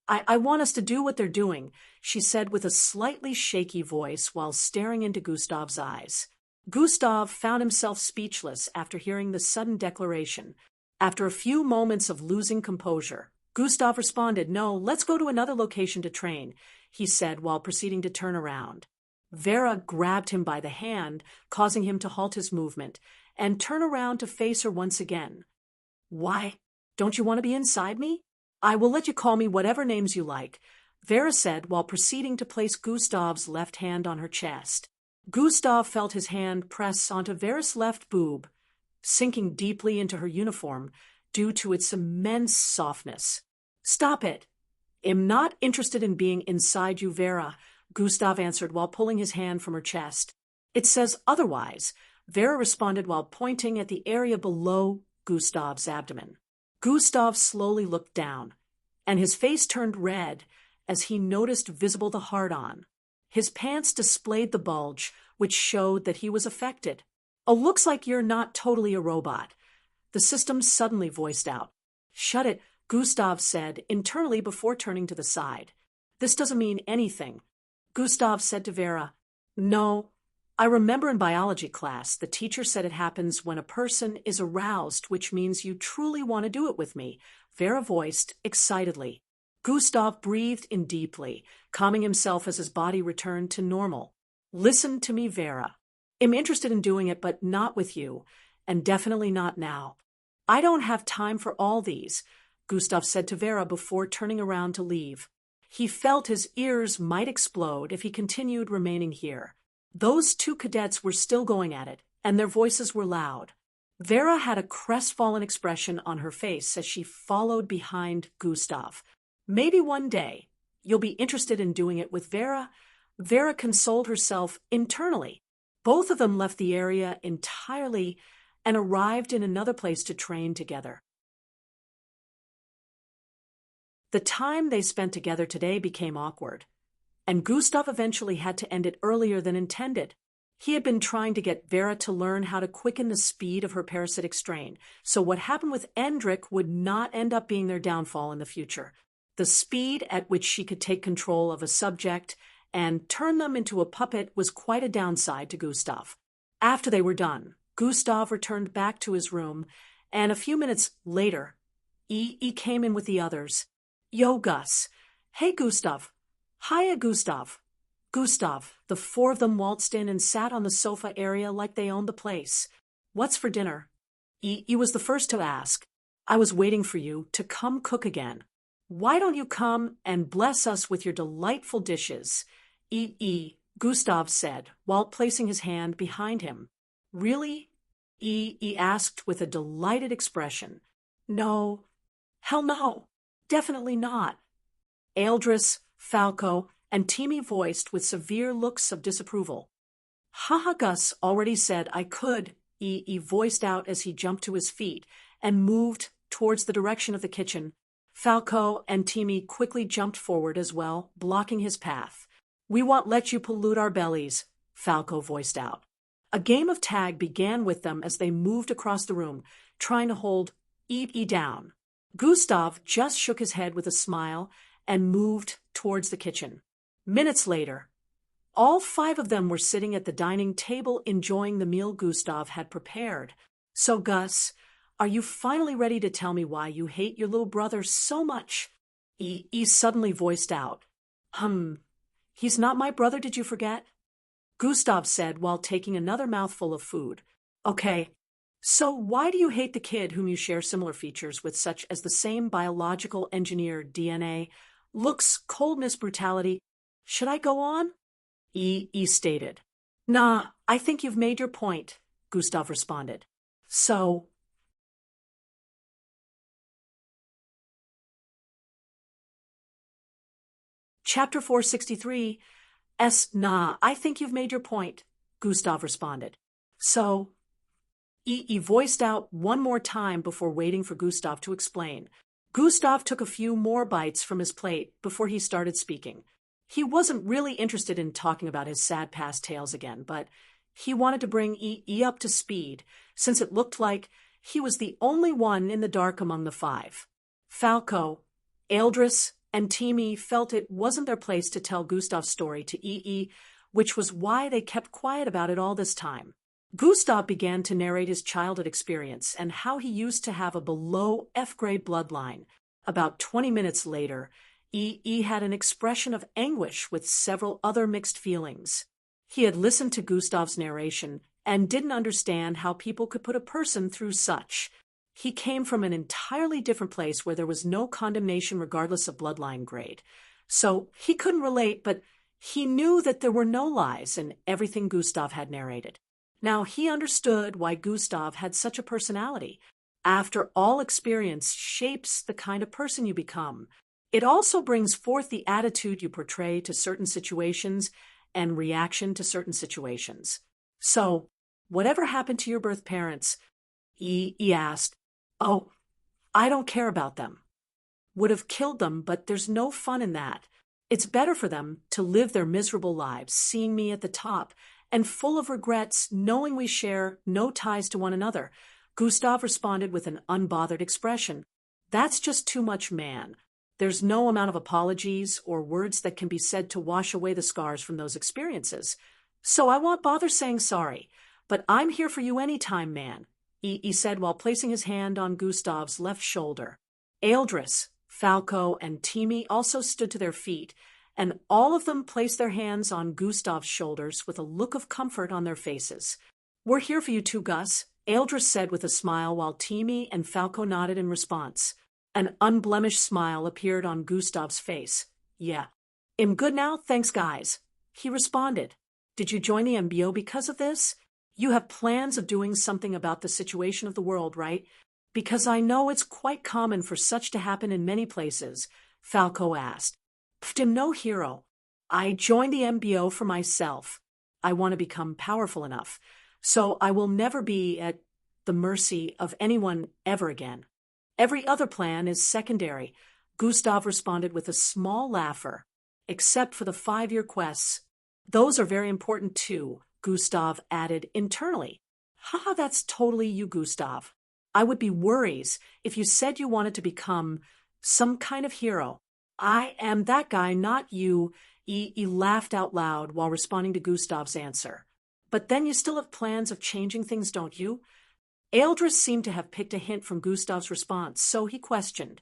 I want us to do what they're doing," she said with a slightly shaky voice while staring into Gustav's eyes. Gustav found himself speechless after hearing the sudden declaration. After a few moments of losing composure, Gustav responded, "No, let's go to another location to train," he said while proceeding to turn around. Vera grabbed him by the hand, causing him to halt his movement and turn around to face her once again. "Why, don't you want to be inside me? I will let you call me whatever names you like," Vera said while proceeding to place Gustav's left hand on her chest. Gustav felt his hand press onto Vera's left boob, sinking deeply into her uniform due to its immense softness. "Stop it. I'm not interested in being inside you, Vera," Gustav answered while pulling his hand from her chest. "It says otherwise," Vera responded while pointing at the area below Gustav's abdomen. Gustav slowly looked down, and his face turned red as he noticed visible the hard-on. His pants displayed the bulge, which showed that he was affected. "Oh, looks like you're not totally a robot," the system suddenly voiced out. "Shut it," Gustav said internally before turning to the side. "This doesn't mean anything," Gustav said to Vera. "No, I remember in biology class, the teacher said it happens when a person is aroused, which means you truly want to do it with me," Vera voiced excitedly. Gustav breathed in deeply, calming himself as his body returned to normal. "Listen to me, Vera. I'm interested in doing it, but not with you, and definitely not now. I don't have time for all these," Gustav said to Vera before turning around to leave. He felt his ears might explode if he continued remaining here. Those two cadets were still going at it, and their voices were loud. Vera had a crestfallen expression on her face as she followed behind Gustav. "Maybe one day you'll be interested in doing it with Vera," Vera consoled herself internally. Both of them left the area entirely and arrived in another place to train together. The time they spent together today became awkward, and Gustav eventually had to end it earlier than intended. He had been trying to get Vera to learn how to quicken the speed of her parasitic strain, so what happened with Endrik would not end up being their downfall in the future. The speed at which she could take control of a subject and turn them into a puppet was quite a downside to Gustav. After they were done, Gustav returned back to his room, and a few minutes later, E came in with the others. Yo, Gus. Hey, Gustav. Hiya, Gustav. Gustav, the four of them waltzed in and sat on the sofa area like they owned the place. What's for dinner? E was the first to ask. I was waiting for you to come cook again. Why don't you come and bless us with your delightful dishes? Gustav said, while placing his hand behind him. Really? E asked with a delighted expression. No. Hell no. Definitely not. Eldris, Falco, and Timmy voiced with severe looks of disapproval. Haha, Gus already said I could, E voiced out as he jumped to his feet and moved towards the direction of the kitchen. Falco and Timmy quickly jumped forward as well, blocking his path. We won't let you pollute our bellies, Falco voiced out. A game of tag began with them as they moved across the room, trying to hold E down. Gustav just shook his head with a smile and moved towards the kitchen. Minutes later, all five of them were sitting at the dining table enjoying the meal Gustav had prepared. So, Gus, are you finally ready to tell me why you hate your little brother so much? E suddenly voiced out. He's not my brother, did you forget? Gustav said while taking another mouthful of food. Okay, so why do you hate the kid whom you share similar features with, such as the same biological engineered DNA, looks, coldness, brutality? Should I go on? E stated. Nah, I think you've made your point, Gustav responded. So... Chapter 463, Nah, I think you've made your point, Gustav responded. So... E voiced out one more time before waiting for Gustav to explain. Gustav took a few more bites from his plate before he started speaking. He wasn't really interested in talking about his sad past tales again, but he wanted to bring E up to speed, since it looked like he was the only one in the dark among the five. Falco, Eldris, and Timmy felt it wasn't their place to tell Gustav's story to E, which was why they kept quiet about it all this time. Gustav began to narrate his childhood experience and how he used to have a below F-grade bloodline. About 20 minutes later, E had an expression of anguish with several other mixed feelings. He had listened to Gustav's narration and didn't understand how people could put a person through such. He came from an entirely different place where there was no condemnation regardless of bloodline grade. So he couldn't relate, but he knew that there were no lies in everything Gustav had narrated. Now he understood why Gustav had such a personality. After all, experience shapes the kind of person you become. It also brings forth the attitude you portray to certain situations and reaction to certain situations. So, whatever happened to your birth parents? E asked. Oh, I don't care about them. Would have killed them, but there's no fun in that. It's better for them to live their miserable lives, seeing me at the top, and full of regrets, knowing we share no ties to one another. Gustav responded with an unbothered expression. That's just too much, man. There's no amount of apologies or words that can be said to wash away the scars from those experiences. So I won't bother saying sorry, but I'm here for you anytime, man, he said while placing his hand on Gustav's left shoulder. Eldris, Falco, and Timmy also stood to their feet, and all of them placed their hands on Gustav's shoulders with a look of comfort on their faces. We're here for you too, Gus, Eldris said with a smile while Timmy and Falco nodded in response. An unblemished smile appeared on Gustav's face. Yeah. I'm good now, thanks guys. He responded. Did you join the MBO because of this? You have plans of doing something about the situation of the world, right? Because I know it's quite common for such to happen in many places, Falco asked. I'm no hero. I joined the MBO for myself. I want to become powerful enough, so I will never be at the mercy of anyone ever again. Every other plan is secondary. Gustav responded with a small laugher. Except for the 5-year quests. Those are very important too, Gustav added internally. Haha, that's totally you, Gustav. I would be worries if you said you wanted to become some kind of hero. I am that guy, not you. He laughed out loud while responding to Gustav's answer. But then you still have plans of changing things, don't you? Eldris seemed to have picked a hint from Gustav's response, so he questioned.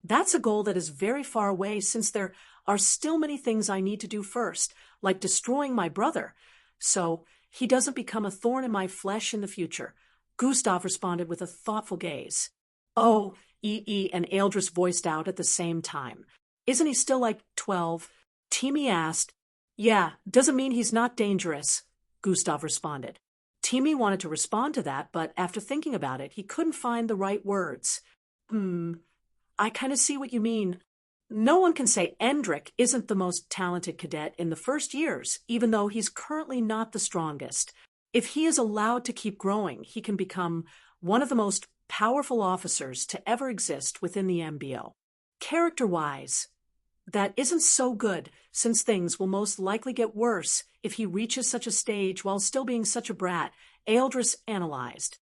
That's a goal that is very far away since there are still many things I need to do first, like destroying my brother, so he doesn't become a thorn in my flesh in the future. Gustav responded with a thoughtful gaze. Oh, and Eldris voiced out at the same time. Isn't he still like 12? Timmy asked. Yeah, doesn't mean he's not dangerous, Gustav responded. Timmy wanted to respond to that, but after thinking about it, he couldn't find the right words. I kind of see what you mean. No one can say Endrick isn't the most talented cadet in the first years, even though he's currently not the strongest. If he is allowed to keep growing, he can become one of the most powerful officers to ever exist within the MBO. Character-wise, that isn't so good, since things will most likely get worse if he reaches such a stage while still being such a brat, Eldris analyzed.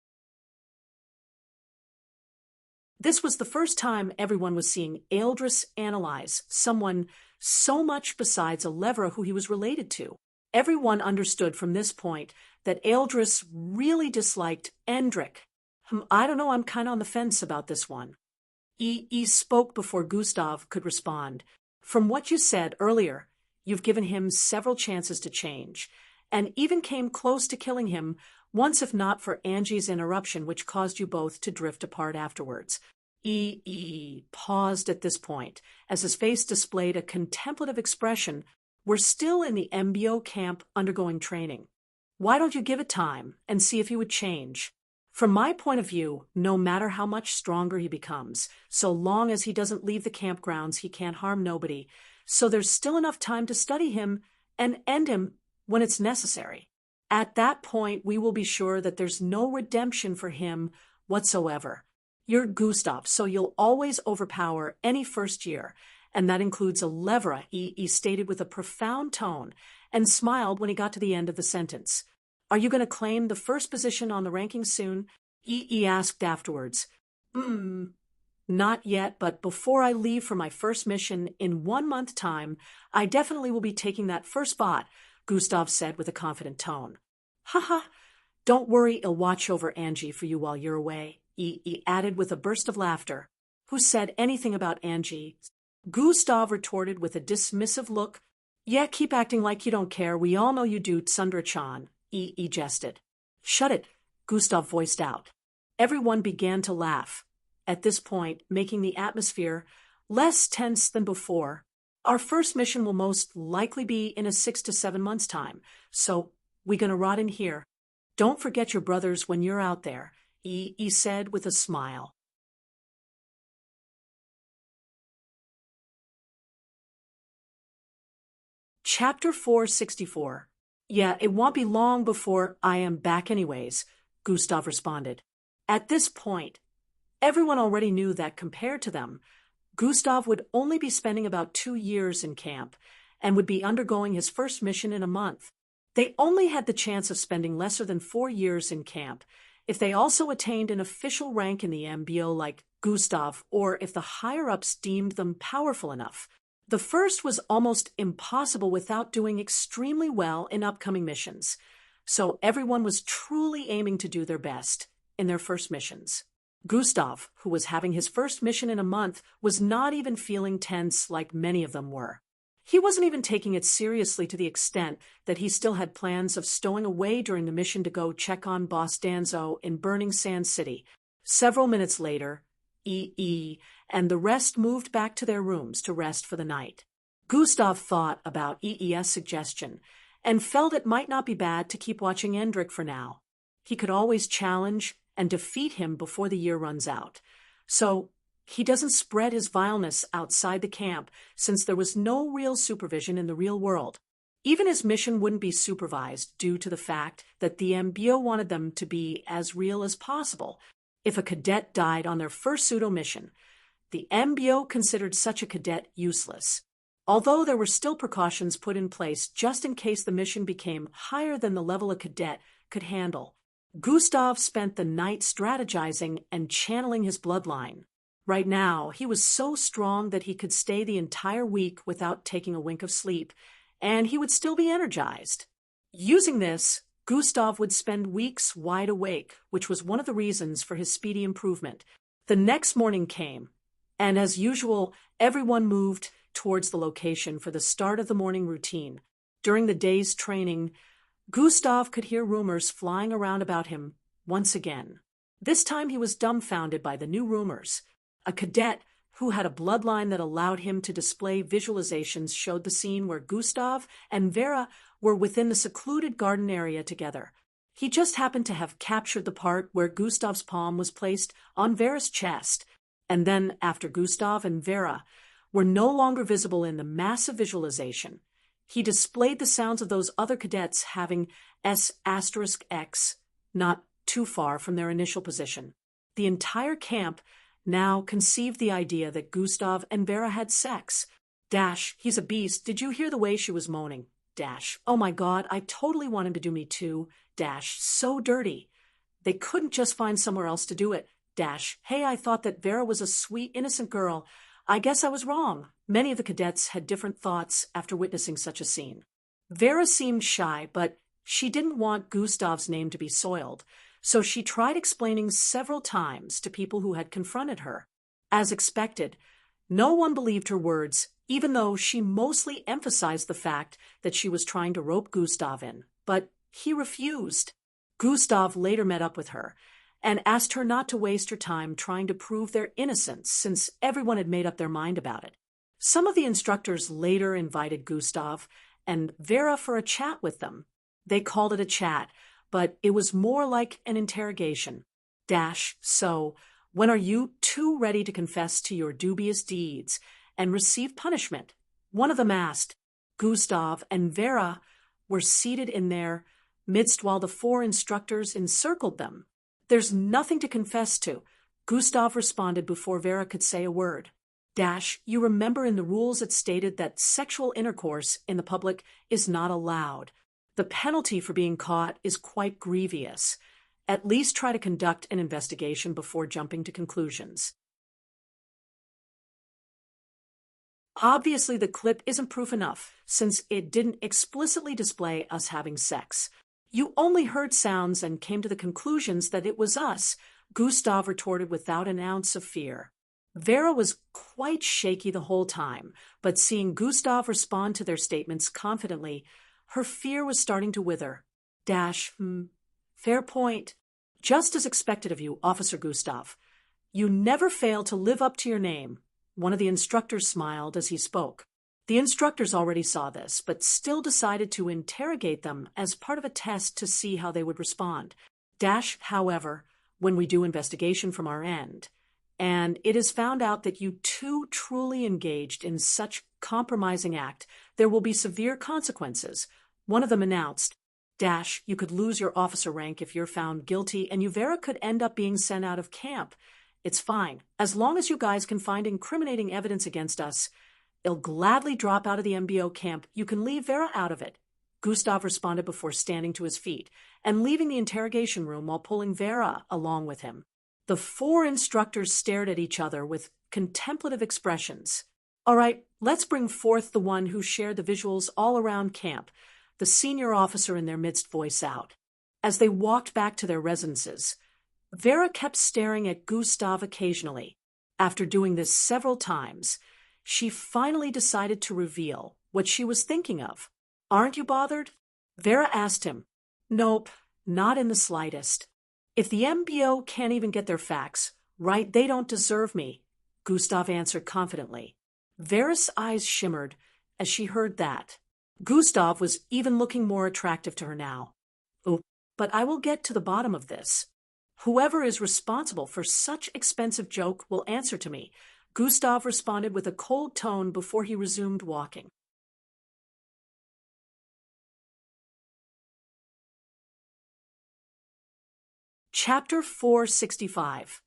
This was the first time everyone was seeing Eldris analyze someone so much besides Alevra who he was related to. Everyone understood from this point that Eldris really disliked Endrick. I don't know, I'm kind of on the fence about this one. He spoke before Gustav could respond. From what you said earlier, you've given him several chances to change, and even came close to killing him once if not for Angie's interruption, which caused you both to drift apart afterwards. Paused at this point, as his face displayed a contemplative expression. We're still in the MBO camp undergoing training. Why don't you give it time and see if he would change? From my point of view, no matter how much stronger he becomes, so long as he doesn't leave the campgrounds, he can't harm nobody. So there's still enough time to study him and end him when it's necessary. At that point, we will be sure that there's no redemption for him whatsoever. You're Gustav, so you'll always overpower any first year, and that includes Alevra, he stated with a profound tone, and smiled when he got to the end of the sentence. Are you going to claim the first position on the rankings soon? He asked afterwards. Not yet, but before I leave for my first mission in 1 month time, I definitely will be taking that first spot, Gustav said with a confident tone. Haha, don't worry, I'll watch over Angie for you while you're away, he added with a burst of laughter. Who said anything about Angie? Gustav retorted with a dismissive look. Yeah, keep acting like you don't care. We all know you do, Tsundra-chan, he jested. Shut it, Gustav voiced out. Everyone began to laugh, at this point making the atmosphere less tense than before. Our first mission will most likely be in a 6 to 7 months' time, so we're gonna rot in here. Don't forget your brothers when you're out there, he said with a smile. Chapter 464. Yeah, it won't be long before I am back anyways, Gustav responded. At this point, everyone already knew that compared to them, Gustav would only be spending about 2 years in camp and would be undergoing his first mission in a month. They only had the chance of spending lesser than 4 years in camp if they also attained an official rank in the MBO like Gustav, or if the higher-ups deemed them powerful enough. The first was almost impossible without doing extremely well in upcoming missions, so everyone was truly aiming to do their best in their first missions. Gustav, who was having his first mission in a month, was not even feeling tense like many of them were. He wasn't even taking it seriously to the extent that he still had plans of stowing away during the mission to go check on Boss Danzo in Burning Sand City. Several minutes later, and the rest moved back to their rooms to rest for the night. Gustav thought about EE's suggestion and felt it might not be bad to keep watching Endrick for now. He could always challenge and defeat him before the year runs out. So he doesn't spread his vileness outside the camp, since there was no real supervision in the real world. Even his mission wouldn't be supervised due to the fact that the MBO wanted them to be as real as possible. If a cadet died on their first pseudo mission, The MBO considered such a cadet useless, although there were still precautions put in place just in case the mission became higher than the level a cadet could handle. Gustav spent the night strategizing and channeling his bloodline. Right now, he was so strong that he could stay the entire week without taking a wink of sleep, and he would still be energized. Using this, Gustav would spend weeks wide awake, which was one of the reasons for his speedy improvement. The next morning came, and as usual, everyone moved towards the location for the start of the morning routine. During the day's training, Gustav could hear rumors flying around about him once again. This time he was dumbfounded by the new rumors. A cadet who had a bloodline that allowed him to display visualizations showed the scene where Gustav and Vera were within the secluded garden area together. He just happened to have captured the part where Gustav's palm was placed on Vera's chest, and then after Gustav and Vera were no longer visible in the massive visualization, he displayed the sounds of those other cadets having S*X, not too far from their initial position. The entire camp now conceived the idea that Gustav and Vera had sex. He's a beast. Did you hear the way she was moaning? Oh my God, I totally want him to do me too. So dirty. They couldn't just find somewhere else to do it. Hey, I thought that Vera was a sweet, innocent girl. I guess I was wrong. Many of the cadets had different thoughts after witnessing such a scene. Vera seemed shy, but she didn't want Gustav's name to be soiled, so she tried explaining several times to people who had confronted her. As expected, no one believed her words, even though she mostly emphasized the fact that she was trying to rope Gustav in, but he refused. Gustav later met up with her and asked her not to waste her time trying to prove their innocence since everyone had made up their mind about it. Some of the instructors later invited Gustav and Vera for a chat with them. They called it a chat, but it was more like an interrogation. So, when are you two ready to confess to your dubious deeds and receive punishment? One of them asked. Gustav and Vera were seated in their midst while the four instructors encircled them. There's nothing to confess to, Gustav responded before Vera could say a word. You remember in the rules it stated that sexual intercourse in the public is not allowed. The penalty for being caught is quite grievous. At least try to conduct an investigation before jumping to conclusions. Obviously, the clip isn't proof enough, since it didn't explicitly display us having sex. You only heard sounds and came to the conclusions that it was us, Gustav retorted without an ounce of fear. Vera was quite shaky the whole time, but seeing Gustav respond to their statements confidently, her fear was starting to wither. Fair point. Just as expected of you, Officer Gustav. You never fail to live up to your name. One of the instructors smiled as he spoke. The instructors already saw this, but still decided to interrogate them as part of a test to see how they would respond. However, when we do investigation from our end, and it is found out that you two truly engaged in such compromising act, there will be severe consequences. One of them announced, you could lose your officer rank if you're found guilty, and Vera could end up being sent out of camp. It's fine. As long as you guys can find incriminating evidence against us, I'll gladly drop out of the MBO camp. You can leave Vera out of it. Gustav responded before standing to his feet and leaving the interrogation room while pulling Vera along with him. The four instructors stared at each other with contemplative expressions. All right, let's bring forth the one who shared the visuals all around camp, the senior officer in their midst voiced out. As they walked back to their residences, Vera kept staring at Gustav occasionally. After doing this several times, she finally decided to reveal what she was thinking of. Aren't you bothered? Vera asked him. Nope, not in the slightest. If the MBO can't even get their facts right, they don't deserve me, Gustav answered confidently. Vera's eyes shimmered as she heard that. Gustav was even looking more attractive to her now. But I will get to the bottom of this. Whoever is responsible for such expensive joke will answer to me, Gustav responded with a cold tone before he resumed walking. Chapter 465.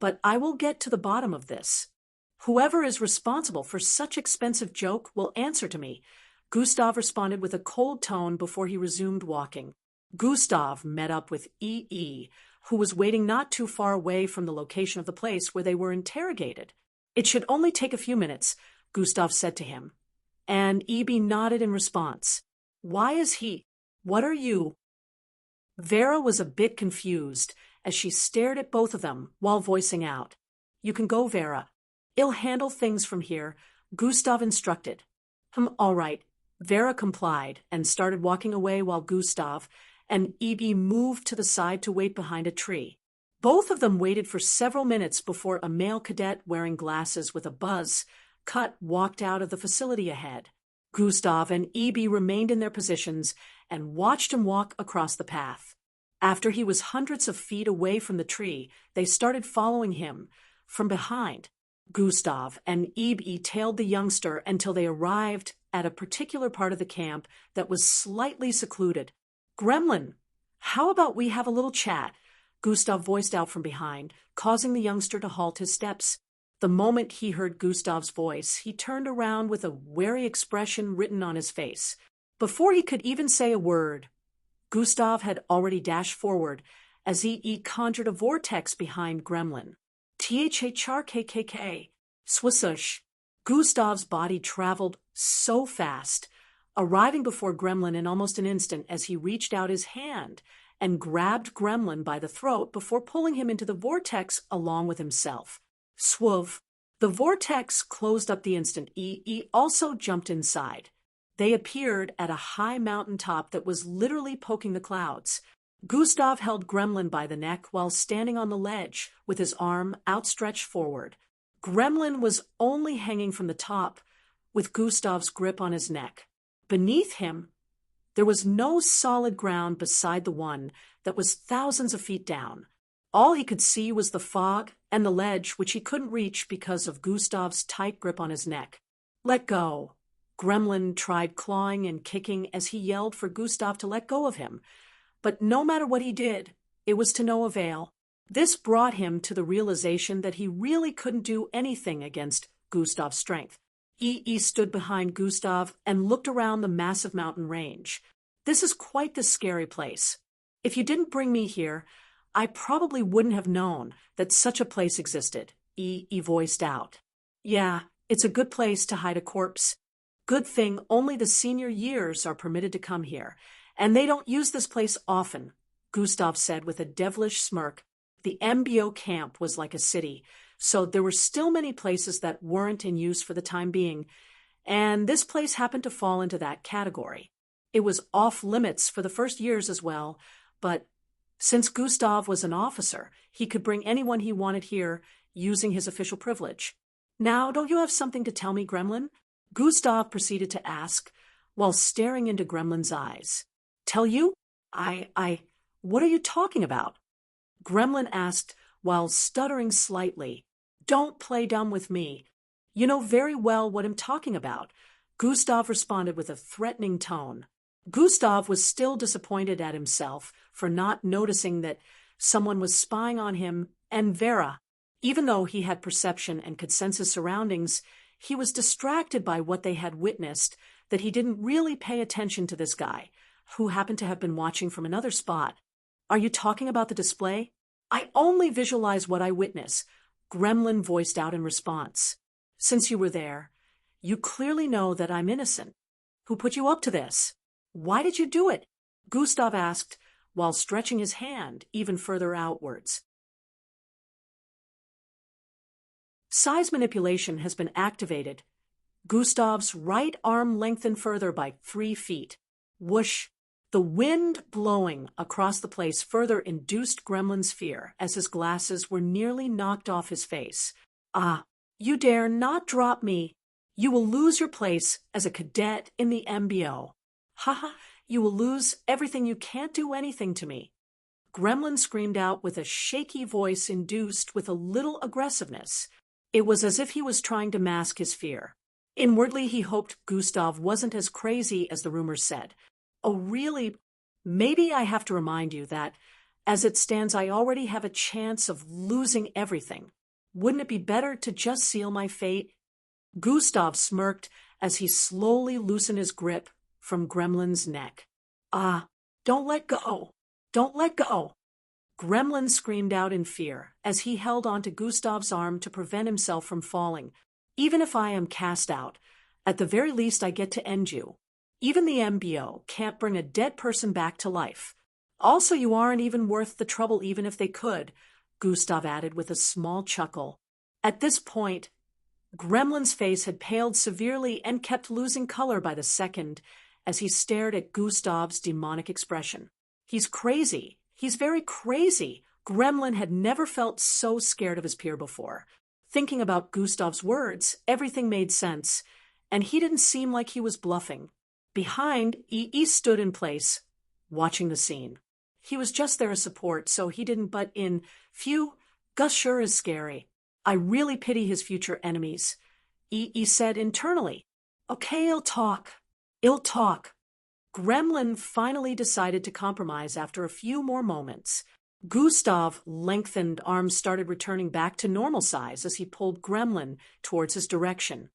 but I will get to the bottom of this. Whoever is responsible for such expensive joke will answer to me. Gustav responded with a cold tone before he resumed walking. Gustav met up with E.E., who was waiting not too far away from the location of the place where they were interrogated. It should only take a few minutes, Gustav said to him. And E.B. nodded in response. Why is he? What are you? Vera was a bit confused as she stared at both of them while voicing out. You can go, Vera. I'll handle things from here, Gustav instructed. All right. Vera complied and started walking away while Gustav and E.B. moved to the side to wait behind a tree. Both of them waited for several minutes before a male cadet wearing glasses with a buzz cut walked out of the facility ahead. Gustav and E.B. remained in their positions and watched him walk across the path. After he was hundreds of feet away from the tree, they started following him from behind. Gustav and E.B. tailed the youngster until they arrived at a particular part of the camp that was slightly secluded. Gremlin, how about we have a little chat? Gustav voiced out from behind, causing the youngster to halt his steps. The moment he heard Gustav's voice, he turned around with a wary expression written on his face. Before he could even say a word, Gustav had already dashed forward as E.E. conjured a vortex behind Gremlin. THHRKKK. Swisush. Gustav's body traveled so fast, arriving before Gremlin in almost an instant as he reached out his hand and grabbed Gremlin by the throat before pulling him into the vortex along with himself. Swoof. The vortex closed up the instant E.E. also jumped inside. They appeared at a high mountain top that was literally poking the clouds. Gustav held Gremlin by the neck while standing on the ledge with his arm outstretched forward. Gremlin was only hanging from the top with Gustav's grip on his neck. Beneath him, there was no solid ground beside the one that was thousands of feet down. All he could see was the fog and the ledge, which he couldn't reach because of Gustav's tight grip on his neck. Let go. Gremlin tried clawing and kicking as he yelled for Gustav to let go of him. But no matter what he did, it was to no avail. This brought him to the realization that he really couldn't do anything against Gustav's strength. E.E. stood behind Gustav and looked around the massive mountain range. This is quite the scary place. If you didn't bring me here, I probably wouldn't have known that such a place existed, E.E. voiced out. Yeah, it's a good place to hide a corpse. Good thing only the senior years are permitted to come here, and they don't use this place often, Gustav said with a devilish smirk. The MBO camp was like a city, so there were still many places that weren't in use for the time being, and this place happened to fall into that category. It was off limits for the first years as well, but since Gustav was an officer, he could bring anyone he wanted here using his official privilege. Now, don't you have something to tell me, Gremlin? Gustav proceeded to ask while staring into Gremlin's eyes. Tell you? What are you talking about? Gremlin asked while stuttering slightly. Don't play dumb with me. You know very well what I'm talking about. Gustav responded with a threatening tone. Gustav was still disappointed at himself for not noticing that someone was spying on him and Vera. Even though he had perception and could sense his surroundings, he was distracted by what they had witnessed that he didn't really pay attention to this guy, who happened to have been watching from another spot. Are you talking about the display? I only visualize what I witness, Gremlin voiced out in response. Since you were there, you clearly know that I'm innocent. Who put you up to this? Why did you do it? Gustav asked while stretching his hand even further outwards. Size manipulation has been activated. Gustav's right arm lengthened further by 3 feet. Whoosh! The wind blowing across the place further induced Gremlin's fear as his glasses were nearly knocked off his face. Ah, you dare not drop me. You will lose your place as a cadet in the MBO. Haha, you will lose everything. You can't do anything to me. Gremlin screamed out with a shaky voice induced with a little aggressiveness. It was as if he was trying to mask his fear. Inwardly, he hoped Gustav wasn't as crazy as the rumors said. Oh, really? Maybe I have to remind you that As it stands, I already have a chance of losing everything. Wouldn't it be better to just seal my fate? Gustav smirked as he slowly loosened his grip from Gremlin's neck. Ah, don't let go! Don't let go! Gremlin screamed out in fear as he held onto Gustav's arm to prevent himself from falling. Even if I am cast out, at the very least I get to end you. Even the MBO can't bring a dead person back to life. Also, you aren't even worth the trouble even if they could, Gustav added with a small chuckle. At this point, Gremlin's face had paled severely and kept losing color by the second as he stared at Gustav's demonic expression. He's crazy. He's very crazy. Gremlin had never felt so scared of his peer before. Thinking about Gustav's words, everything made sense, and he didn't seem like he was bluffing. Behind, E.E. stood in place, watching the scene. He was just there as support, so he didn't butt in. Phew, Gus sure is scary. I really pity his future enemies, E.E. said internally. Okay, I'll talk. I'll talk. Gremlin finally decided to compromise after a few more moments. Gustav's lengthened arms started returning back to normal size as he pulled Gremlin towards his direction.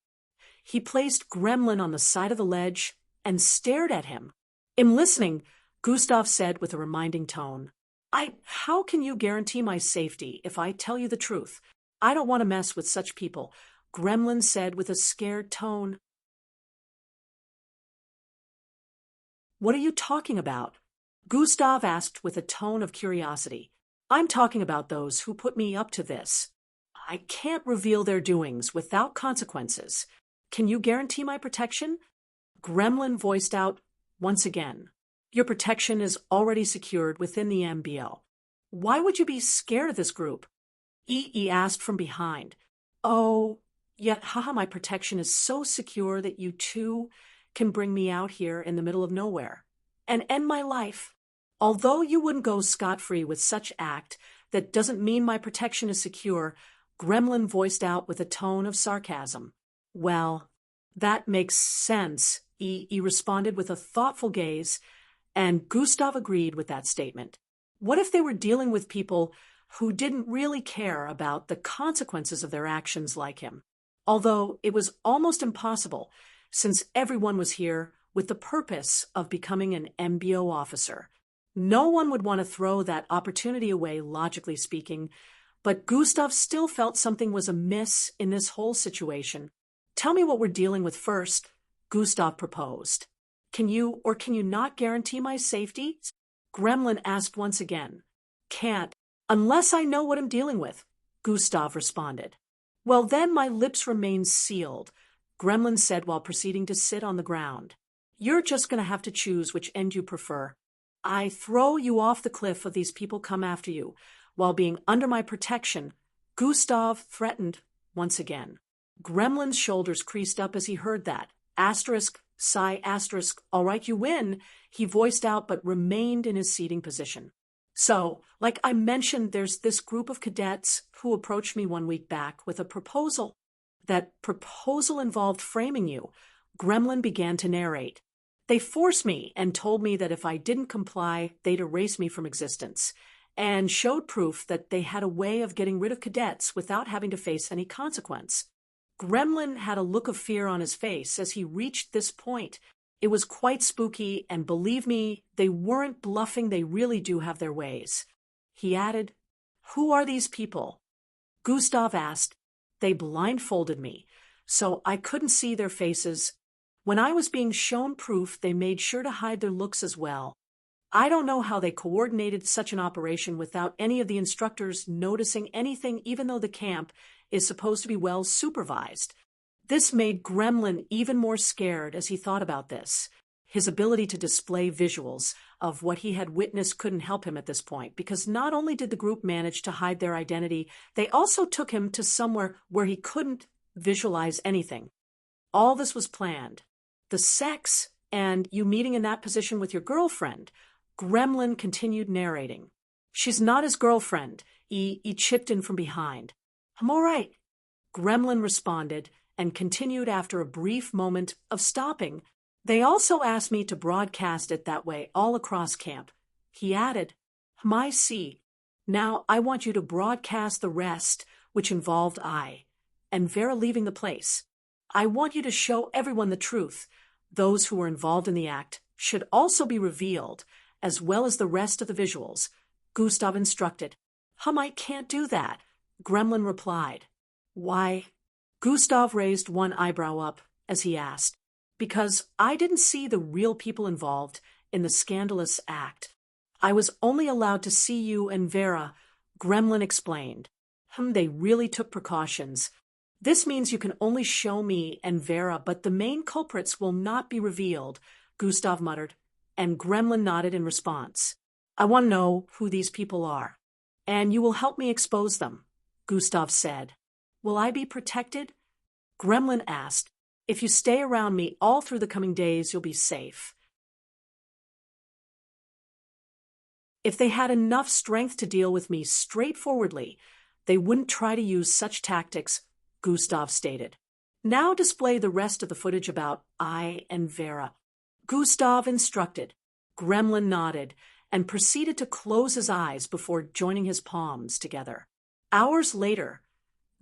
He placed Gremlin on the side of the ledge and stared at him. "I'm listening," Gustav said with a reminding tone. How can you guarantee my safety if I tell you the truth? I don't want to mess with such people," Gremlin said with a scared tone. "What are you talking about?" Gustav asked with a tone of curiosity. "I'm talking about those who put me up to this. I can't reveal their doings without consequences. Can you guarantee my protection?" Gremlin voiced out once again. "Your protection is already secured within the MBO. Why would you be scared of this group?" E.E. asked from behind. "Oh, yet haha, my protection is so secure that you too can bring me out here in the middle of nowhere and end my life. Although you wouldn't go scot-free with such act, that doesn't mean my protection is secure," Gremlin voiced out with a tone of sarcasm. "Well, that makes sense," E.E. responded with a thoughtful gaze, and Gustav agreed with that statement. What if they were dealing with people who didn't really care about the consequences of their actions like him? Although it was almost impossible, since everyone was here with the purpose of becoming an MBO officer. No one would want to throw that opportunity away, logically speaking, but Gustav still felt something was amiss in this whole situation. "Tell me what we're dealing with first," Gustav proposed. Can you not guarantee my safety?" Gremlin asked once again. "Can't, unless I know what I'm dealing with," Gustav responded. "Well, then my lips remain sealed," Gremlin said while proceeding to sit on the ground. "You're just going to have to choose which end you prefer. I throw you off the cliff or these people come after you, while being under my protection," Gustav threatened once again. Gremlin's shoulders creased up as he heard that. Asterisk, sigh, asterisk, "All right, you win," he voiced out but remained in his seating position. "So, like I mentioned, there's this group of cadets who approached me 1 week back with a proposal. That proposal involved framing you," Gremlin began to narrate. "They forced me and told me that if I didn't comply, they'd erase me from existence, and showed proof that they had a way of getting rid of cadets without having to face any consequence." Gremlin had a look of fear on his face as he reached this point. It was quite spooky, and believe me, they weren't bluffing, they really do have their ways. He added, "Who are these people?" Gustav asked. "They blindfolded me, so I couldn't see their faces. When I was being shown proof, they made sure to hide their looks as well. I don't know how they coordinated such an operation without any of the instructors noticing anything, even though the camp is supposed to be well supervised." This made Gremlin even more scared as he thought about this. His ability to display visuals of what he had witnessed couldn't help him at this point, because not only did the group manage to hide their identity, they also took him to somewhere where he couldn't visualize anything. All this was planned. The sex and you meeting in that position with your girlfriend, Gremlin continued narrating. "She's not his girlfriend," he chipped in from behind. "I'm all right," Gremlin responded, and continued after a brief moment of stopping. "They also asked me to broadcast it that way all across camp." He added, My see. Now I want you to broadcast the rest, which involved I and Vera leaving the place. I want you to show everyone the truth. Those who were involved in the act should also be revealed, as well as the rest of the visuals, Gustav instructed. I can't do that, Gremlin replied. Why? Gustav raised one eyebrow up as he asked. Because I didn't see the real people involved in the scandalous act. I was only allowed to see you and Vera, Gremlin explained. They really took precautions. This means you can only show me and Vera, but the main culprits will not be revealed, Gustav muttered, and Gremlin nodded in response. I want to know who these people are, and you will help me expose them, Gustav said. Will I be protected? Gremlin asked. If you stay around me all through the coming days, you'll be safe. If they had enough strength to deal with me straightforwardly, they wouldn't try to use such tactics, Gustav stated. Now display the rest of the footage about I and Vera. Gustav instructed. Gremlin nodded and proceeded to close his eyes before joining his palms together. Hours later,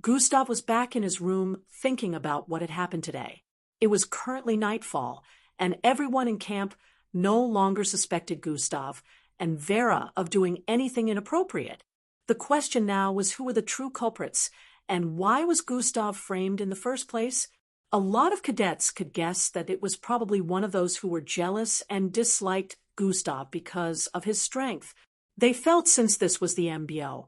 Gustav was back in his room thinking about what had happened today. It was currently nightfall, and everyone in camp no longer suspected Gustav and Vera of doing anything inappropriate. The question now was who were the true culprits, and why was Gustav framed in the first place? A lot of cadets could guess that it was probably one of those who were jealous and disliked Gustav because of his strength. They felt since this was the MBO,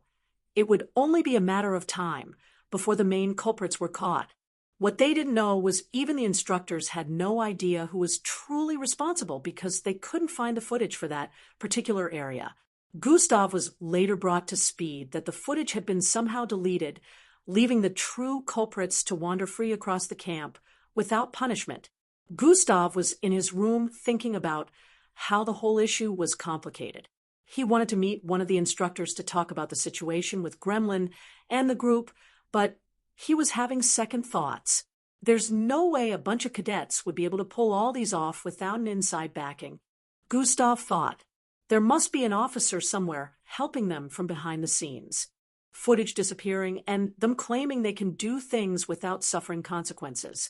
it would only be a matter of time before the main culprits were caught. What they didn't know was even the instructors had no idea who was truly responsible because they couldn't find the footage for that particular area. Gustav was later brought to speed that the footage had been somehow deleted, leaving the true culprits to wander free across the camp without punishment. Gustav was in his room thinking about how the whole issue was complicated. He wanted to meet one of the instructors to talk about the situation with Gremlin and the group, but he was having second thoughts. There's no way a bunch of cadets would be able to pull all these off without an inside backing. Gustav thought. There must be an officer somewhere helping them from behind the scenes. Footage disappearing and them claiming they can do things without suffering consequences.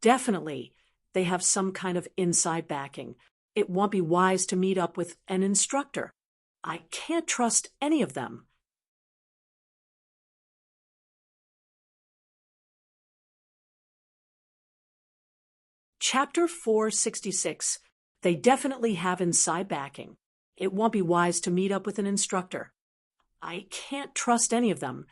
Definitely, they have some kind of inside backing. It won't be wise to meet up with an instructor. I can't trust any of them. Chapter 466. They definitely have inside backing. It won't be wise to meet up with an instructor. I can't trust any of them,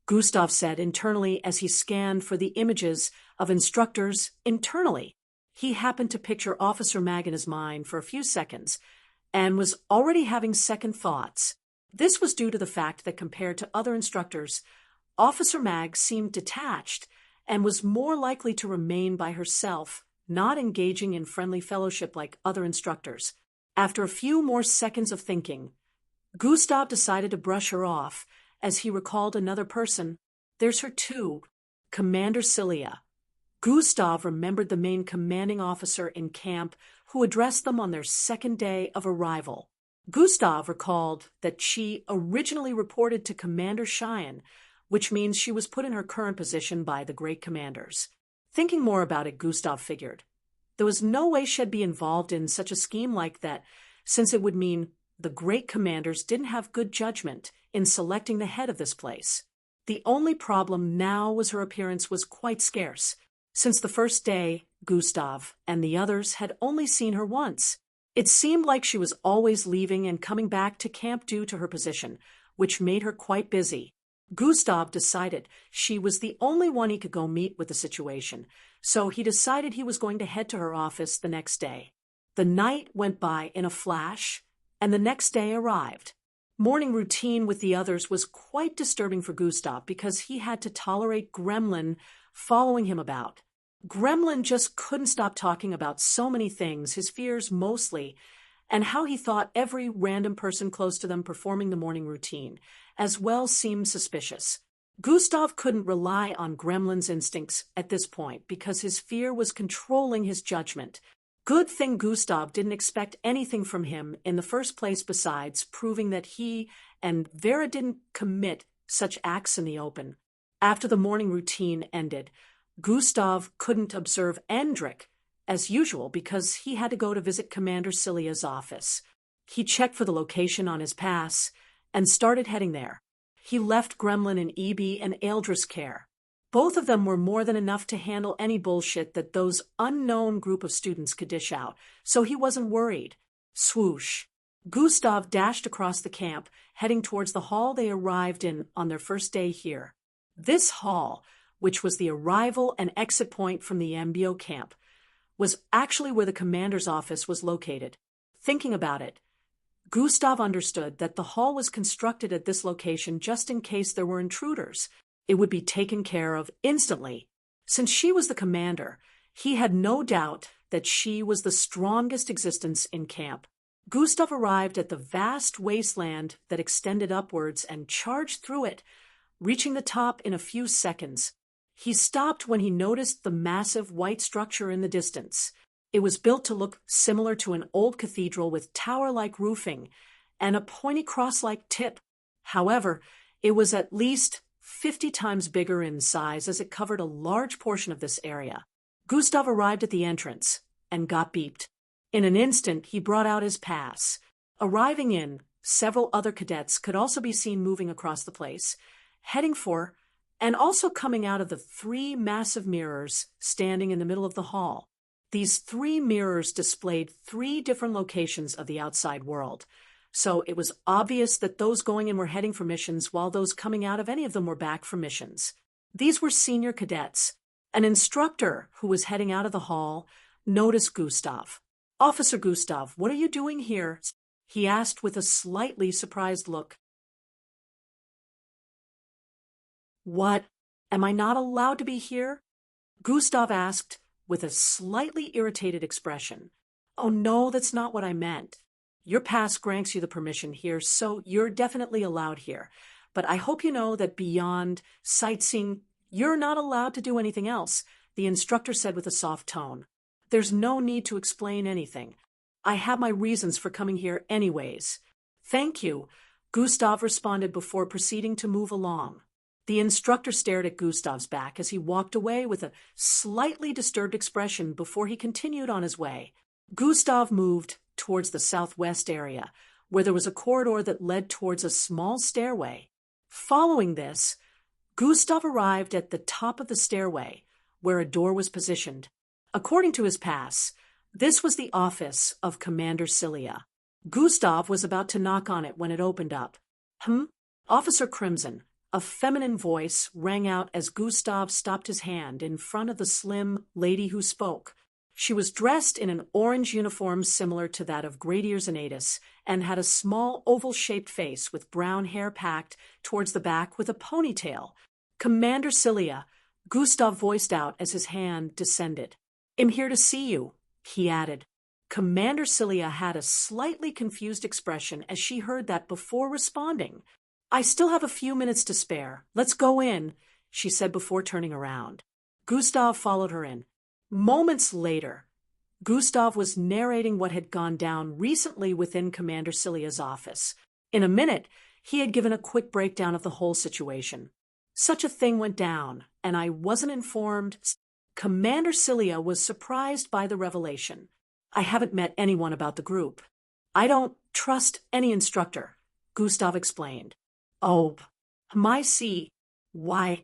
Gustav said internally as he scanned for the images of instructors internally. He happened to picture Officer Mag in his mind for a few seconds and was already having second thoughts. This was due to the fact that compared to other instructors, Officer Mag seemed detached and was more likely to remain by herself, not engaging in friendly fellowship like other instructors. After a few more seconds of thinking, Gustav decided to brush her off as he recalled another person. There's her too, Commander Cilia. Gustav remembered the main commanding officer in camp who addressed them on their second day of arrival. Gustav recalled that she originally reported to Commander Cheyenne, which means she was put in her current position by the great commanders. Thinking more about it, Gustav figured there was no way she'd be involved in such a scheme like that, since it would mean the great commanders didn't have good judgment in selecting the head of this place. The only problem now was her appearance was quite scarce. Since the first day, Gustav and the others had only seen her once. It seemed like she was always leaving and coming back to camp due to her position, which made her quite busy. Gustav decided she was the only one he could go meet with the situation, so he decided he was going to head to her office the next day. The night went by in a flash, and the next day arrived. Morning routine with the others was quite disturbing for Gustav because he had to tolerate Gremlin following him about. Gremlin just couldn't stop talking about so many things, his fears mostly, and how he thought every random person close to them performing the morning routine as well seemed suspicious. Gustav couldn't rely on Gremlin's instincts at this point because his fear was controlling his judgment. Good thing Gustav didn't expect anything from him in the first place besides proving that he and Vera didn't commit such acts in the open. After the morning routine ended, Gustav couldn't observe Endrik as usual because he had to go to visit Commander Celia's office. He checked for the location on his pass and started heading there. He left Gremlin and EB in Eldris' care. Both of them were more than enough to handle any bullshit that those unknown group of students could dish out, so he wasn't worried. Swoosh. Gustav dashed across the camp, heading towards the hall they arrived in on their first day here. This hall, which was the arrival and exit point from the MBO camp, was actually where the commander's office was located. Thinking about it, Gustav understood that the hall was constructed at this location just in case there were intruders. It would be taken care of instantly. Since she was the commander, he had no doubt that she was the strongest existence in camp. Gustav arrived at the vast wasteland that extended upwards and charged through it, reaching the top in a few seconds. He stopped when he noticed the massive white structure in the distance. It was built to look similar to an old cathedral with tower-like roofing and a pointy cross-like tip. However, it was at least 50 times bigger in size as it covered a large portion of this area. Gustav arrived at the entrance and got beeped. In an instant, he brought out his pass. Arriving in, several other cadets could also be seen moving across the place, heading for, and also coming out of the 3 massive mirrors standing in the middle of the hall. These 3 mirrors displayed 3 different locations of the outside world, so it was obvious that those going in were heading for missions while those coming out of any of them were back for missions. These were senior cadets. An instructor who was heading out of the hall noticed Gustav. "Officer Gustav, what are you doing here?" he asked with a slightly surprised look. "What? Am I not allowed to be here?" Gustav asked with a slightly irritated expression. "Oh no, that's not what I meant. Your pass grants you the permission here, so you're definitely allowed here. But I hope you know that beyond sightseeing, you're not allowed to do anything else," the instructor said with a soft tone. "There's no need to explain anything. I have my reasons for coming here anyways." "Thank you," Gustav responded before proceeding to move along. The instructor stared at Gustav's back as he walked away with a slightly disturbed expression before he continued on his way. Gustav moved towards the southwest area, where there was a corridor that led towards a small stairway. Following this, Gustav arrived at the top of the stairway, where a door was positioned. According to his pass, this was the office of Commander Celia. Gustav was about to knock on it when it opened up. Officer Crimson, a feminine voice rang out as Gustav stopped his hand in front of the slim lady who spoke. She was dressed in an orange uniform similar to that of Gradius and Adis, and had a small oval-shaped face with brown hair packed towards the back with a ponytail. "Commander Celia," Gustav voiced out as his hand descended. "I'm here to see you," he added. Commander Celia had a slightly confused expression as she heard that before responding. "I still have a few minutes to spare. Let's go in," she said before turning around. Gustav followed her in. Moments later, Gustav was narrating what had gone down recently within Commander Celia's office. In a minute, he had given a quick breakdown of the whole situation. "Such a thing went down, and I wasn't informed." Commander Celia was surprised by the revelation. "I haven't met anyone about the group. I don't trust any instructor," Gustav explained. "Oh, I see. Why?"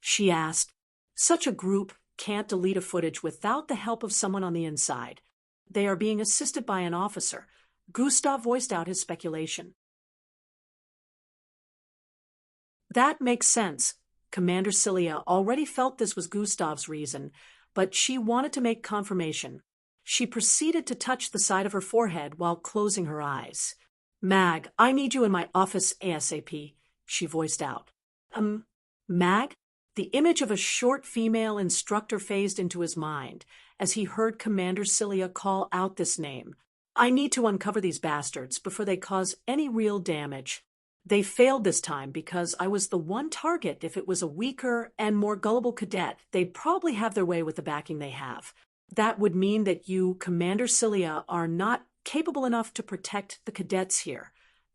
she asked. "Such a group can't delete a footage without the help of someone on the inside. They are being assisted by an officer." Gustav voiced out his speculation. "That makes sense." Commander Celia already felt this was Gustav's reason, but she wanted to make confirmation. She proceeded to touch the side of her forehead while closing her eyes. "Mag, I need you in my office ASAP," she voiced out. Mag?" The image of a short female instructor phased into his mind as he heard Commander Celia call out this name. "I need to uncover these bastards before they cause any real damage. They failed this time because I was the one target. If it was a weaker and more gullible cadet, they'd probably have their way with the backing they have. That would mean that you, Commander Cilia, are not capable enough to protect the cadets here,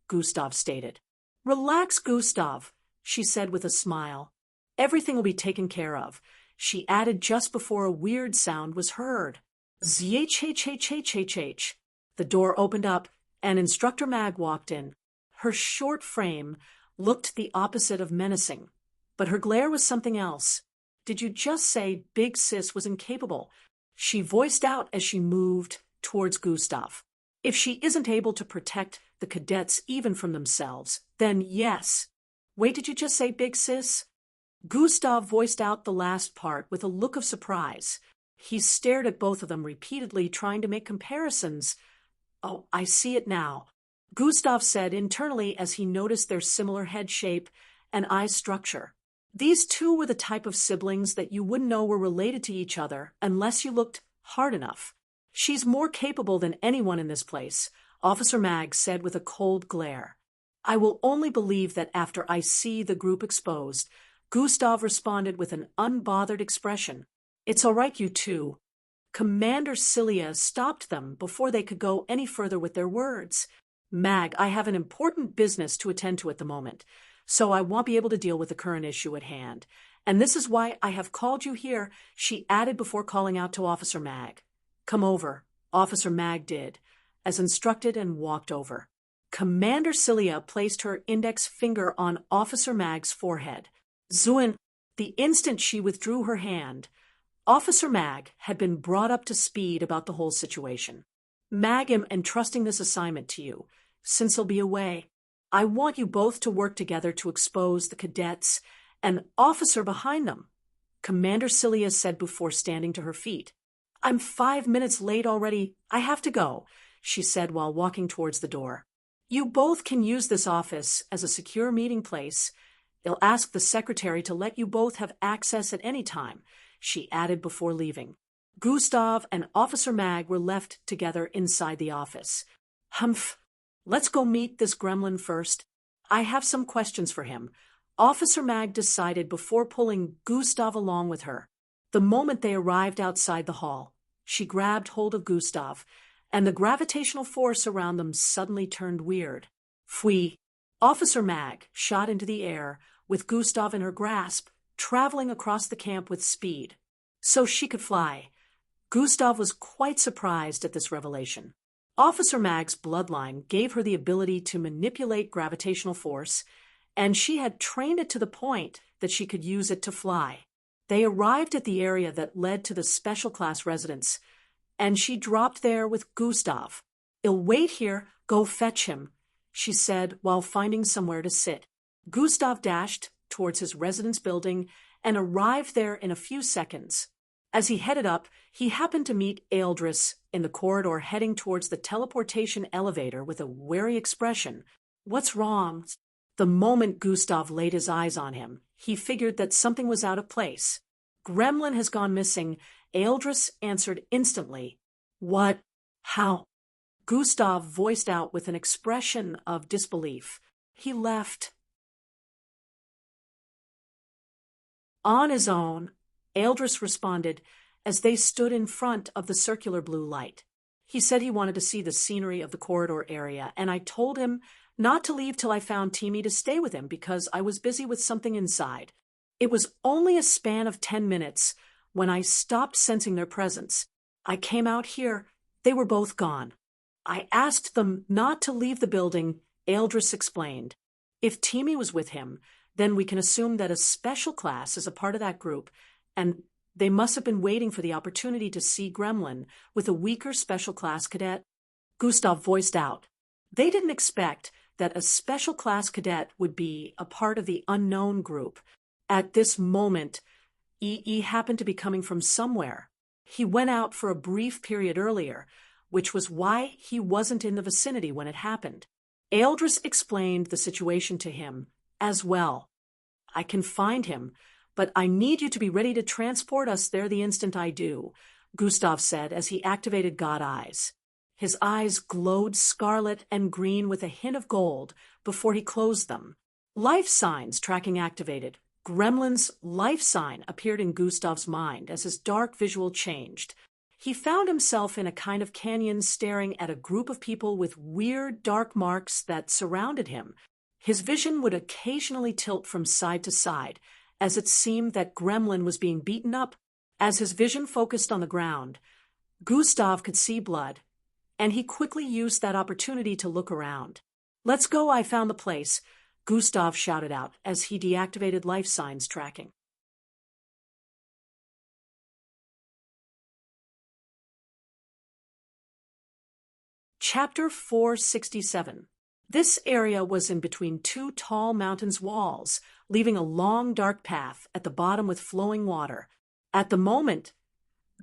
Gustav stated. Relax, Gustav, she said with a smile. Everything will be taken care of, she added just before a weird sound was heard. Zhhhhhhh. The door opened up, and Instructor Mag walked in. Her short frame looked the opposite of menacing, but her glare was something else. Did you just say Big Sis was incapable? She voiced out as she moved towards Gustav. If she isn't able to protect the cadets even from themselves, then yes. Wait, did you just say Big Sis? Gustav voiced out the last part with a look of surprise. He stared at both of them repeatedly, trying to make comparisons. Oh, I see it now, Gustav said internally as he noticed their similar head shape and eye structure. These two were the type of siblings that you wouldn't know were related to each other unless you looked hard enough. She's more capable than anyone in this place, Officer Mag said with a cold glare. I will only believe that after I see the group exposed, Gustav responded with an unbothered expression. It's all right, you two. Commander Cilia stopped them before they could go any further with their words. Mag, I have an important business to attend to at the moment, so I won't be able to deal with the current issue at hand. And this is why I have called you here, she added before calling out to Officer Mag. Come over, Officer Mag did, as instructed, and walked over. Commander Cilia placed her index finger on Officer Mag's forehead. Zuin, the instant she withdrew her hand, Officer Mag had been brought up to speed about the whole situation. Mag, am entrusting this assignment to you, since he'll be away. I want you both to work together to expose the cadets and officer behind them, Commander Cilia said before standing to her feet. I'm 5 minutes late already. I have to go, she said while walking towards the door. You both can use this office as a secure meeting place. They'll ask the secretary to let you both have access at any time, she added before leaving. Gustav and Officer Mag were left together inside the office. Humph, let's go meet this gremlin first. I have some questions for him, Officer Mag decided before pulling Gustav along with her. The moment they arrived outside the hall, she grabbed hold of Gustav, and the gravitational force around them suddenly turned weird. Fwee! Officer Mag shot into the air, with Gustav in her grasp, traveling across the camp with speed. So she could fly. Gustav was quite surprised at this revelation. Officer Mag's bloodline gave her the ability to manipulate gravitational force, and she had trained it to the point that she could use it to fly. They arrived at the area that led to the special class residence, and she dropped there with Gustav. "He'll wait here, go fetch him," she said while finding somewhere to sit. Gustav dashed towards his residence building and arrived there in a few seconds. As he headed up, he happened to meet Eldris in the corridor heading towards the teleportation elevator with a wary expression. "What's wrong?" The moment Gustav laid his eyes on him, he figured that something was out of place. "Gremlin has gone missing," Eldris answered instantly. "What? How?" Gustav voiced out with an expression of disbelief. "He left." "On his own," Eldris responded as they stood in front of the circular blue light. "He said he wanted to see the scenery of the corridor area, and I told him not to leave till I found Timmy to stay with him because I was busy with something inside. It was only a span of 10 minutes when I stopped sensing their presence. I came out here. They were both gone. I asked them not to leave the building," Eldris explained. "If Timmy was with him, then we can assume that a special class is a part of that group, and they must have been waiting for the opportunity to see Gremlin with a weaker special class cadet." Gustav voiced out. They didn't expect that a special class cadet would be a part of the unknown group. At this moment, EE happened to be coming from somewhere. He went out for a brief period earlier, which was why he wasn't in the vicinity when it happened. Eldris explained the situation to him as well. "I can find him, but I need you to be ready to transport us there the instant I do," Gustav said as he activated God Eyes. His eyes glowed scarlet and green with a hint of gold before he closed them. Life signs tracking activated. Gremlin's life sign appeared in Gustav's mind as his dark visual changed. He found himself in a kind of canyon staring at a group of people with weird dark marks that surrounded him. His vision would occasionally tilt from side to side, as it seemed that Gremlin was being beaten up. As his vision focused on the ground, Gustav could see blood, and he quickly used that opportunity to look around. "Let's go, I found the place," Gustav shouted out as he deactivated life signs tracking. Chapter 467. This area was in between two tall mountains' walls, leaving a long dark path at the bottom with flowing water. At the moment,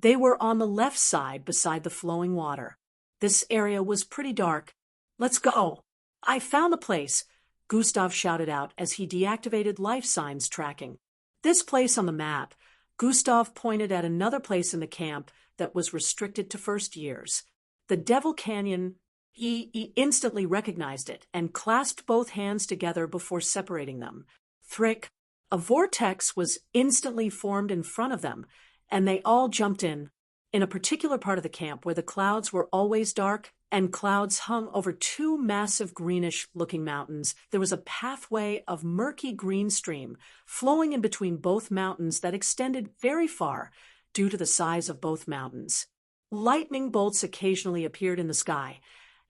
they were on the left side beside the flowing water. This area was pretty dark. "Let's go. I found the place," Gustav shouted out as he deactivated life signs tracking. This place on the map, Gustav pointed at another place in the camp that was restricted to first years. The Devil Canyon. He instantly recognized it and clasped both hands together before separating them. Thrick. A vortex was instantly formed in front of them, and they all jumped in. In a particular part of the camp where the clouds were always dark and clouds hung over two massive greenish-looking mountains, there was a pathway of murky green stream flowing in between both mountains that extended very far due to the size of both mountains. Lightning bolts occasionally appeared in the sky,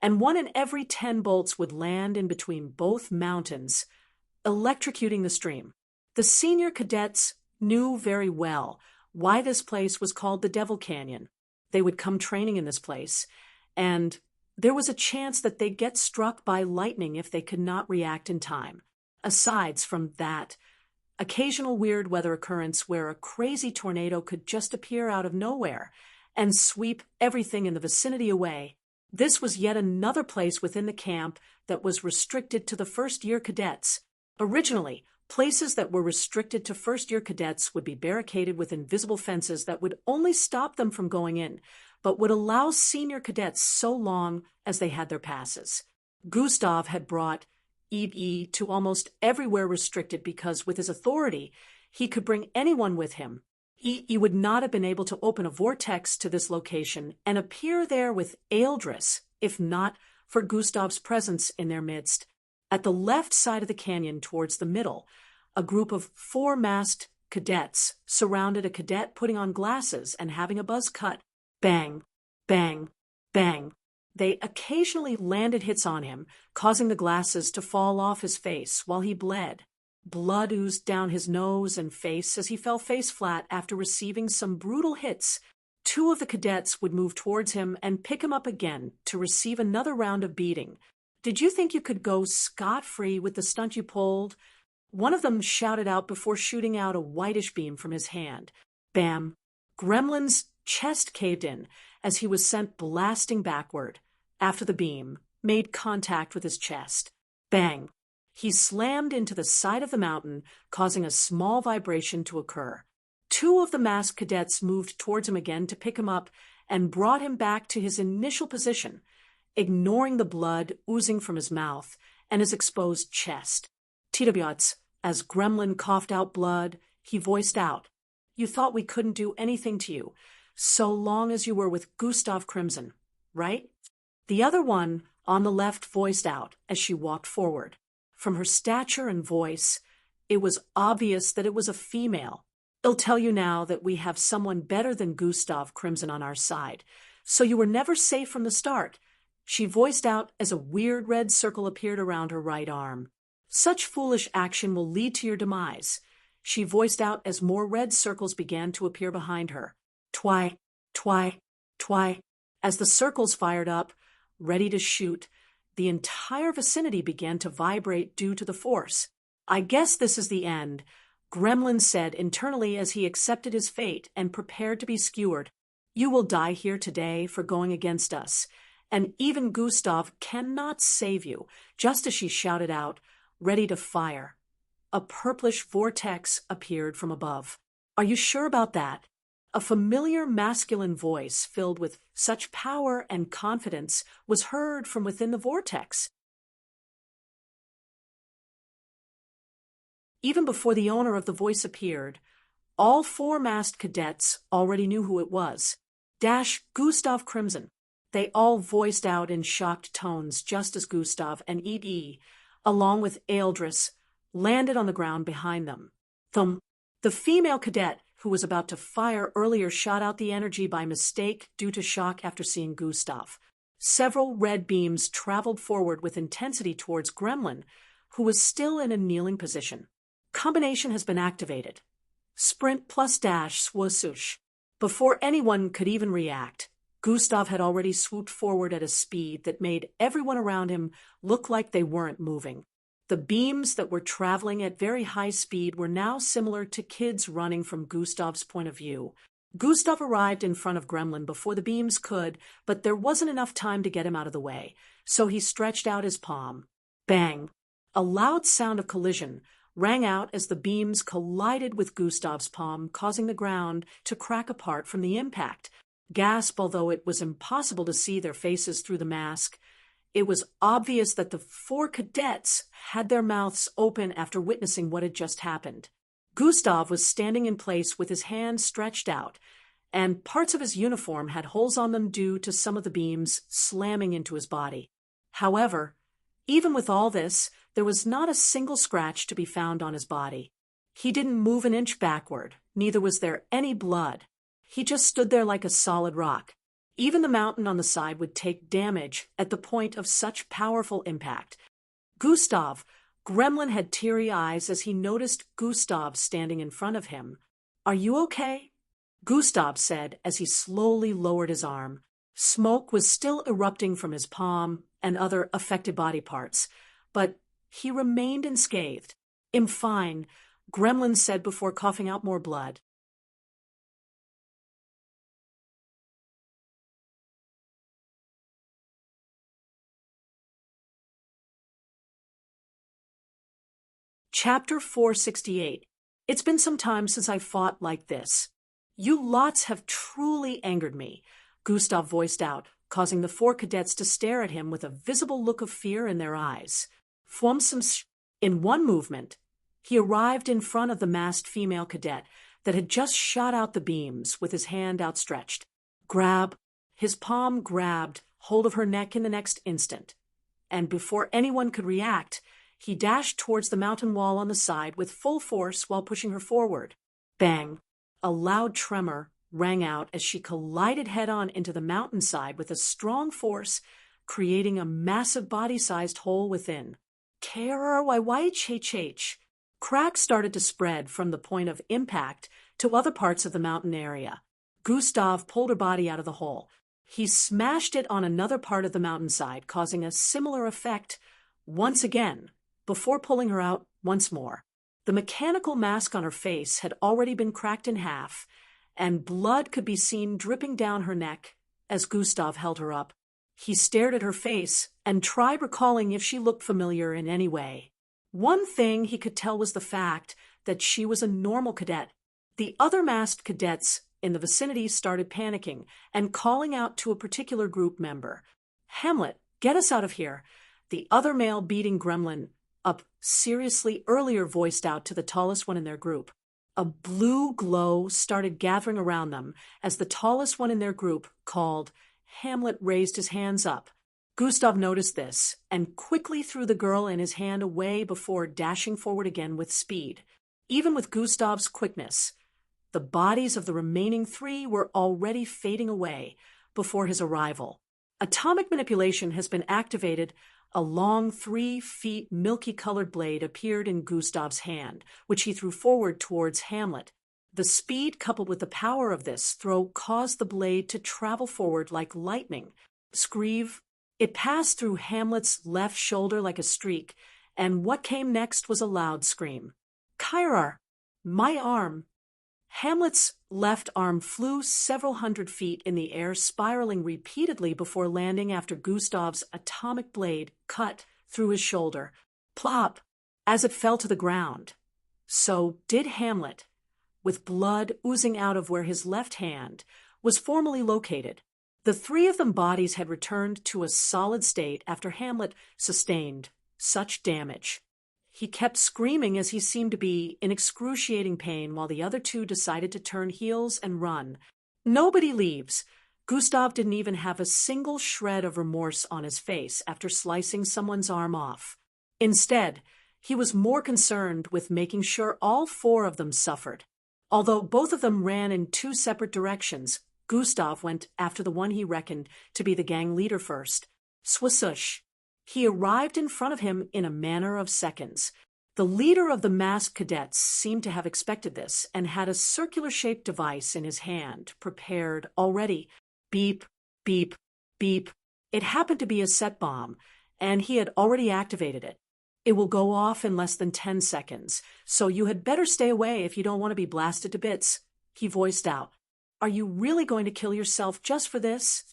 and 1 in every 10 bolts would land in between both mountains, electrocuting the stream. The senior cadets knew very well why this place was called the Devil Canyon. They would come training in this place, and there was a chance that they'd get struck by lightning if they could not react in time. Aside from that, occasional weird weather occurrence where a crazy tornado could just appear out of nowhere and sweep everything in the vicinity away. This was yet another place within the camp that was restricted to the first-year cadets. Originally, places that were restricted to first-year cadets would be barricaded with invisible fences that would only stop them from going in, but would allow senior cadets so long as they had their passes. Gustav had brought Eve to almost everywhere restricted because, with his authority, he could bring anyone with him. He would not have been able to open a vortex to this location and appear there with Eildris, if not for Gustav's presence in their midst. At the left side of the canyon towards the middle, a group of 4 masked cadets surrounded a cadet putting on glasses and having a buzz cut. Bang, bang, bang. They occasionally landed hits on him, causing the glasses to fall off his face while he bled. Blood oozed down his nose and face as he fell face flat after receiving some brutal hits. 2 of the cadets would move towards him and pick him up again to receive another round of beating. "Did you think you could go scot-free with the stunt you pulled?" One of them shouted out before shooting out a whitish beam from his hand. Bam! Gremlin's chest caved in as he was sent blasting backward. After the beam made contact with his chest. Bang! He slammed into the side of the mountain, causing a small vibration to occur. 2 of the masked cadets moved towards him again to pick him up and brought him back to his initial position, ignoring the blood oozing from his mouth and his exposed chest. "Titobiotz," as Gremlin coughed out blood, he voiced out, "You thought we couldn't do anything to you, so long as you were with Gustav Crimson, right?" The other one on the left voiced out as she walked forward. From her stature and voice, it was obvious that it was a female. "I'll tell you now that we have someone better than Gustav Crimson on our side, so you were never safe from the start," she voiced out as a weird red circle appeared around her right arm. "Such foolish action will lead to your demise," she voiced out as more red circles began to appear behind her. Twy, twy, twy. As the circles fired up, ready to shoot, the entire vicinity began to vibrate due to the force. "I guess this is the end," Gremlin said internally as he accepted his fate and prepared to be skewered. "You will die here today for going against us, and even Gustav cannot save you," just as she shouted out, ready to fire. A purplish vortex appeared from above. "Are you sure about that?" A familiar masculine voice filled with such power and confidence was heard from within the vortex. Even before the owner of the voice appeared, all 4 masked cadets already knew who it was. Gustav crimson. They all voiced out in shocked tones just as Gustav and Ed, along with Eldris, landed on the ground behind them. Thump. The female cadet, who was about to fire earlier, shot out the energy by mistake due to shock after seeing Gustav. Several red beams traveled forward with intensity towards Gremlin, who was still in a kneeling position. Combination has been activated. Sprint plus dash swoosh. Before anyone could even react, Gustav had already swooped forward at a speed that made everyone around him look like they weren't moving. The beams that were traveling at very high speed were now similar to kids running from Gustav's point of view. Gustav arrived in front of Gremlin before the beams could, but there wasn't enough time to get him out of the way, so he stretched out his palm. Bang! A loud sound of collision rang out as the beams collided with Gustav's palm, causing the ground to crack apart from the impact. Gasp, although it was impossible to see their faces through the mask. It was obvious that the 4 cadets had their mouths open after witnessing what had just happened. Gustav was standing in place with his hands stretched out, and parts of his uniform had holes on them due to some of the beams slamming into his body. However, even with all this, there was not a single scratch to be found on his body. He didn't move an inch backward, neither was there any blood. He just stood there like a solid rock. Even the mountain on the side would take damage at the point of such powerful impact. Gremlin had teary eyes as he noticed Gustav standing in front of him. "Are you okay?" Gustav said as he slowly lowered his arm. Smoke was still erupting from his palm and other affected body parts, but he remained unscathed. "I'm fine," Gremlin said before coughing out more blood. Chapter 468. It's been some time since I fought like this. "You lots have truly angered me," Gustav voiced out, causing the 4 cadets to stare at him with a visible look of fear in their eyes. In one movement, he arrived in front of the masked female cadet that had just shot out the beams with his hand outstretched. His palm grabbed hold of her neck in the next instant, and before anyone could react, he dashed towards the mountain wall on the side with full force while pushing her forward. Bang! A loud tremor rang out as she collided head-on into the mountainside with a strong force, creating a massive body-sized hole within. KRYYHH. Cracks started to spread from the point of impact to other parts of the mountain area. Gustav pulled her body out of the hole. He smashed it on another part of the mountainside, causing a similar effect once again, before pulling her out once more. The mechanical mask on her face had already been cracked in half, and blood could be seen dripping down her neck as Gustav held her up. He stared at her face and tried recalling if she looked familiar in any way. One thing he could tell was the fact that she was a normal cadet. The other masked cadets in the vicinity started panicking and calling out to a particular group member. "Hamlet, get us out of here." The other male beating Gremlin up seriously earlier voiced out to the tallest one in their group. A blue glow started gathering around them as the tallest one in their group called. Hamlet raised his hands up. Gustav noticed this and quickly threw the girl in his hand away before dashing forward again with speed. Even with Gustav's quickness, the bodies of the remaining 3 were already fading away before his arrival. Atomic manipulation has been activated. A long 3 feet milky-colored blade appeared in Gustav's hand, which he threw forward towards Hamlet. The speed coupled with the power of this throw caused the blade to travel forward like lightning. It passed through Hamlet's left shoulder like a streak, and what came next was a loud scream. "Kyrar! My arm!" Hamlet's left arm flew several hundred feet in the air, spiraling repeatedly before landing after Gustav's atomic blade cut through his shoulder. Plop! As it fell to the ground. So did Hamlet, with blood oozing out of where his left hand was formerly located. The 3 of them bodies had returned to a solid state after Hamlet sustained such damage. He kept screaming as he seemed to be in excruciating pain while the other 2 decided to turn heels and run. "Nobody leaves," Gustav didn't even have a single shred of remorse on his face after slicing someone's arm off. Instead, he was more concerned with making sure all four of them suffered. Although both of them ran in two separate directions, Gustav went after the one he reckoned to be the gang leader first. Swasush! He arrived in front of him in a matter of seconds. The leader of the masked cadets seemed to have expected this and had a circular-shaped device in his hand, prepared already. Beep, beep, beep. It happened to be a set bomb, and he had already activated it. It will go off in less than 10 seconds, so you had better stay away if you don't want to be blasted to bits, he voiced out. Are you really going to kill yourself just for this?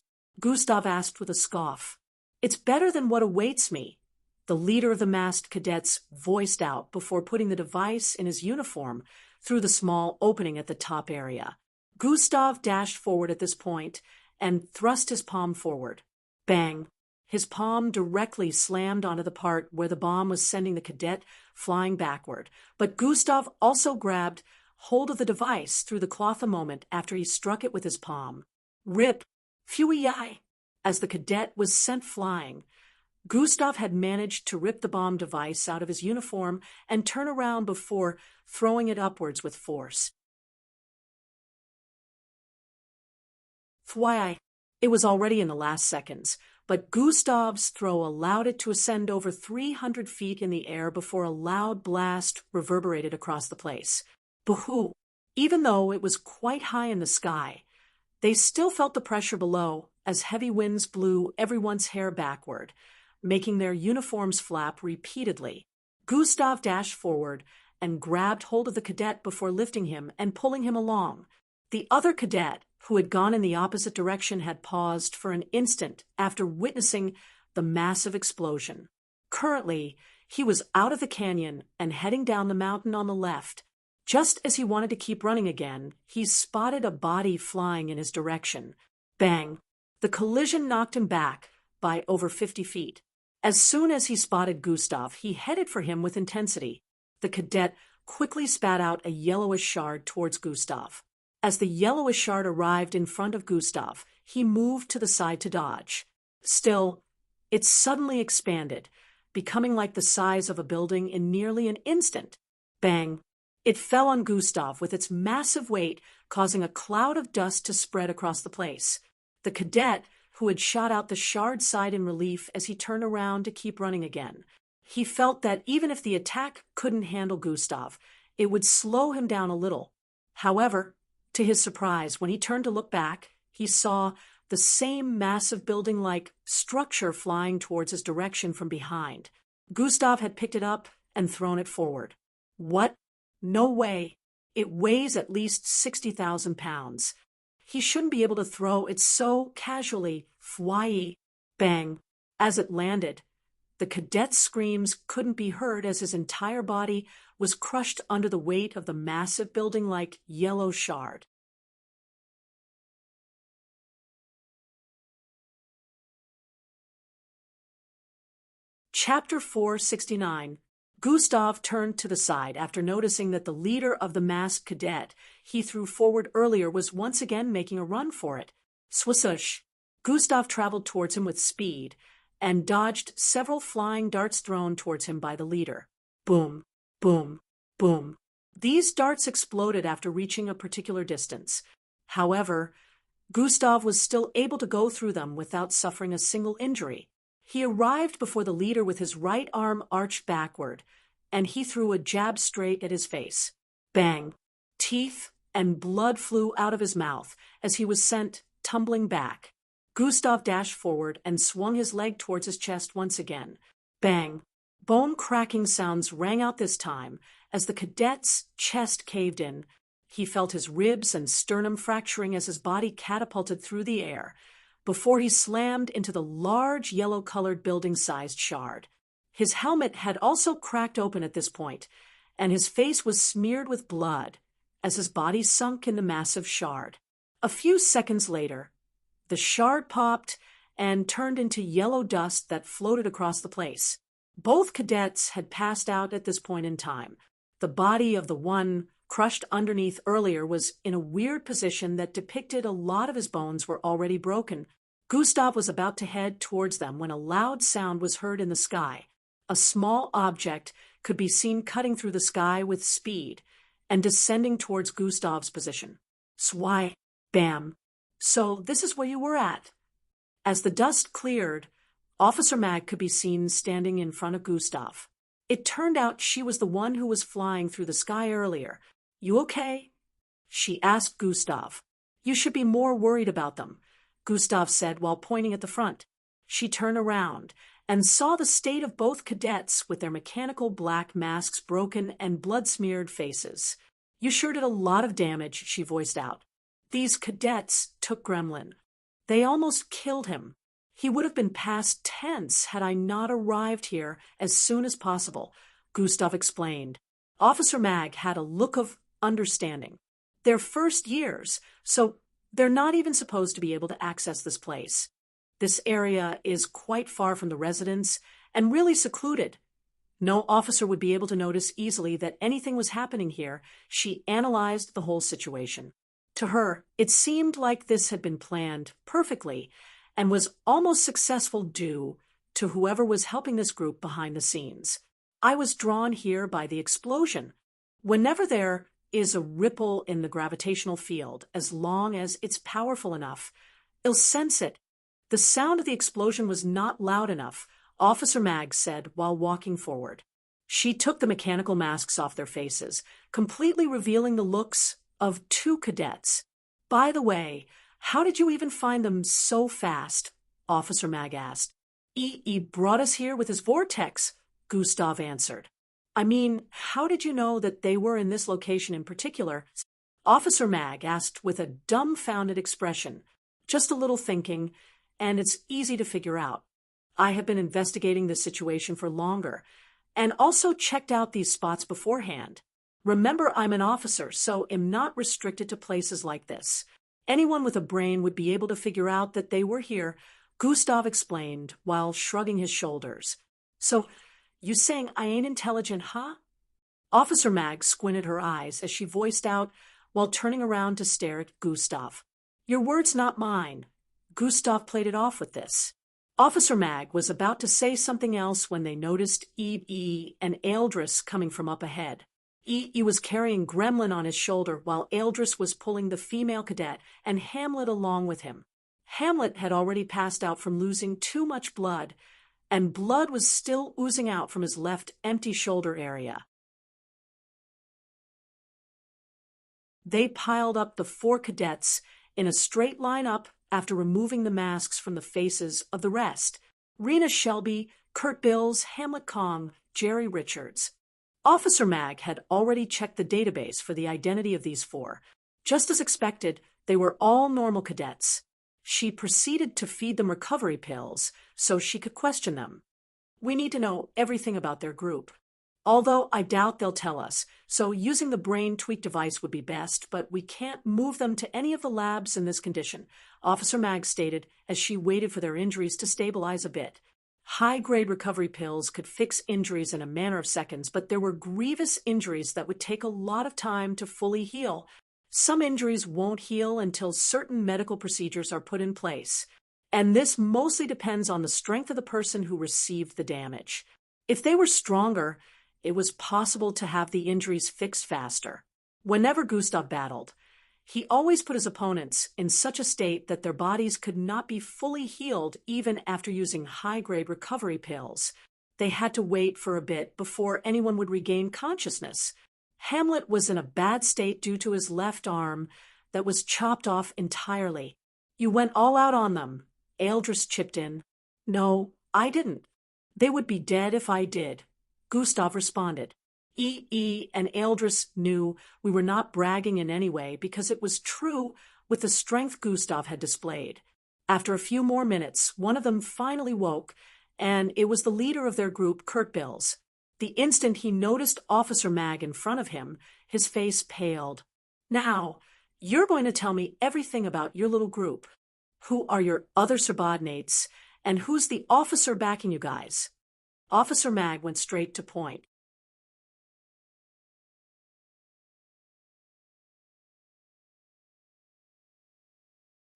Gustav asked with a scoff. It's better than what awaits me, the leader of the masked cadets voiced out before putting the device in his uniform through the small opening at the top area. Gustav dashed forward at this point and thrust his palm forward. Bang! His palm directly slammed onto the part where the bomb was sending the cadet flying backward, but Gustav also grabbed hold of the device through the cloth a moment after he struck it with his palm. Rip! Phew-yi! As the cadet was sent flying, Gustav had managed to rip the bomb device out of his uniform and turn around before throwing it upwards with force. Phew-yi! It was already in the last seconds, but Gustav's throw allowed it to ascend over 300 feet in the air before a loud blast reverberated across the place. Boo-hoo! Even though it was quite high in the sky, they still felt the pressure below as heavy winds blew everyone's hair backward, making their uniforms flap repeatedly. Gustav dashed forward and grabbed hold of the cadet before lifting him and pulling him along. The other cadet, who had gone in the opposite direction, had paused for an instant after witnessing the massive explosion. Currently, he was out of the canyon and heading down the mountain on the left. Just as he wanted to keep running again, he spotted a body flying in his direction. Bang! The collision knocked him back by over 50 feet. As soon as he spotted Gustav, he headed for him with intensity. The cadet quickly spat out a yellowish shard towards Gustav. As the yellowish shard arrived in front of Gustav, he moved to the side to dodge. Still, it suddenly expanded, becoming like the size of a building in nearly an instant. Bang! It fell on Gustav with its massive weight, causing a cloud of dust to spread across the place. The cadet, who had shot out the shard, sighed in relief as he turned around to keep running again. He felt that even if the attack couldn't handle Gustav, it would slow him down a little. However, to his surprise, when he turned to look back, he saw the same massive building-like structure flying towards his direction from behind. Gustav had picked it up and thrown it forward. What? No way. It weighs at least 60,000 pounds. He shouldn't be able to throw it so casually. Phew-yi! Bang! As it landed, the cadet's screams couldn't be heard as his entire body was crushed under the weight of the massive building-like yellow shard. Chapter 469. Gustav turned to the side after noticing that the leader of the masked cadet he threw forward earlier was once again making a run for it. Swasush! Gustav traveled towards him with speed and dodged several flying darts thrown towards him by the leader. Boom! Boom! Boom! These darts exploded after reaching a particular distance. However, Gustav was still able to go through them without suffering a single injury. He arrived before the leader with his right arm arched backward, and he threw a jab straight at his face. Bang! Teeth and blood flew out of his mouth as he was sent tumbling back. Gustav dashed forward and swung his leg towards his chest once again. Bang! Bone-cracking sounds rang out this time as the cadet's chest caved in. He felt his ribs and sternum fracturing as his body catapulted through the air, before he slammed into the large yellow-colored building-sized shard. His helmet had also cracked open at this point, and his face was smeared with blood as his body sunk in the massive shard. A few seconds later, the shard popped and turned into yellow dust that floated across the place. Both cadets had passed out at this point in time. The body of the one crushed underneath earlier, was in a weird position that depicted a lot of his bones were already broken. Gustav was about to head towards them when a loud sound was heard in the sky. A small object could be seen cutting through the sky with speed and descending towards Gustav's position. Swai, bam. So this is where you were at. As the dust cleared, Officer Mag could be seen standing in front of Gustav. It turned out she was the one who was flying through the sky earlier. You okay? She asked Gustav. You should be more worried about them, Gustav said while pointing at the front. She turned around and saw the state of both cadets with their mechanical black masks broken and blood-smeared faces. You sure did a lot of damage, she voiced out. These cadets took Gremlin. They almost killed him. He would have been past tense had I not arrived here as soon as possible, Gustav explained. Officer Mag had a look of understanding. They're first years, so they're not even supposed to be able to access this place. This area is quite far from the residence and really secluded. No officer would be able to notice easily that anything was happening here. She analyzed the whole situation. To her, it seemed like this had been planned perfectly and was almost successful due to whoever was helping this group behind the scenes. I was drawn here by the explosion. Whenever there is a ripple in the gravitational field, as long as it's powerful enough, it'll sense it. The sound of the explosion was not loud enough, Officer Mag said while walking forward. She took the mechanical masks off their faces, completely revealing the looks of two cadets. By the way, how did you even find them so fast? Officer Mag asked. He brought us here with his vortex, Gustav answered. I mean, how did you know that they were in this location in particular? Officer Mag asked with a dumbfounded expression. Just a little thinking, and it's easy to figure out. I have been investigating this situation for longer, and also checked out these spots beforehand. Remember, I'm an officer, so am not restricted to places like this. Anyone with a brain would be able to figure out that they were here, Gustav explained while shrugging his shoulders. So, you saying I ain't intelligent, huh? Officer Mag squinted her eyes as she voiced out while turning around to stare at Gustav. Your words, not mine. Gustav played it off with this. Officer Mag was about to say something else when they noticed E and Eldris coming from up ahead. E was carrying Gremlin on his shoulder while Eldris was pulling the female cadet and Hamlet along with him. Hamlet had already passed out from losing too much blood, and blood was still oozing out from his left empty shoulder area. They piled up the 4 cadets in a straight line up after removing the masks from the faces of the rest. Rena Shelby, Kurt Bills, Hamlet Kong, Jerry Richards. Officer Mag had already checked the database for the identity of these 4. Just as expected, they were all normal cadets. She proceeded to feed them recovery pills so she could question them. We need to know everything about their group. Although I doubt they'll tell us, so using the brain tweak device would be best, but we can't move them to any of the labs in this condition, Officer Mag stated as she waited for their injuries to stabilize a bit. High-grade recovery pills could fix injuries in a matter of seconds, but there were grievous injuries that would take a lot of time to fully heal. Some injuries won't heal until certain medical procedures are put in place, and this mostly depends on the strength of the person who received the damage. If they were stronger, it was possible to have the injuries fixed faster. Whenever Gustav battled, he always put his opponents in such a state that their bodies could not be fully healed even after using high-grade recovery pills. They had to wait for a bit before anyone would regain consciousness. Hamlet was in a bad state due to his left arm that was chopped off entirely. You went all out on them, Eldris chipped in. No, I didn't. They would be dead if I did, Gustav responded. And Eldris knew we were not bragging in any way because it was true with the strength Gustav had displayed. After a few more minutes, one of them finally woke, and it was the leader of their group, Kurt Bills. The instant he noticed Officer Mag in front of him, his face paled. Now, you're going to tell me everything about your little group. Who are your other subordinates, and who's the officer backing you guys? Officer Mag went straight to point.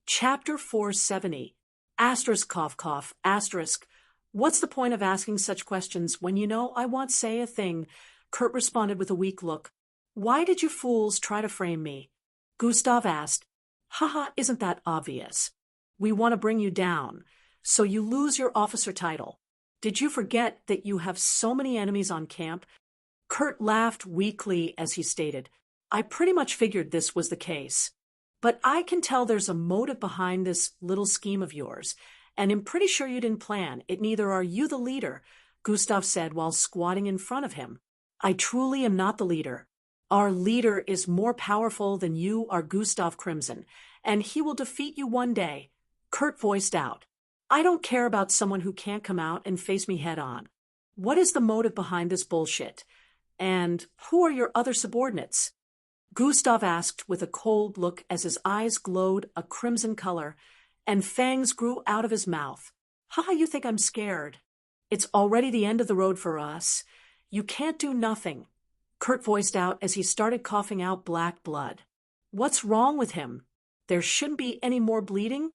Chapter 470. Asterisk cough cough, asterisk. What's the point of asking such questions when you know I won't say a thing? Kurt responded with a weak look. Why did you fools try to frame me? Gustav asked. Haha, isn't that obvious? We want to bring you down, so you lose your officer title. Did you forget that you have so many enemies on camp? Kurt laughed weakly as he stated, I pretty much figured this was the case. But I can tell there's a motive behind this little scheme of yours, and I'm pretty sure you didn't plan it. Neither are you the leader, Gustav said while squatting in front of him. I truly am not the leader. Our leader is more powerful than you are, Gustav Crimson, and he will defeat you one day, Kurt voiced out. I don't care about someone who can't come out and face me head on. What is the motive behind this bullshit? And who are your other subordinates? Gustav asked with a cold look as his eyes glowed a crimson color and fangs grew out of his mouth. Haha, you think I'm scared? It's already the end of the road for us. You can't do nothing, Kurt voiced out as he started coughing out black blood. What's wrong with him? There shouldn't be any more bleeding?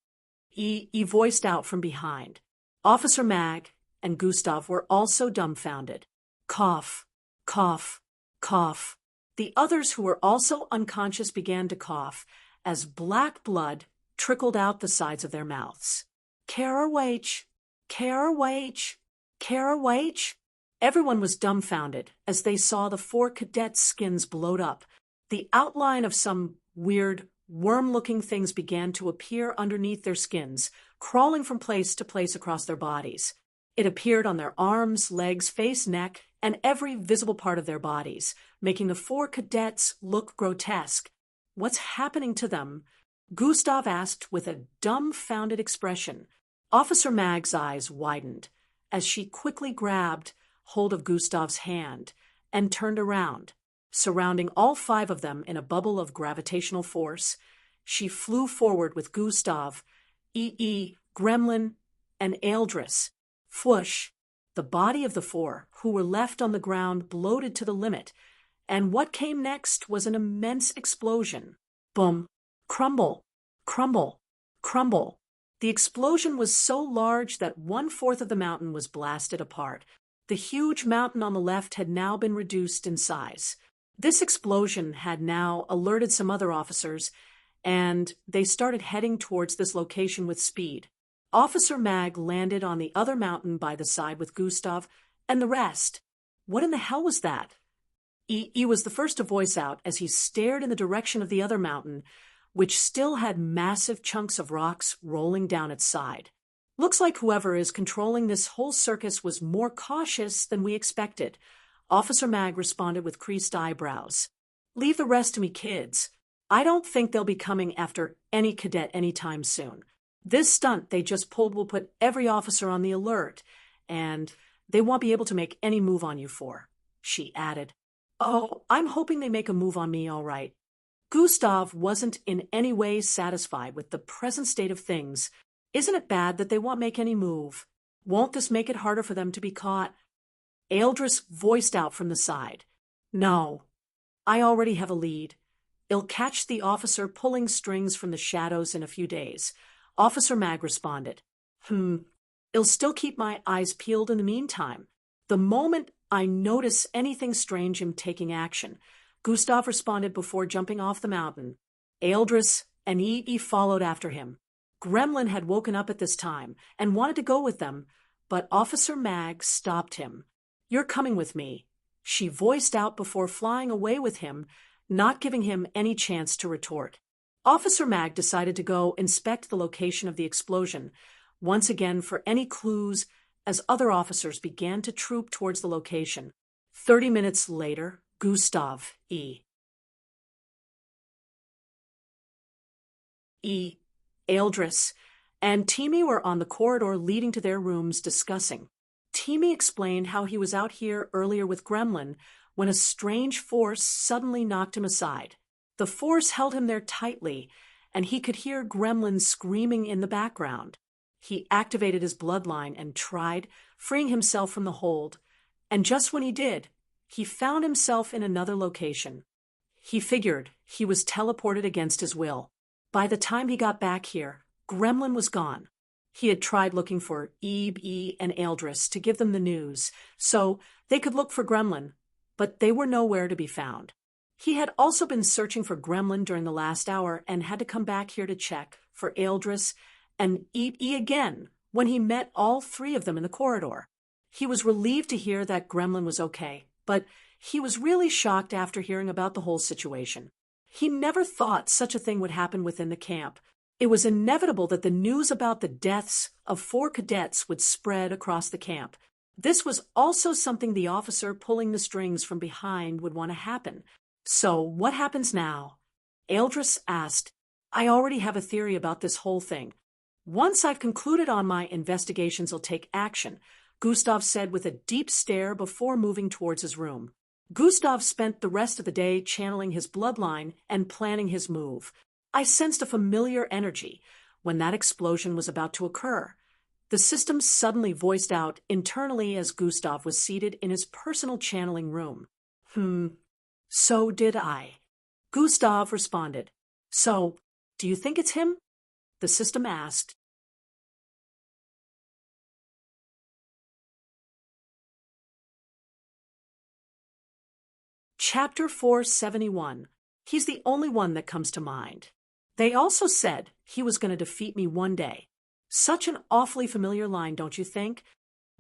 He voiced out from behind. Officer Mag and Gustav were also dumbfounded. Cough, cough, cough. The others who were also unconscious began to cough as black blood trickled out the sides of their mouths. Carawage, carawage, carawage. Everyone was dumbfounded as they saw the 4 cadets' skins blowed up. The outline of some weird, worm-looking things began to appear underneath their skins, crawling from place to place across their bodies. It appeared on their arms, legs, face, neck, and every visible part of their bodies, making the 4 cadets look grotesque. What's happening to them? Gustav asked with a dumbfounded expression. Officer Mag's eyes widened as she quickly grabbed hold of Gustav's hand and turned around. Surrounding all 5 of them in a bubble of gravitational force, she flew forward with Gustav, Gremlin, and Eldris. Fwoosh! The body of the 4, who were left on the ground, bloated to the limit, and what came next was an immense explosion. Boom! Crumble! Crumble! Crumble! The explosion was so large that 1/4 of the mountain was blasted apart. The huge mountain on the left had now been reduced in size. This explosion had now alerted some other officers, and they started heading towards this location with speed. Officer Mag landed on the other mountain by the side with Gustav and the rest. What in the hell was that? He was the first to voice out as he stared in the direction of the other mountain, which still had massive chunks of rocks rolling down its side. Looks like whoever is controlling this whole circus was more cautious than we expected, Officer Mag responded with creased eyebrows. Leave the rest to me, kids. I don't think they'll be coming after any cadet anytime soon. This stunt they just pulled will put every officer on the alert, and they won't be able to make any move on you 4, she added. Oh, I'm hoping they make a move on me, all right. Gustav wasn't in any way satisfied with the present state of things. Isn't it bad that they won't make any move? Won't this make it harder for them to be caught? Eldris voiced out from the side. No, I already have a lead. I'll catch the officer pulling strings from the shadows in a few days. Officer Mag responded. I'll still keep my eyes peeled in the meantime. The moment I notice anything strange, I'm taking action. Gustav responded before jumping off the mountain. Eldris and followed after him. Gremlin had woken up at this time and wanted to go with them, but Officer Mag stopped him. You're coming with me, she voiced out before flying away with him, not giving him any chance to retort. Officer Mag decided to go inspect the location of the explosion, once again for any clues, as other officers began to troop towards the location. 30 minutes later, Gustav, Eldris, and Timmy were on the corridor leading to their rooms discussing. Timmy explained how he was out here earlier with Gremlin when a strange force suddenly knocked him aside. The force held him there tightly, and he could hear Gremlin screaming in the background. He activated his bloodline and tried, freeing himself from the hold, and just when he did, he found himself in another location. He figured he was teleported against his will. By the time he got back here, Gremlin was gone. He had tried looking for Ebe and Eldris to give them the news, so they could look for Gremlin, but they were nowhere to be found. He had also been searching for Gremlin during the last hour and had to come back here to check for Eldris and Ebe again when he met all three of them in the corridor. He was relieved to hear that Gremlin was okay, but he was really shocked after hearing about the whole situation. He never thought such a thing would happen within the camp. It was inevitable that the news about the deaths of 4 cadets would spread across the camp. This was also something the officer pulling the strings from behind would want to happen. So what happens now? Eldris asked. I already have a theory about this whole thing. Once I've concluded on my investigations, I'll take action, Gustav said with a deep stare before moving towards his room. Gustav spent the rest of the day channeling his bloodline and planning his move. I sensed a familiar energy when that explosion was about to occur. The system suddenly voiced out internally as Gustav was seated in his personal channeling room. So did I. Gustav responded. So, do you think it's him? The system asked. Chapter 471. He's the only one that comes to mind. They also said he was going to defeat me one day. Such an awfully familiar line, don't you think?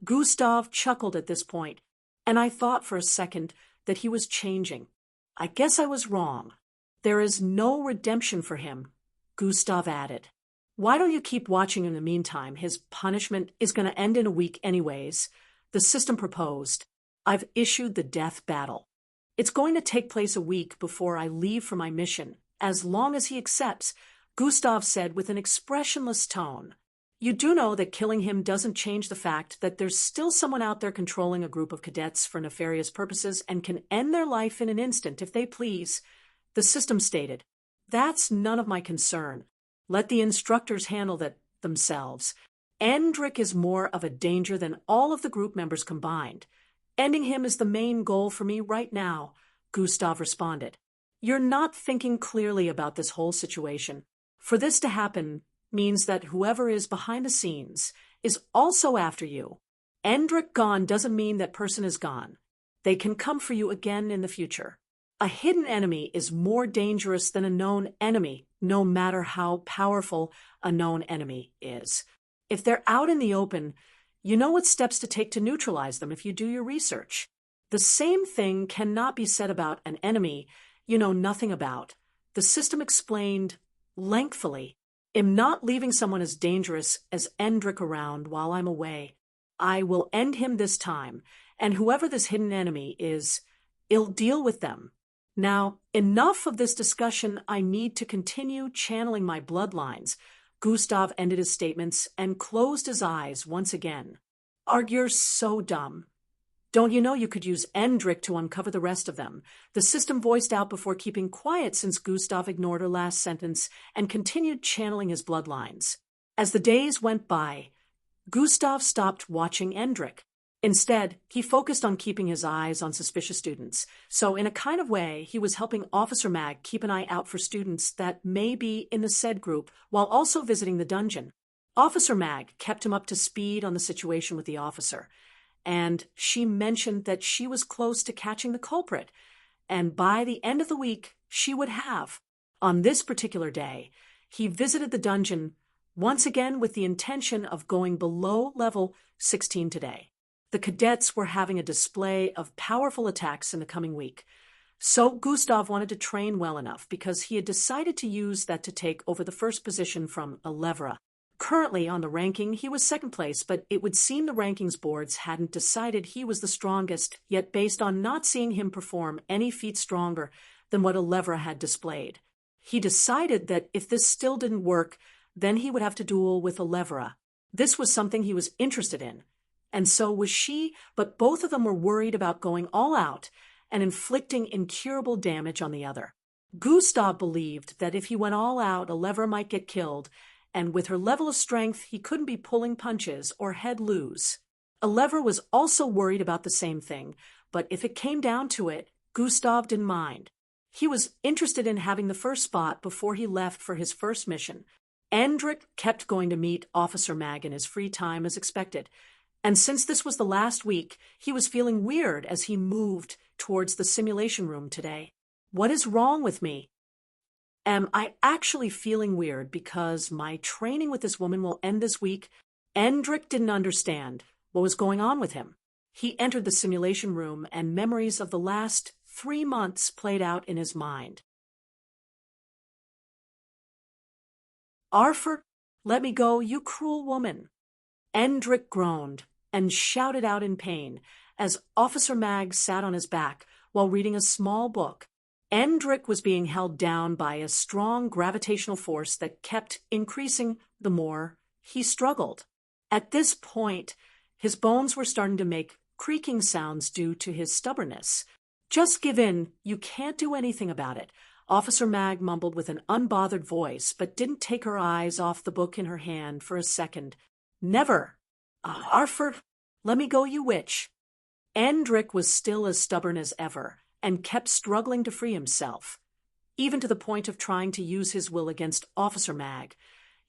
Gustav chuckled at this point, and I thought for a second that he was changing. I guess I was wrong. There is no redemption for him, Gustav added. Why don't you keep watching in the meantime? His punishment is going to end in a week anyways. The system proposed. I've issued the death battle. It's going to take place a week before I leave for my mission, as long as he accepts, Gustav said with an expressionless tone. You do know that killing him doesn't change the fact that there's still someone out there controlling a group of cadets for nefarious purposes and can end their life in an instant if they please, the system stated. That's none of my concern. Let the instructors handle that themselves. Endrick is more of a danger than all of the group members combined. Ending him is the main goal for me right now, Gustav responded. You're not thinking clearly about this whole situation. For this to happen means that whoever is behind the scenes is also after you. Endrick gone doesn't mean that person is gone. They can come for you again in the future. A hidden enemy is more dangerous than a known enemy, no matter how powerful a known enemy is. If they're out in the open, you know what steps to take to neutralize them if you do your research. The same thing cannot be said about an enemy you know nothing about. The system explained lengthily. I'm not leaving someone as dangerous as Endrick around while I'm away. I will end him this time, and whoever this hidden enemy is, I'll deal with them. Now, enough of this discussion. I need to continue channeling my bloodlines. Gustav ended his statements and closed his eyes once again. You're so dumb. Don't you know you could use Endrick to uncover the rest of them? The system voiced out before keeping quiet since Gustav ignored her last sentence and continued channeling his bloodlines. As the days went by, Gustav stopped watching Endrick. Instead, he focused on keeping his eyes on suspicious students. So in a kind of way, he was helping Officer Mag keep an eye out for students that may be in the said group while also visiting the dungeon. Officer Mag kept him up to speed on the situation with the officer, and she mentioned that she was close to catching the culprit, and by the end of the week, she would have. On this particular day, he visited the dungeon once again with the intention of going below level 16 today. The cadets were having a display of powerful attacks in the coming week. So Gustav wanted to train well enough because he had decided to use that to take over the first position from Elevra. Currently on the ranking, he was second place, but it would seem the rankings boards hadn't decided he was the strongest, yet based on not seeing him perform any feat stronger than what Elevra had displayed. He decided that if this still didn't work, then he would have to duel with Elevra. This was something he was interested in. And so was she, but both of them were worried about going all out and inflicting incurable damage on the other. Gustav believed that if he went all out, Elevra might get killed, and with her level of strength, he couldn't be pulling punches or head lose. Elevra was also worried about the same thing, but if it came down to it, Gustav didn't mind. He was interested in having the first spot before he left for his first mission. Endrick kept going to meet Officer Mag in his free time as expected, and since this was the last week, he was feeling weird as he moved towards the simulation room today. What is wrong with me? Am I actually feeling weird because my training with this woman will end this week? Endrick didn't understand what was going on with him. He entered the simulation room and memories of the last 3 months played out in his mind. Arthur, let me go, you cruel woman. Endrick groaned and shouted out in pain as Officer Mag sat on his back while reading a small book. Endrick was being held down by a strong gravitational force that kept increasing the more he struggled. At this point, his bones were starting to make creaking sounds due to his stubbornness. Just give in, you can't do anything about it, Officer Mag mumbled with an unbothered voice, but didn't take her eyes off the book in her hand for a second. Never. Arthur, let me go, you witch. Endrick was still as stubborn as ever, and kept struggling to free himself, even to the point of trying to use his will against Officer Mag.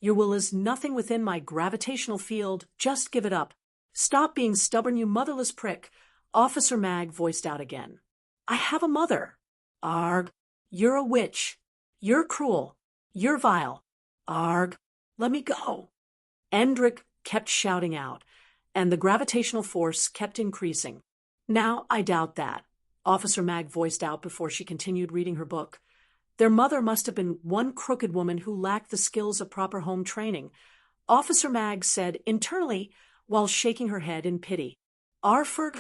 Your will is nothing within my gravitational field, just give it up. Stop being stubborn, you motherless prick, Officer Mag voiced out again. I have a mother. Arg, you're a witch. You're cruel. You're vile. Arg, let me go. Endrick kept shouting out, and the gravitational force kept increasing. Now I doubt that, Officer Mag voiced out before she continued reading her book. Their mother must have been one crooked woman who lacked the skills of proper home training, Officer Mag said internally while shaking her head in pity. Arthur,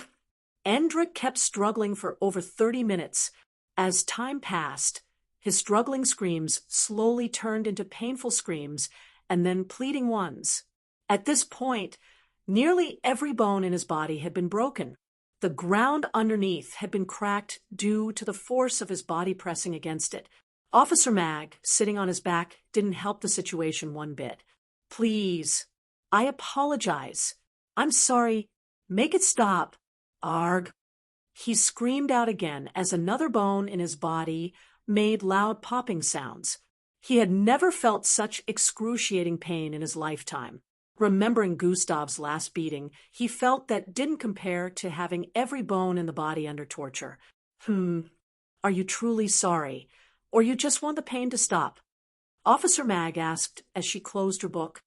Endrick kept struggling for over 30 minutes. As time passed, his struggling screams slowly turned into painful screams and then pleading ones. At this point, nearly every bone in his body had been broken. The ground underneath had been cracked due to the force of his body pressing against it. Officer Mag, sitting on his back, didn't help the situation one bit. Please, I apologize. I'm sorry. Make it stop. Arg. He screamed out again as another bone in his body made loud popping sounds. He had never felt such excruciating pain in his lifetime. Remembering Gustav's last beating, he felt that didn't compare to having every bone in the body under torture. Are you truly sorry? Or you just want the pain to stop? Officer Mag asked as she closed her book.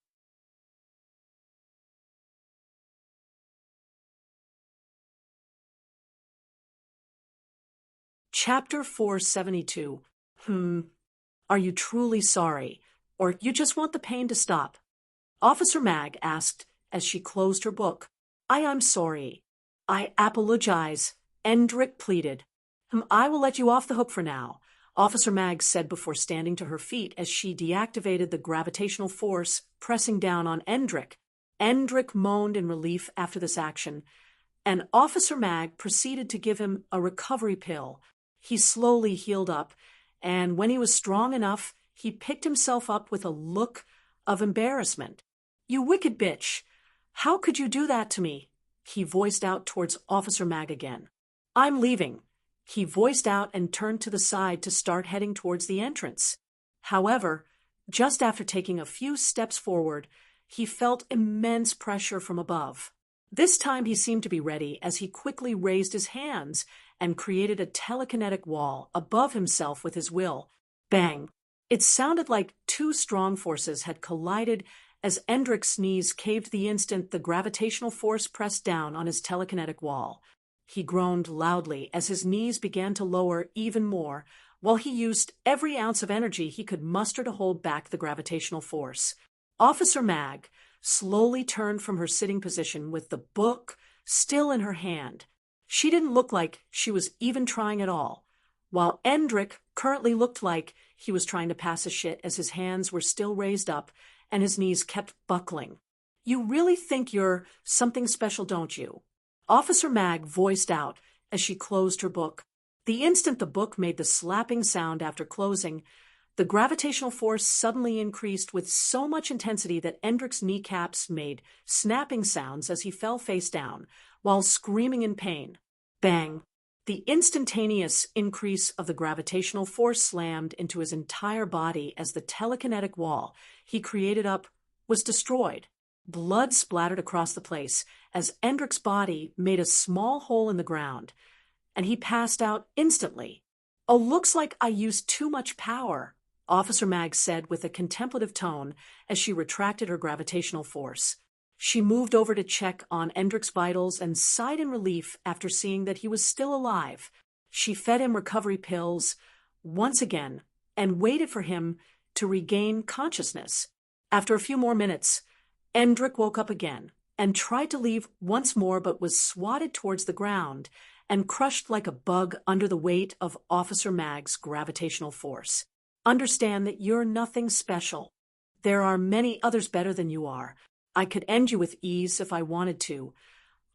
Chapter 472. Are you truly sorry? Or you just want the pain to stop? Officer Mag asked as she closed her book. I am sorry. I apologize, Endrick pleaded. I will let you off the hook for now, Officer Mag said before standing to her feet as she deactivated the gravitational force pressing down on Endrick. Endrick moaned in relief after this action, and Officer Mag proceeded to give him a recovery pill. He slowly healed up, and when he was strong enough, he picked himself up with a look of embarrassment. You wicked bitch! How could you do that to me? He voiced out towards Officer Mag again. I'm leaving. He voiced out and turned to the side to start heading towards the entrance. However, just after taking a few steps forward, he felt immense pressure from above. This time he seemed to be ready as he quickly raised his hands and created a telekinetic wall above himself with his will. Bang! It sounded like two strong forces had collided as Endrick's knees caved the instant the gravitational force pressed down on his telekinetic wall. He groaned loudly as his knees began to lower even more, while he used every ounce of energy he could muster to hold back the gravitational force. Officer Mag slowly turned from her sitting position with the book still in her hand. She didn't look like she was even trying at all, while Endrick currently looked like he was trying to pass a shit as his hands were still raised up and his knees kept buckling. You really think you're something special, don't you? Officer Mag voiced out as she closed her book. The instant the book made the slapping sound after closing, the gravitational force suddenly increased with so much intensity that Endrick's kneecaps made snapping sounds as he fell face down, while screaming in pain. Bang! The instantaneous increase of the gravitational force slammed into his entire body as the telekinetic wall he created up was destroyed. Blood splattered across the place as Endrick's body made a small hole in the ground, and he passed out instantly. "Oh, looks like I used too much power," Officer Mag said with a contemplative tone as she retracted her gravitational force. She moved over to check on Endrick's vitals and sighed in relief after seeing that he was still alive. She fed him recovery pills once again and waited for him to regain consciousness. After a few more minutes, Endrick woke up again and tried to leave once more but was swatted towards the ground and crushed like a bug under the weight of Officer Mag's gravitational force. "Understand that you're nothing special. There are many others better than you are. I could end you with ease if I wanted to,"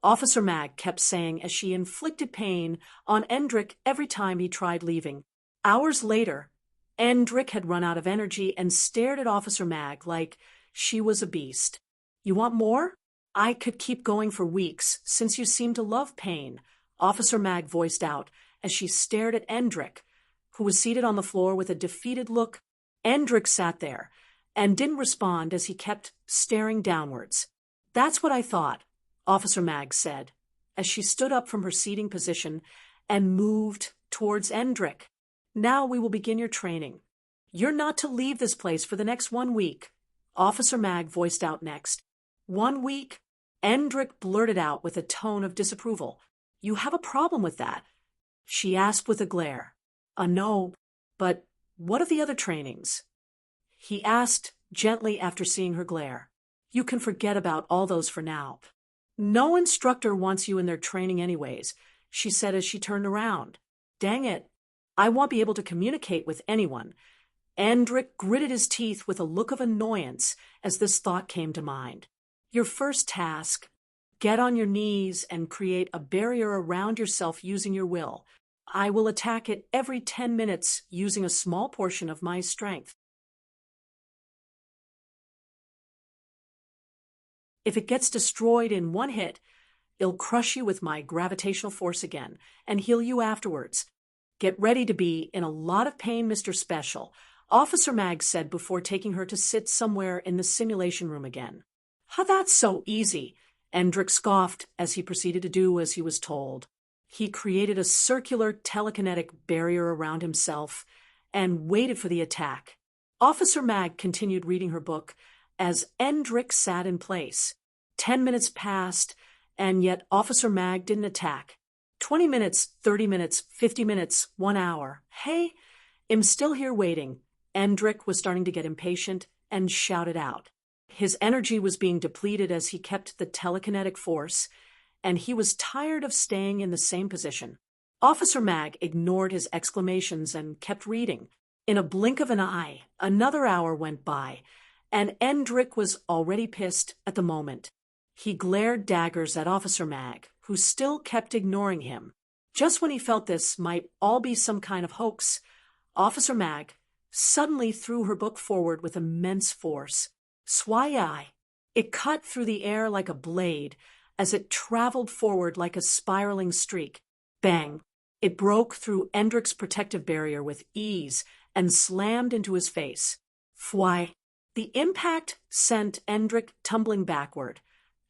Officer Mag kept saying as she inflicted pain on Endrick every time he tried leaving. Hours later, Endrick had run out of energy and stared at Officer Mag like she was a beast. "You want more? I could keep going for weeks, since you seem to love pain," Officer Mag voiced out as she stared at Endrick, who was seated on the floor with a defeated look. Endrick sat there and didn't respond as he kept staring downwards. "That's what I thought," Officer Mag said, as she stood up from her seating position and moved towards Endrick. "Now we will begin your training. You're not to leave this place for the next 1 week," Officer Mag voiced out next. "1 week?" Endrick blurted out with a tone of disapproval. "You have a problem with that?" she asked with a glare. No, but what of the other trainings?" he asked gently after seeing her glare. "You can forget about all those for now." "No instructor wants you in their training anyways," she said as she turned around. "Dang it, I won't be able to communicate with anyone." Endrick gritted his teeth with a look of annoyance as this thought came to mind. "Your first task, get on your knees and create a barrier around yourself using your will. I will attack it every 10 minutes using a small portion of my strength. If it gets destroyed in one hit, it'll crush you with my gravitational force again and heal you afterwards. Get ready to be in a lot of pain, Mr. Special," Officer Mag said before taking her to sit somewhere in the simulation room again. "How, that's so easy," Endrick scoffed as he proceeded to do as he was told. He created a circular telekinetic barrier around himself and waited for the attack. Officer Mag continued reading her book as Endrick sat in place. 10 minutes passed, and yet Officer Mag didn't attack. 20 minutes, 30 minutes, 50 minutes, 1 hour. "Hey, I'm still here waiting." Endrick was starting to get impatient and shouted out. His energy was being depleted as he kept the telekinetic force, and he was tired of staying in the same position. Officer Mag ignored his exclamations and kept reading. In a blink of an eye, another hour went by, and Endrick was already pissed at the moment. He glared daggers at Officer Mag, who still kept ignoring him. Just when he felt this might all be some kind of hoax, Officer Mag suddenly threw her book forward with immense force. Swai! It cut through the air like a blade as it traveled forward like a spiraling streak. Bang! It broke through Endrick's protective barrier with ease and slammed into his face. Fwai! The impact sent Endrick tumbling backward.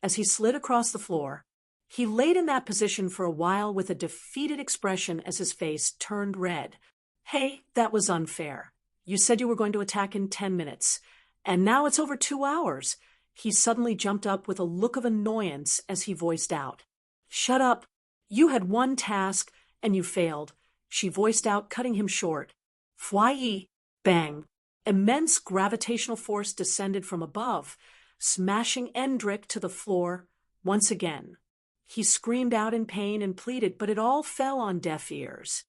As he slid across the floor, he laid in that position for a while with a defeated expression as his face turned red. "Hey, that was unfair. You said you were going to attack in 10 minutes, and now it's over 2 hours. He suddenly jumped up with a look of annoyance as he voiced out. "Shut up. You had one task, and you failed," she voiced out, cutting him short. Fwai! Bang! Immense gravitational force descended from above, smashing Endrick to the floor once again. He screamed out in pain and pleaded, but it all fell on deaf ears.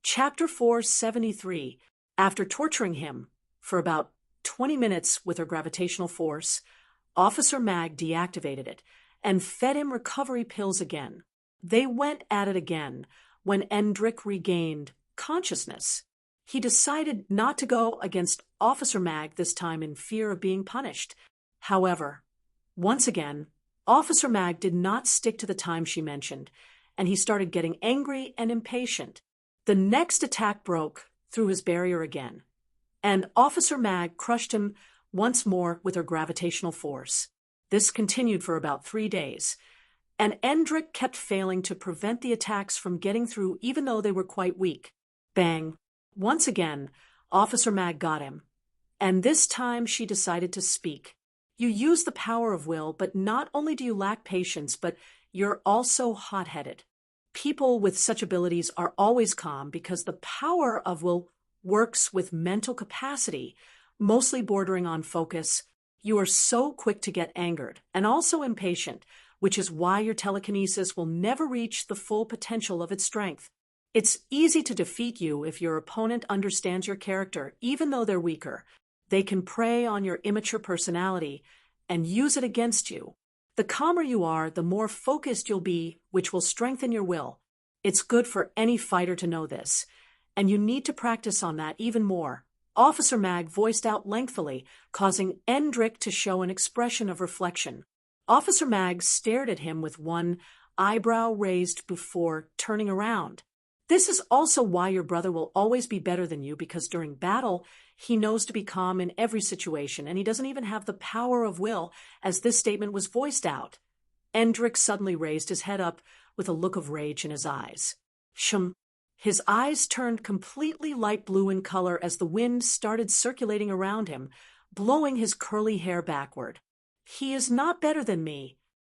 Chapter 473. After torturing him for about 20 minutes with her gravitational force, Officer Mag deactivated it and fed him recovery pills again. They went at it again when Endrick regained consciousness. He decided not to go against Officer Mag this time in fear of being punished. However, once again, Officer Mag did not stick to the time she mentioned, and he started getting angry and impatient. The next attack broke through his barrier again, and Officer Mag crushed him once more with her gravitational force. This continued for about 3 days, and Endrick kept failing to prevent the attacks from getting through even though they were quite weak. Bang! Once again, Officer Mag got him, and this time she decided to speak. You use the power of will, but not only do you lack patience, but you're also hot-headed. People with such abilities are always calm because the power of will works with mental capacity, mostly bordering on focus. You are so quick to get angered and also impatient, which is why your telekinesis will never reach the full potential of its strength. It's easy to defeat you if your opponent understands your character, even though they're weaker. They can prey on your immature personality and use it against you. The calmer you are, the more focused you'll be, which will strengthen your will. It's good for any fighter to know this, and you need to practice on that even more. Officer Mag voiced out lengthily, causing Endrick to show an expression of reflection. Officer Mag stared at him with one eyebrow raised before turning around. This is also why your brother will always be better than you, because during battle, he knows to be calm in every situation, and he doesn't even have the power of will, as this statement was voiced out. Endrick suddenly raised his head up with a look of rage in his eyes. His eyes turned completely light blue in color as the wind started circulating around him, blowing his curly hair backward. He is not better than me,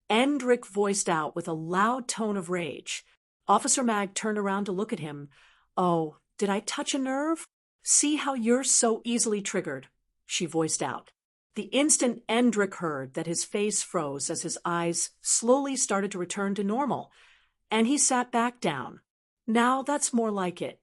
Endrick voiced out with a loud tone of rage. Officer Mag turned around to look at him. Oh, did I touch a nerve? See how you're so easily triggered, she voiced out. The instant Endrick heard that, his face froze as his eyes slowly started to return to normal, and he sat back down. Now that's more like it.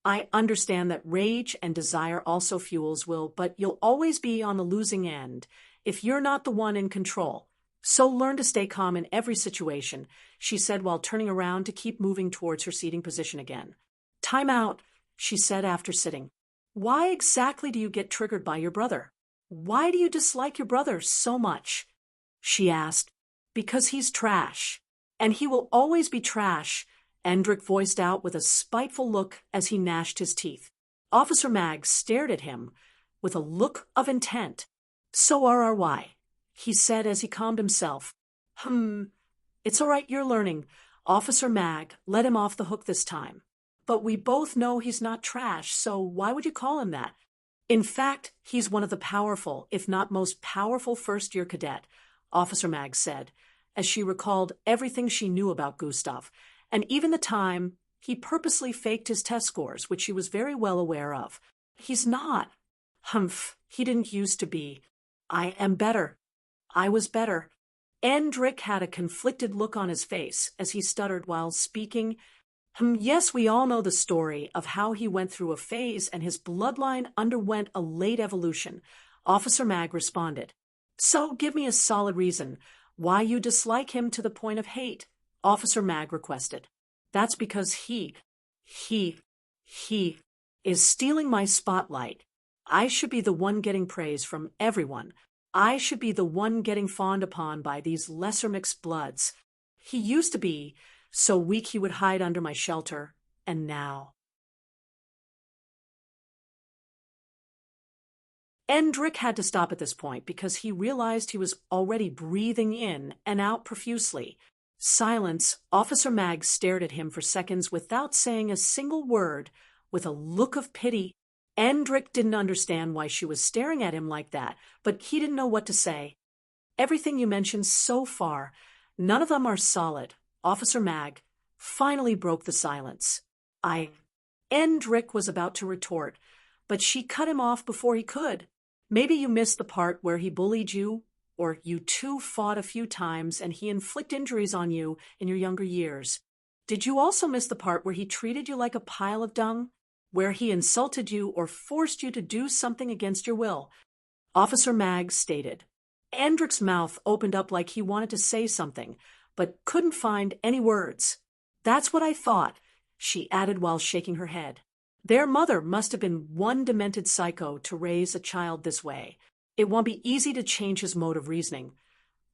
I understand that rage and desire also fuels will, but you'll always be on the losing end if you're not the one in control. So learn to stay calm in every situation, she said while turning around to keep moving towards her seating position again. Time out, she said after sitting. Why exactly do you get triggered by your brother? Why do you dislike your brother so much? She asked. Because he's trash. And he will always be trash, Endrick voiced out with a spiteful look as he gnashed his teeth. Officer Mag stared at him with a look of intent. So RRY, he said as he calmed himself. It's all right, you're learning. Officer Mag let him off the hook this time. But we both know he's not trash, so why would you call him that? In fact, he's one of the powerful, if not most powerful first-year cadet, Officer Mag said, as she recalled everything she knew about Gustav, and even the time he purposely faked his test scores, which she was very well aware of. He's not. He didn't used to be. I am better. I was better. Endrick had a conflicted look on his face as he stuttered while speaking. Yes, we all know the story of how he went through a phase and his bloodline underwent a late evolution, Officer Mag responded. So give me a solid reason why you dislike him to the point of hate, Officer Mag requested. That's because he is stealing my spotlight. I should be the one getting praise from everyone. I should be the one getting fawned upon by these lesser mixed bloods. He used to be so weak he would hide under my shelter, and now. Endrick had to stop at this point because he realized he was already breathing in and out profusely. Silence. Officer Mag stared at him for seconds without saying a single word, with a look of pity. Endrick didn't understand why she was staring at him like that, but he didn't know what to say. Everything you mentioned so far, none of them are solid. Officer Mag finally broke the silence. Endrick was about to retort, but she cut him off before he could. Maybe you missed the part where he bullied you, or you two fought a few times and he inflicted injuries on you in your younger years. Did you also miss the part where he treated you like a pile of dung? Where he insulted you or forced you to do something against your will? Officer Mag stated. Endrick's mouth opened up like he wanted to say something, but couldn't find any words. That's what I thought, she added while shaking her head. Their mother must have been one demented psycho to raise a child this way. It won't be easy to change his mode of reasoning.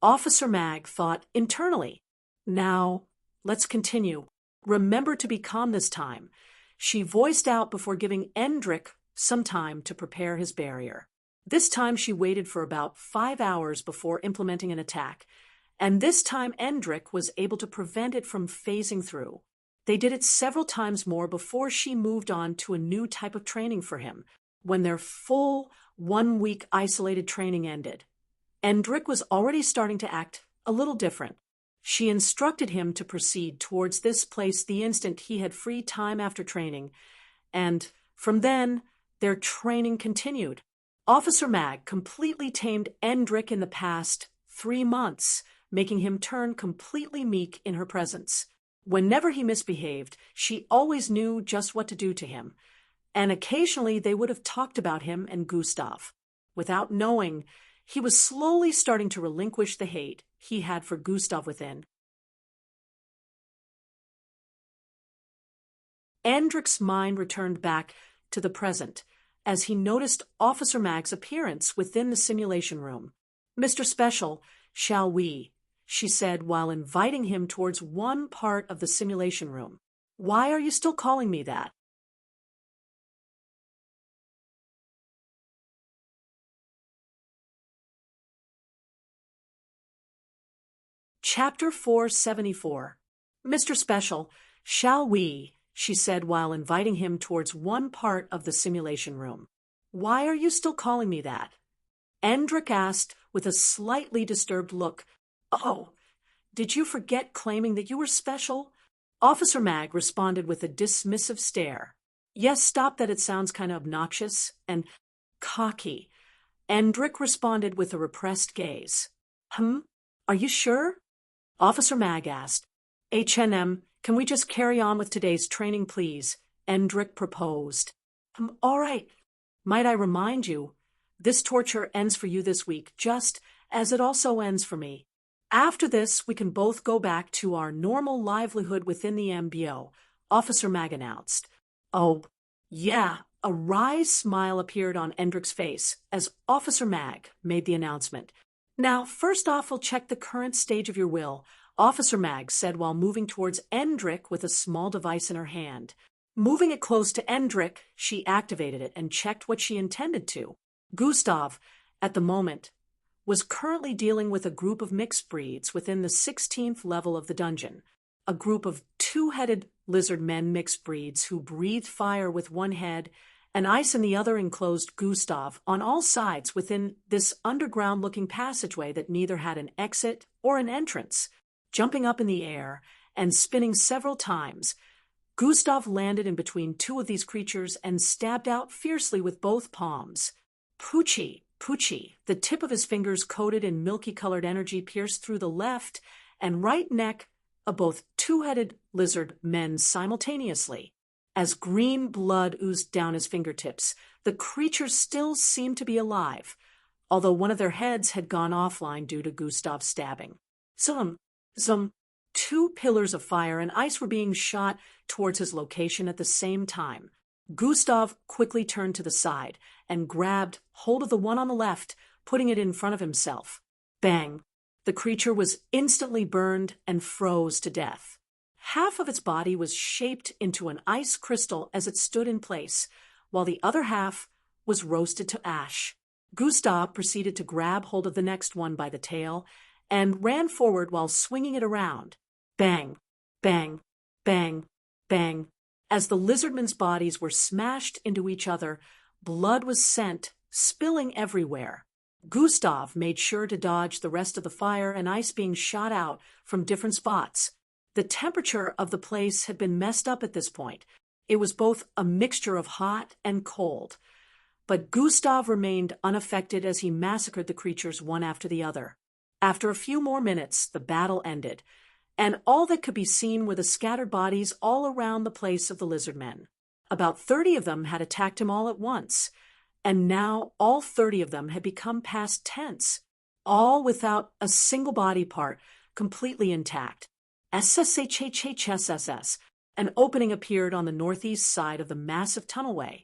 Officer Mag thought internally. Now, let's continue. Remember to be calm this time. She voiced out before giving Endrick some time to prepare his barrier. This time she waited for about 5 hours before implementing an attack, and this time Endrick was able to prevent it from phasing through. They did it several times more before she moved on to a new type of training for him. When their full 1-week isolated training ended, Endrick was already starting to act a little different. She instructed him to proceed towards this place the instant he had free time after training, and from then, their training continued. Officer Mag completely tamed Endrick in the past 3 months, making him turn completely meek in her presence. Whenever he misbehaved, she always knew just what to do to him, and occasionally they would have talked about him and Gustav. Without knowing, he was slowly starting to relinquish the hate he had for Gustav within. Endrick's mind returned back to the present as he noticed Officer Mag's appearance within the simulation room. "Mr. Special, shall we?" she said while inviting him towards one part of the simulation room. "Why are you still calling me that?" Chapter 474. "Mr. Special, shall we?" she said while inviting him towards one part of the simulation room. "Why are you still calling me that?" Endrick asked with a slightly disturbed look. "Oh, did you forget claiming that you were special?" Officer Mag responded with a dismissive stare. "Yes, stop that, it sounds kind of obnoxious and cocky." Endrick responded with a repressed gaze. Are you sure?" Officer Mag asked. "H&M, can we just carry on with today's training, please?" Endrick proposed. All right. Might I remind you, this torture ends for you this week, just as it also ends for me. After this, we can both go back to our normal livelihood within the MBO," Officer Mag announced. "Oh, yeah." A wry smile appeared on Endrick's face as Officer Mag made the announcement. "Now, first off, we'll check the current stage of your will," Officer Mag said while moving towards Endrick with a small device in her hand. Moving it close to Endrick, she activated it and checked what she intended to. Gustav, at the moment, was currently dealing with a group of mixed breeds within the 16th level of the dungeon, a group of 2-headed lizard men mixed breeds who breathed fire with one head and ice in the other enclosed Gustav on all sides within this underground-looking passageway that neither had an exit or an entrance. Jumping up in the air and spinning several times, Gustav landed in between 2 of these creatures and stabbed out fiercely with both palms. Poochie, the tip of his fingers coated in milky-colored energy pierced through the left and right neck of both 2-headed lizard men simultaneously. As green blood oozed down his fingertips, the creatures still seemed to be alive, although one of their heads had gone offline due to Gustav's stabbing. Some 2 pillars of fire and ice were being shot towards his location at the same time. Gustav quickly turned to the side and grabbed hold of the one on the left, putting it in front of himself. Bang! The creature was instantly burned and froze to death. Half of its body was shaped into an ice crystal as it stood in place, while the other half was roasted to ash. Gustav proceeded to grab hold of the next one by the tail and ran forward while swinging it around. Bang! Bang! Bang! Bang! As the lizardmen's bodies were smashed into each other, blood was sent, spilling everywhere. Gustav made sure to dodge the rest of the fire and ice being shot out from different spots. The temperature of the place had been messed up at this point. It was both a mixture of hot and cold. But Gustav remained unaffected as he massacred the creatures one after the other. After a few more minutes, the battle ended, and all that could be seen were the scattered bodies all around the place of the lizardmen. About 30 of them had attacked him all at once, and now all 30 of them had become past tense, all without a single body part, completely intact. SSHHHSSS. An opening appeared on the northeast side of the massive tunnelway,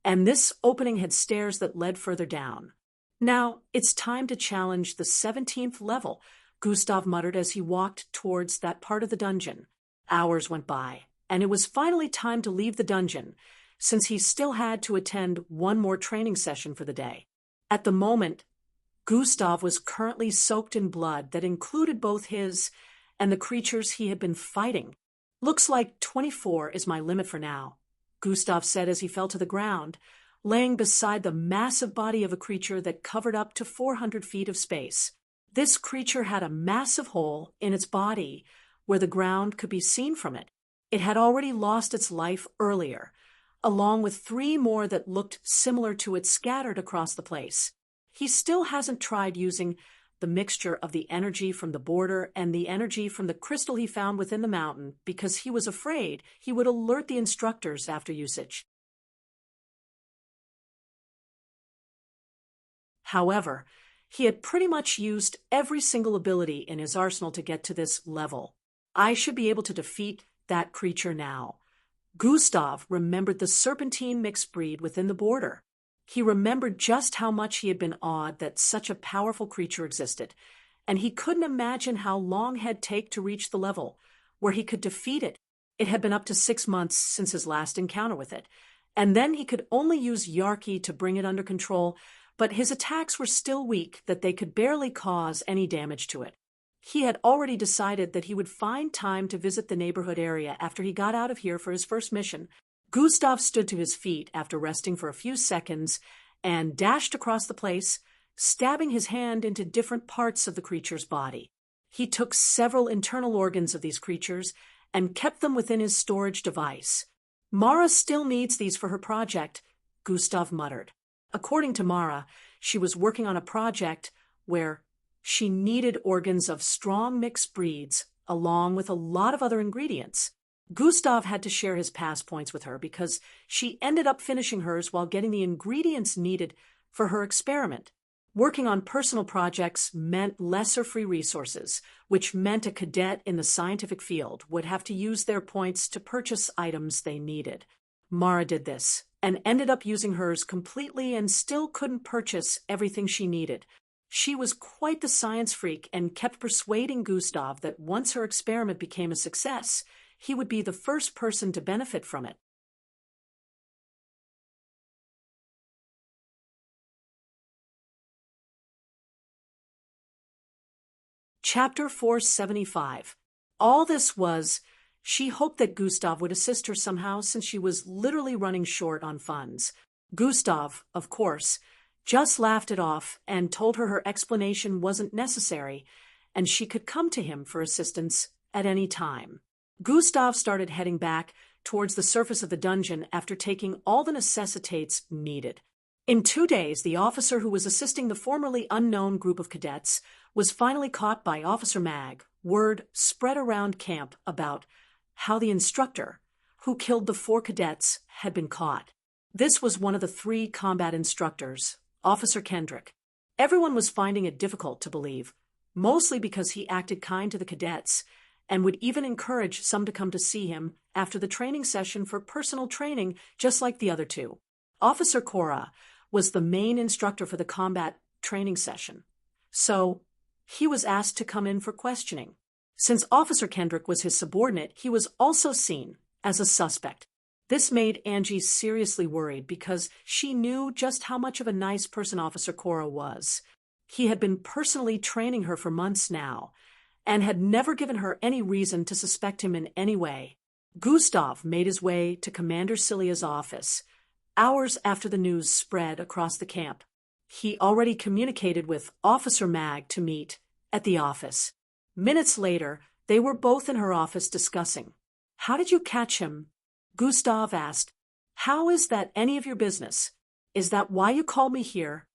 and this opening had stairs that led further down. "Now, it's time to challenge the 17th level," Gustav muttered as he walked towards that part of the dungeon. Hours went by, and it was finally time to leave the dungeon, since he still had to attend one more training session for the day. At the moment, Gustav was currently soaked in blood that included both his and the creatures he had been fighting. "Looks like 24 is my limit for now," Gustav said as he fell to the ground, laying beside the massive body of a creature that covered up to 400 feet of space. This creature had a massive hole in its body where the ground could be seen from it. It had already lost its life earlier, along with 3 more that looked similar to it scattered across the place. He still hasn't tried using the mixture of the energy from the border and the energy from the crystal he found within the mountain because he was afraid he would alert the instructors after usage. However, he had pretty much used every single ability in his arsenal to get to this level. I should be able to defeat that creature now. Gustav remembered the serpentine mixed breed within the border. He remembered just how much he had been awed that such a powerful creature existed, and he couldn't imagine how long it had taken to reach the level where he could defeat it. It had been up to 6 months since his last encounter with it, and then he could only use Yarki to bring it under control, but his attacks were still weak that they could barely cause any damage to it. He had already decided that he would find time to visit the neighborhood area after he got out of here for his first mission. Gustav stood to his feet after resting for a few seconds and dashed across the place, stabbing his hand into different parts of the creature's body. He took several internal organs of these creatures and kept them within his storage device. "Mara still needs these for her project," Gustav muttered. According to Mara, she was working on a project where she needed organs of strong mixed breeds along with a lot of other ingredients. Gustav had to share his pass points with her because she ended up finishing hers while getting the ingredients needed for her experiment. Working on personal projects meant lesser free resources, which meant a cadet in the scientific field would have to use their points to purchase items they needed. Mara did this and ended up using hers completely and still couldn't purchase everything she needed. She was quite the science freak and kept persuading Gustav that once her experiment became a success, he would be the first person to benefit from it. Chapter 475. All this was, she hoped that Gustav would assist her somehow since she was literally running short on funds. Gustav, of course, just laughed it off and told her explanation wasn't necessary and she could come to him for assistance at any time. Gustav started heading back towards the surface of the dungeon after taking all the necessitates needed. In 2 days, the officer who was assisting the formerly unknown group of cadets was finally caught by Officer Mag. Word spread around camp about how the instructor who killed the 4 cadets had been caught. This was one of the 3 combat instructors, Officer Kendrick. Everyone was finding it difficult to believe, mostly because he acted kind to the cadets and would even encourage some to come to see him after the training session for personal training, just like the other 2. Officer Cora was the main instructor for the combat training session, so he was asked to come in for questioning. Since Officer Kendrick was his subordinate, he was also seen as a suspect. This made Angie seriously worried because she knew just how much of a nice person Officer Cora was. He had been personally training her for months now, and had never given her any reason to suspect him in any way. Gustav made his way to Commander Celia's office, hours after the news spread across the camp. He already communicated with Officer Mag to meet at the office. Minutes later, they were both in her office discussing. "How did you catch him?" Gustav asked. "How is that any of your business? Is that why you called me here?"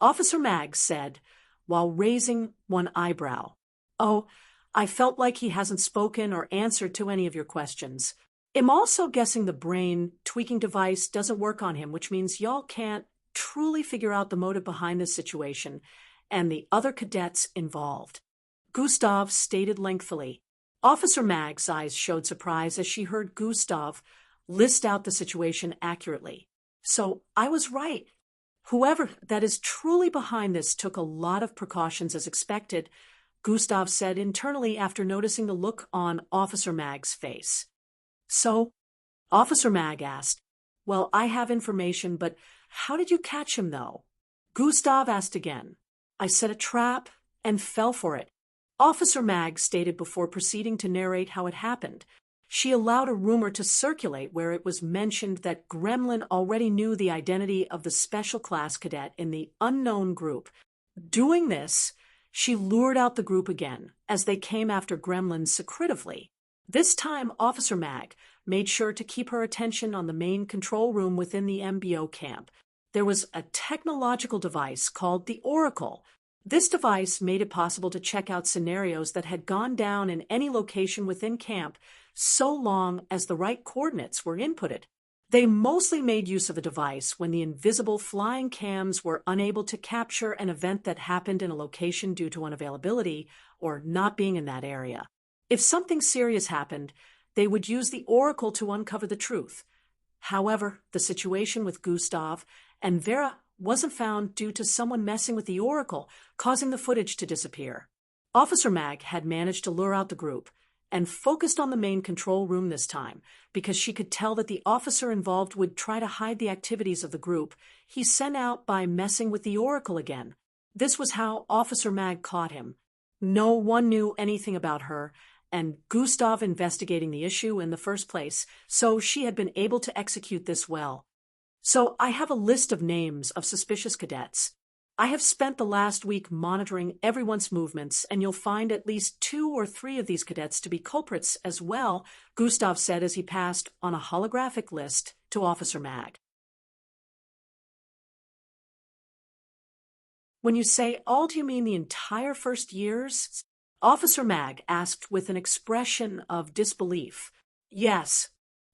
Officer Mag said, while raising one eyebrow. "Oh, I felt like he hasn't spoken or answered to any of your questions. I'm also guessing the brain tweaking device doesn't work on him, which means y'all can't truly figure out the motive behind this situation and the other cadets involved." Gustav stated lengthily, Officer Mag's eyes showed surprise as she heard Gustav list out the situation accurately. So I was right. Whoever that is truly behind this took a lot of precautions as expected, Gustav said internally after noticing the look on Officer Mag's face. So, Officer Mag asked, well, I have information, but how did you catch him, though? Gustav asked again. I set a trap and fell for it, Officer Mag stated before proceeding to narrate how it happened. She allowed a rumor to circulate where it was mentioned that Gremlin already knew the identity of the special class cadet in the unknown group. Doing this, she lured out the group again, as they came after Gremlin secretively. This time, Officer Mag made sure to keep her attention on the main control room within the MBO camp. There was a technological device called the Oracle. This device made it possible to check out scenarios that had gone down in any location within camp so long as the right coordinates were inputted. They mostly made use of the device when the invisible flying cams were unable to capture an event that happened in a location due to unavailability or not being in that area. If something serious happened, they would use the Oracle to uncover the truth. However, the situation with Gustav and Vera wasn't found due to someone messing with the Oracle, causing the footage to disappear. Officer Mag had managed to lure out the group and focused on the main control room this time because she could tell that the officer involved would try to hide the activities of the group he sent out by messing with the Oracle again. This was how Officer Mag caught him. No one knew anything about her and Gustav investigating the issue in the first place, so she had been able to execute this well. So I have a list of names of suspicious cadets. I have spent the last week monitoring everyone's movements, and you'll find at least 2 or 3 of these cadets to be culprits as well, Gustav said as he passed on a holographic list to Officer Mag. When you say all, do you mean the entire first years? Officer Mag asked with an expression of disbelief. Yes,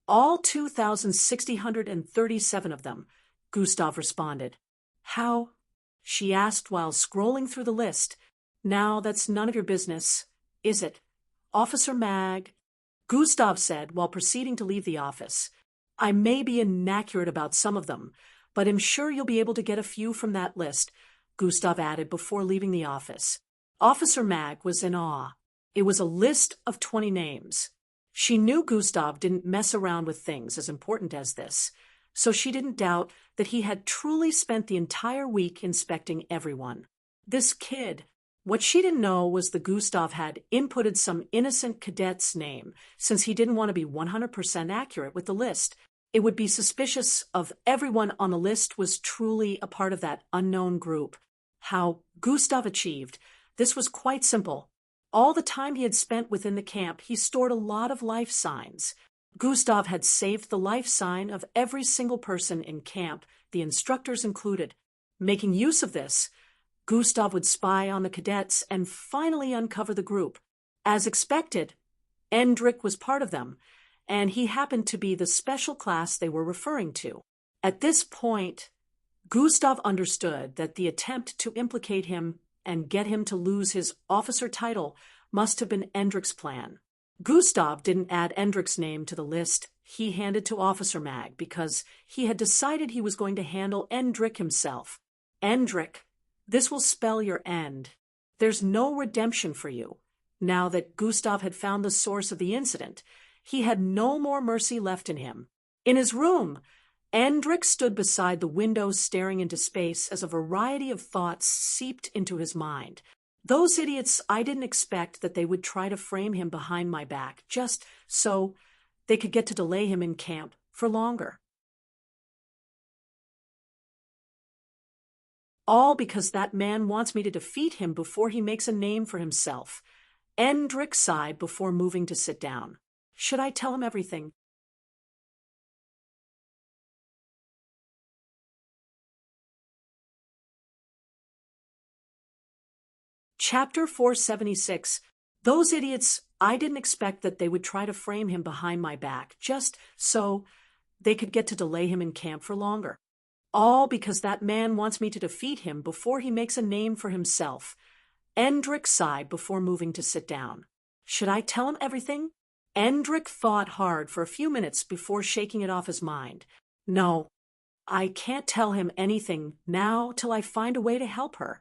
all 2,637 of them, Gustav responded. How? She asked while scrolling through the list. Now that's none of your business, is it? Officer Mag, Gustav said while proceeding to leave the office. I may be inaccurate about some of them, but I'm sure you'll be able to get a few from that list, Gustav added before leaving the office. Officer Mag was in awe. It was a list of 20 names. She knew Gustav didn't mess around with things as important as this, so she didn't doubt that he had truly spent the entire week inspecting everyone. This kid, what she didn't know was that Gustav had inputted some innocent cadet's name, since he didn't want to be 100% accurate with the list. It would be suspicious of everyone on the list was truly a part of that unknown group. How Gustav achieved this was quite simple. All the time he had spent within the camp, he stored a lot of life signs. Gustav had saved the life sign of every single person in camp, the instructors included. Making use of this, Gustav would spy on the cadets and finally uncover the group. As expected, Endrick was part of them, and he happened to be the special class they were referring to. At this point, Gustav understood that the attempt to implicate him and get him to lose his officer title must have been Endrick's plan. Gustav didn't add Endrick's name to the list he handed to Officer Mag because he had decided he was going to handle Endrick himself. Endrick, this will spell your end. There's no redemption for you. Now that Gustav had found the source of the incident, he had no more mercy left in him. In his room, Endrick stood beside the window staring into space as a variety of thoughts seeped into his mind. Those idiots, I didn't expect that they would try to frame him behind my back, just so they could get to delay him in camp for longer. All because that man wants me to defeat him before he makes a name for himself. Endrick sighed before moving to sit down. Should I tell him everything? Chapter 476. Those idiots, I didn't expect that they would try to frame him behind my back, just so they could get to delay him in camp for longer. All because that man wants me to defeat him before he makes a name for himself. Endrick sighed before moving to sit down. Should I tell him everything? Endrick thought hard for a few minutes before shaking it off his mind. No, I can't tell him anything now till I find a way to help her.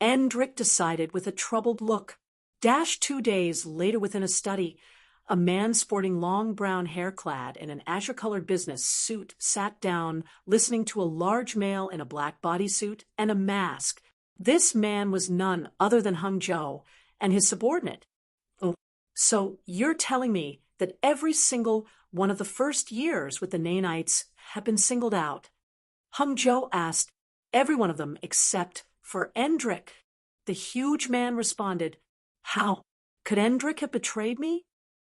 Endrick decided with a troubled look. 2 days later within a study, a man sporting long brown hair clad in an azure-colored business suit sat down, listening to a large male in a black bodysuit and a mask. This man was none other than Hung Jo and his subordinate. Oh, so you're telling me that every single one of the first years with the Nanites have been singled out? Hung Jo asked. Every one of them except for Endrick. The huge man responded. How? Could Endrick have betrayed me?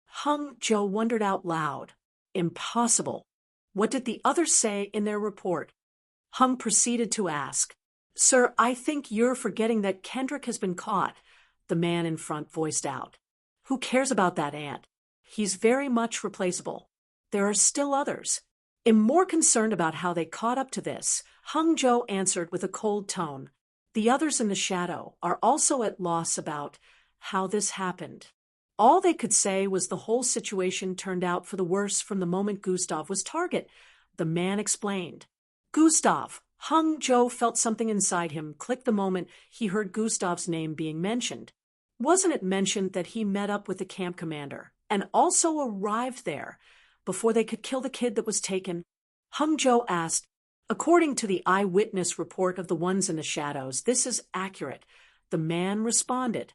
Hung Jo wondered out loud. Impossible. What did the others say in their report? Hung proceeded to ask. Sir, I think you're forgetting that Kendrick has been caught, the man in front voiced out. Who cares about that ant? He's very much replaceable. There are still others. I'm more concerned about how they caught up to this, Hung Jo answered with a cold tone. The others in the shadow are also at loss about how this happened. All they could say was the whole situation turned out for the worse from the moment Gustav was target, the man explained. Gustav. Hung Jo felt something inside him click the moment he heard Gustav's name being mentioned. Wasn't it mentioned that he met up with the camp commander and also arrived there before they could kill the kid that was taken? Hung Jo asked. According to the eyewitness report of the ones in the shadows, this is accurate, the man responded.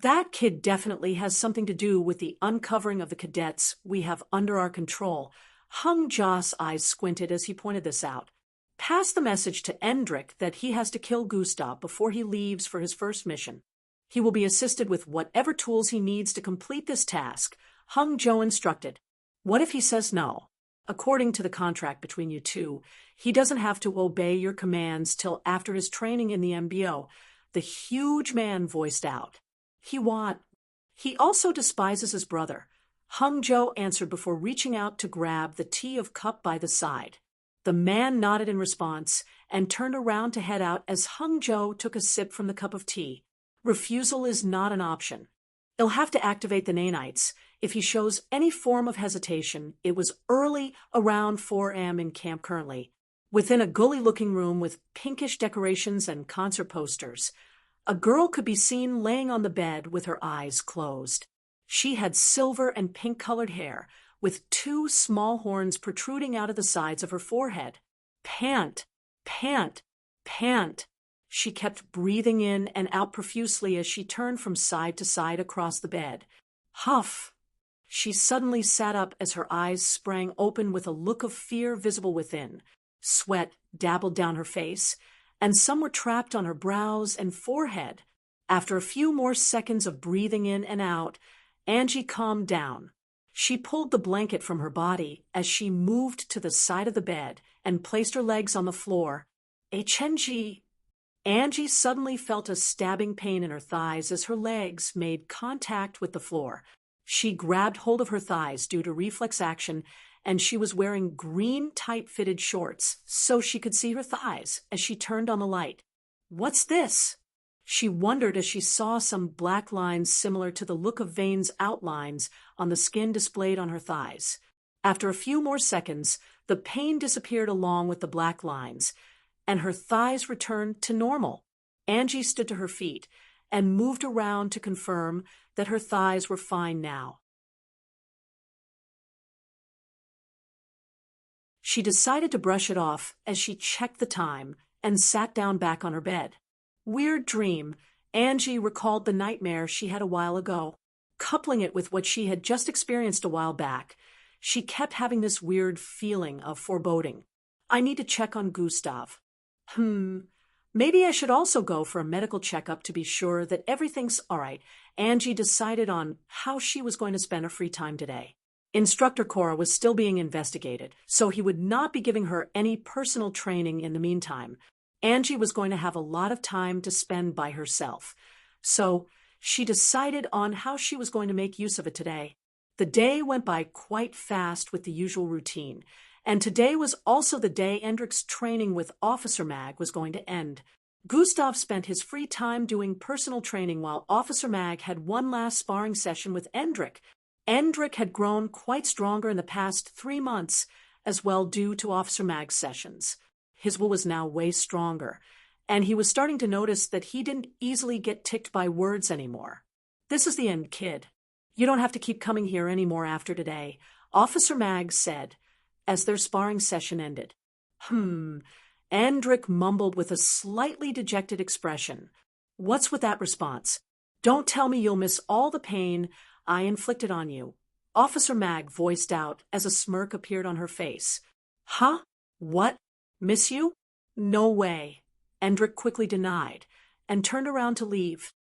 That kid definitely has something to do with the uncovering of the cadets we have under our control. Hung Jo's eyes squinted as he pointed this out. Pass the message to Endrick that he has to kill Gustav before he leaves for his first mission. He will be assisted with whatever tools he needs to complete this task, Hung Jo instructed. What if he says no? According to the contract between you two, he doesn't have to obey your commands till after his training in the MBO, the huge man voiced out. He also despises his brother, Hung Jo answered before reaching out to grab the tea of cup by the side. The man nodded in response and turned around to head out as Hung Jo took a sip from the cup of tea. Refusal is not an option. He'll have to activate the Nanites if he shows any form of hesitation. It was early, around 4 a.m. in camp currently. Within a gully-looking room with pinkish decorations and concert posters, a girl could be seen laying on the bed with her eyes closed. She had silver and pink-colored hair, with 2 small horns protruding out of the sides of her forehead. Pant, pant, pant. She kept breathing in and out profusely as she turned from side to side across the bed. Huff. She suddenly sat up as her eyes sprang open with a look of fear visible within. Sweat dabbled down her face, and some were trapped on her brows and forehead. After a few more seconds of breathing in and out, Angie calmed down. She pulled the blanket from her body as she moved to the side of the bed and placed her legs on the floor. Chenji. Angie suddenly felt a stabbing pain in her thighs as her legs made contact with the floor. She grabbed hold of her thighs due to reflex action, and she was wearing green tight-fitted shorts so she could see her thighs as she turned on the light. What's this? She wondered as she saw some black lines similar to the look of veins outlines on the skin displayed on her thighs. After a few more seconds, the pain disappeared along with the black lines, and her thighs returned to normal. Angie stood to her feet and moved around to confirm that her thighs were fine now. She decided to brush it off as she checked the time and sat down back on her bed. Weird dream. Angie recalled the nightmare she had a while ago. Coupling it with what she had just experienced a while back, she kept having this weird feeling of foreboding. I need to check on Gustav. Maybe I should also go for a medical checkup to be sure that everything's all right. Angie decided on how she was going to spend her free time today. Instructor Cora was still being investigated, so he would not be giving her any personal training in the meantime. Angie was going to have a lot of time to spend by herself, so she decided on how she was going to make use of it today. The day went by quite fast with the usual routine, and today was also the day Endrick's training with Officer Mag was going to end. Gustav spent his free time doing personal training while Officer Mag had one last sparring session with Endrik. Endrik had grown quite stronger in the past 3 months, as well due to Officer Mag's sessions. His will was now way stronger, and he was starting to notice that he didn't easily get ticked by words anymore. "This is the end, kid. You don't have to keep coming here anymore after today," Officer Mag said, as their sparring session ended. Endrik mumbled with a slightly dejected expression. "What's with that response? Don't tell me you'll miss all the pain I inflicted on you," Officer Mag voiced out as a smirk appeared on her face. "Huh? What? Miss you? No way," Endrik quickly denied, and turned around to leave.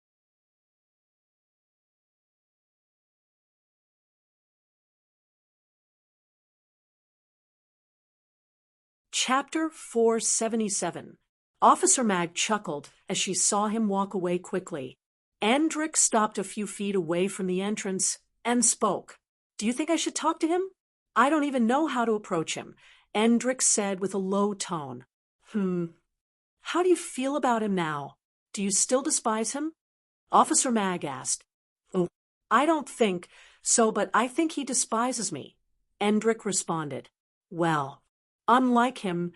Chapter 477. Officer Mag chuckled as she saw him walk away quickly. Endrik stopped a few feet away from the entrance and spoke. "Do you think I should talk to him?" "I don't even know how to approach him," Endrik said with a low tone. How do you feel about him now? Do you still despise him?" Officer Mag asked. "Oh, I don't think so, but I think he despises me," Endrik responded. "Well, unlike him,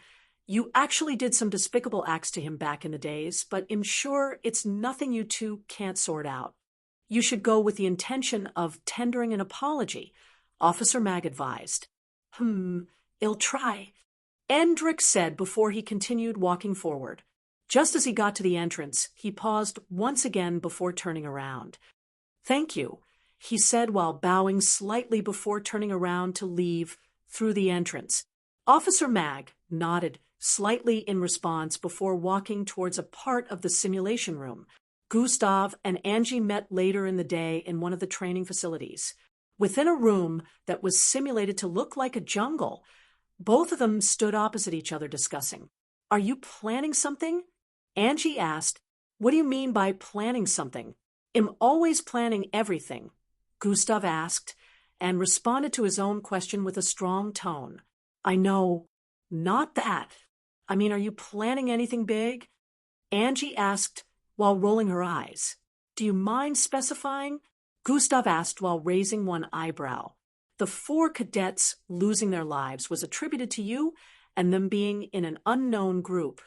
you actually did some despicable acts to him back in the days, but I'm sure it's nothing you two can't sort out. You should go with the intention of tendering an apology," Officer Mag advised. "I'll try," Endrik said before he continued walking forward. Just as he got to the entrance, he paused once again before turning around. "Thank you," he said while bowing slightly before turning around to leave through the entrance. Officer Mag nodded slightly in response before walking towards a part of the simulation room. Gustav and Angie met later in the day in one of the training facilities. Within a room that was simulated to look like a jungle, both of them stood opposite each other discussing. "Are you planning something?" Angie asked. "What do you mean by planning something?" "I'm always planning everything," Gustav asked, and responded to his own question with a strong tone. "I know. Not that. I mean, are you planning anything big?" Angie asked while rolling her eyes. "Do you mind specifying?" Gustav asked while raising one eyebrow. "The 4 cadets losing their lives was attributed to you and them being in an unknown group.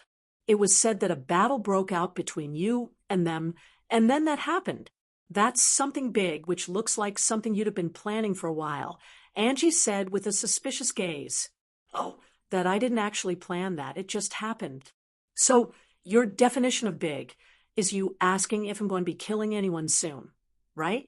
It was said that a battle broke out between you and them, and then that happened. That's something big, which looks like something you'd have been planning for a while," Angie said with a suspicious gaze. "Oh, that I didn't actually plan that. It just happened." "So, your definition of big is you asking if I'm going to be killing anyone soon, right?"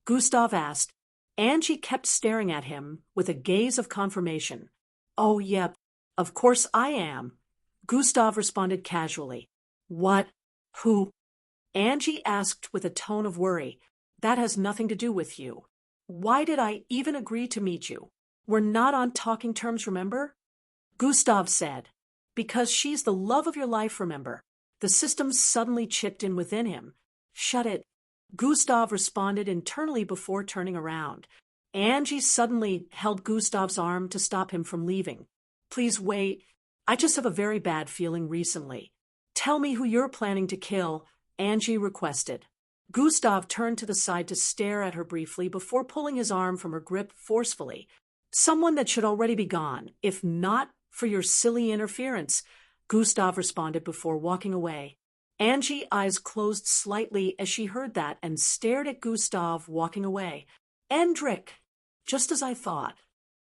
Gustav asked. Angie kept staring at him with a gaze of confirmation. "Oh, yep, of course I am," Gustav responded casually. "What? Who?" Angie asked with a tone of worry. "That has nothing to do with you. Why did I even agree to meet you? We're not on talking terms, remember?" Gustav said. "Because she's the love of your life, remember." The system suddenly chipped in within him. "Shut it," Gustav responded internally before turning around. Angie suddenly held Gustav's arm to stop him from leaving. "Please wait. I just have a very bad feeling recently." "Tell me who you're planning to kill," Angie requested. Gustav turned to the side to stare at her briefly before pulling his arm from her grip forcefully. "Someone that should already be gone, if not for your silly interference," Gustav responded before walking away. Angie's eyes closed slightly as she heard that and stared at Gustav walking away. "Endrik!" "Just as I thought.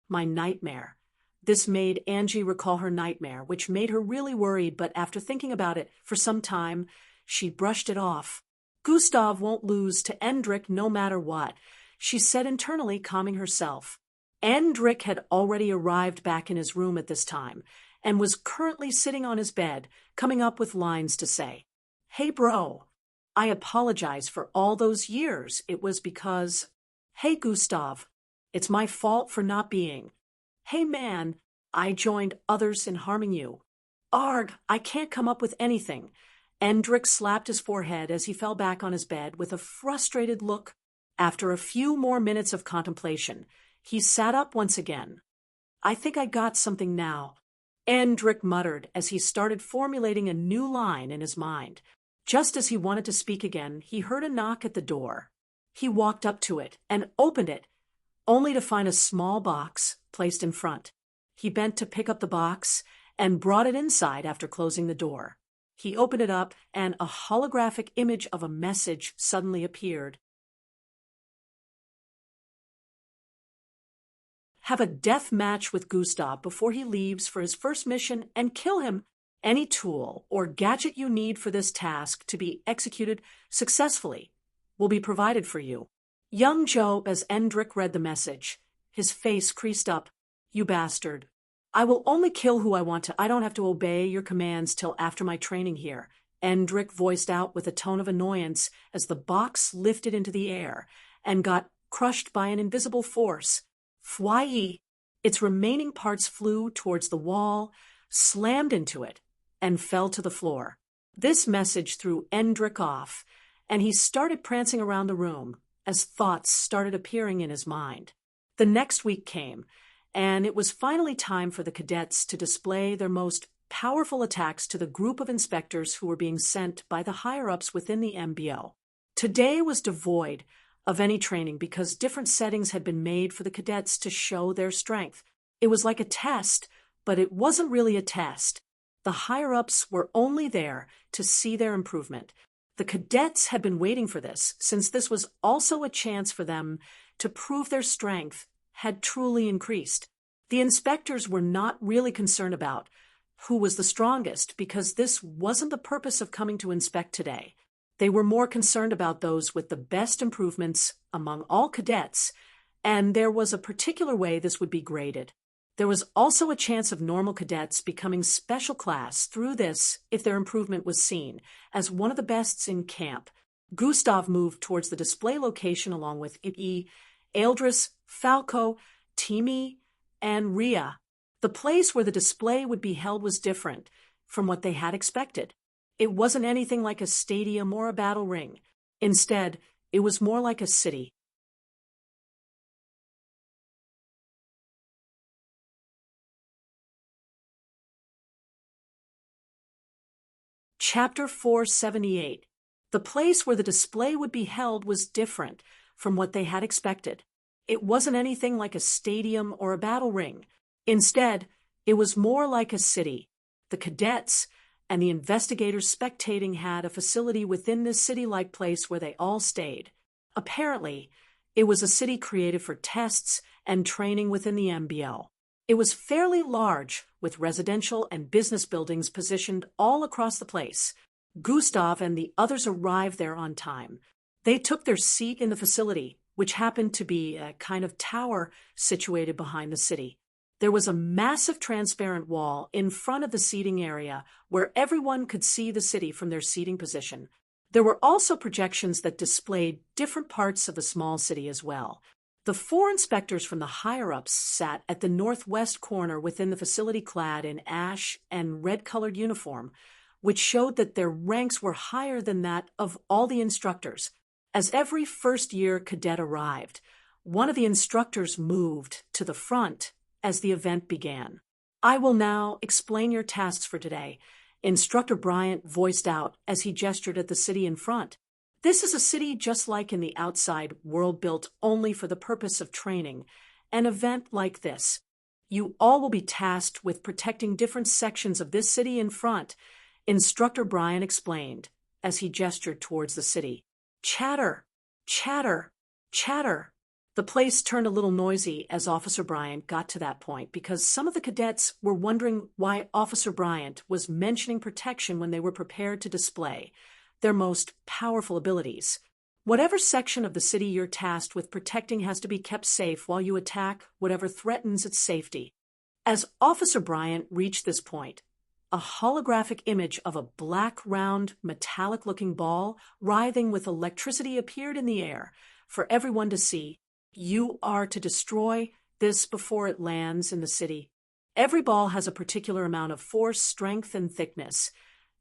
My nightmare." This made Angie recall her nightmare, which made her really worried, but after thinking about it for some time, she brushed it off. "Gustav won't lose to Endrik no matter what," she said internally, calming herself. Endrik had already arrived back in his room at this time and was currently sitting on his bed, coming up with lines to say. "Hey, bro. I apologize for all those years. It was because... Hey, Gustav. It's my fault for not being... Hey, man. I joined others in harming you. Arg, I can't come up with anything." Endrik slapped his forehead as he fell back on his bed with a frustrated look. After a few more minutes of contemplation, he sat up once again. "I think I got something now." Endrick muttered as he started formulating a new line in his mind. Just as he wanted to speak again, he heard a knock at the door. He walked up to it and opened it, only to find a small box placed in front. He bent to pick up the box and brought it inside after closing the door. He opened it up, and a holographic image of a message suddenly appeared. Have a death match with Gustav before he leaves for his first mission and kill him. Any tool or gadget you need for this task to be executed successfully will be provided for you. Young Joe, as Endrick read the message, his face creased up. You bastard. I will only kill who I want to. I don't have to obey your commands till after my training here, Endrick voiced out with a tone of annoyance as the box lifted into the air and got crushed by an invisible force. Fwye! Its remaining parts flew towards the wall, slammed into it, and fell to the floor. This message threw Endrick off, and he started prancing around the room as thoughts started appearing in his mind. The next week came, and it was finally time for the cadets to display their most powerful attacks to the group of inspectors who were being sent by the higher-ups within the MBO. Today was devoid of any training because different settings had been made for the cadets to show their strength. It was like a test, but it wasn't really a test. The higher-ups were only there to see their improvement. The cadets had been waiting for this, since this was also a chance for them to prove their strength had truly increased. The inspectors were not really concerned about who was the strongest because this wasn't the purpose of coming to inspect today. They were more concerned about those with the best improvements among all cadets, and there was a particular way this would be graded. There was also a chance of normal cadets becoming special class through this if their improvement was seen as one of the bests in camp. Gustav moved towards the display location along with Iggy, Eldris, Falco, Timi, and Rhea. The place where the display would be held was different from what they had expected. It wasn't anything like a stadium or a battle ring. Instead, it was more like a city. Chapter 478. The place where the display would be held was different from what they had expected. It wasn't anything like a stadium or a battle ring. Instead, it was more like a city. The cadets and the investigators spectating had a facility within this city-like place where they all stayed. Apparently, it was a city created for tests and training within the MBO. It was fairly large, with residential and business buildings positioned all across the place. Gustav and the others arrived there on time. They took their seat in the facility, which happened to be a kind of tower situated behind the city. There was a massive transparent wall in front of the seating area where everyone could see the city from their seating position. There were also projections that displayed different parts of the small city as well. The 4 inspectors from the higher-ups sat at the northwest corner within the facility clad in ash and red-colored uniform, which showed that their ranks were higher than that of all the instructors. As every first-year cadet arrived, one of the instructors moved to the front as the event began. I will now explain your tasks for today, Instructor Bryant voiced out as he gestured at the city in front. This is a city just like in the outside world built only for the purpose of training. An event like this. You all will be tasked with protecting different sections of this city in front, Instructor Bryant explained as he gestured towards the city. Chatter, chatter, chatter. The place turned a little noisy as Officer Bryant got to that point because some of the cadets were wondering why Officer Bryant was mentioning protection when they were prepared to display their most powerful abilities. Whatever section of the city you're tasked with protecting has to be kept safe while you attack whatever threatens its safety. As Officer Bryant reached this point, a holographic image of a black, round, metallic-looking ball writhing with electricity appeared in the air for everyone to see. You are to destroy this before it lands in the city. Every ball has a particular amount of force, strength, and thickness,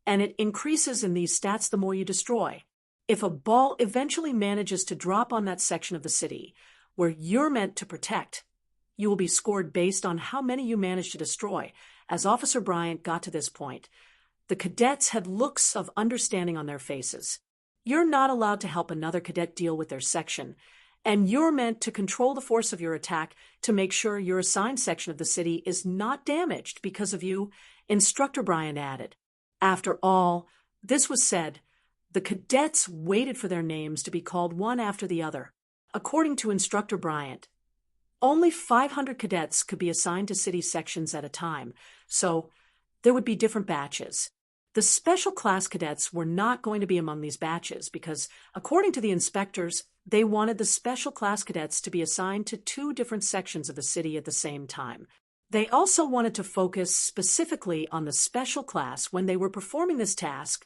and it increases in these stats the more you destroy. If a ball eventually manages to drop on that section of the city where you're meant to protect, You will be scored based on how many you manage to destroy. As Officer Bryant got to this point, the cadets had looks of understanding on their faces. You're not allowed to help another cadet deal with their section, and you're meant to control the force of your attack to make sure your assigned section of the city is not damaged because of you, Instructor Bryant added. After all this was said, the cadets waited for their names to be called one after the other. According to Instructor Bryant, only 500 cadets could be assigned to city sections at a time, so there would be different batches. The special class cadets were not going to be among these batches because, according to the inspectors, they wanted the special class cadets to be assigned to 2 different sections of the city at the same time. They also wanted to focus specifically on the special class when they were performing this task,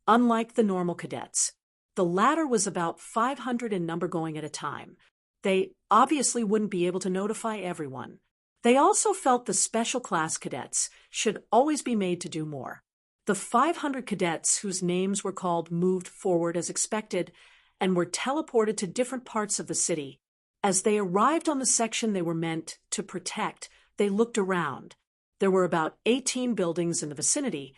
unlike the normal cadets. The latter was about 500 in number going at a time. They obviously wouldn't be able to notify everyone. They also felt the special class cadets should always be made to do more. The 500 cadets whose names were called moved forward as expected and were teleported to different parts of the city. As they arrived on the section they were meant to protect, they looked around. There were about 18 buildings in the vicinity,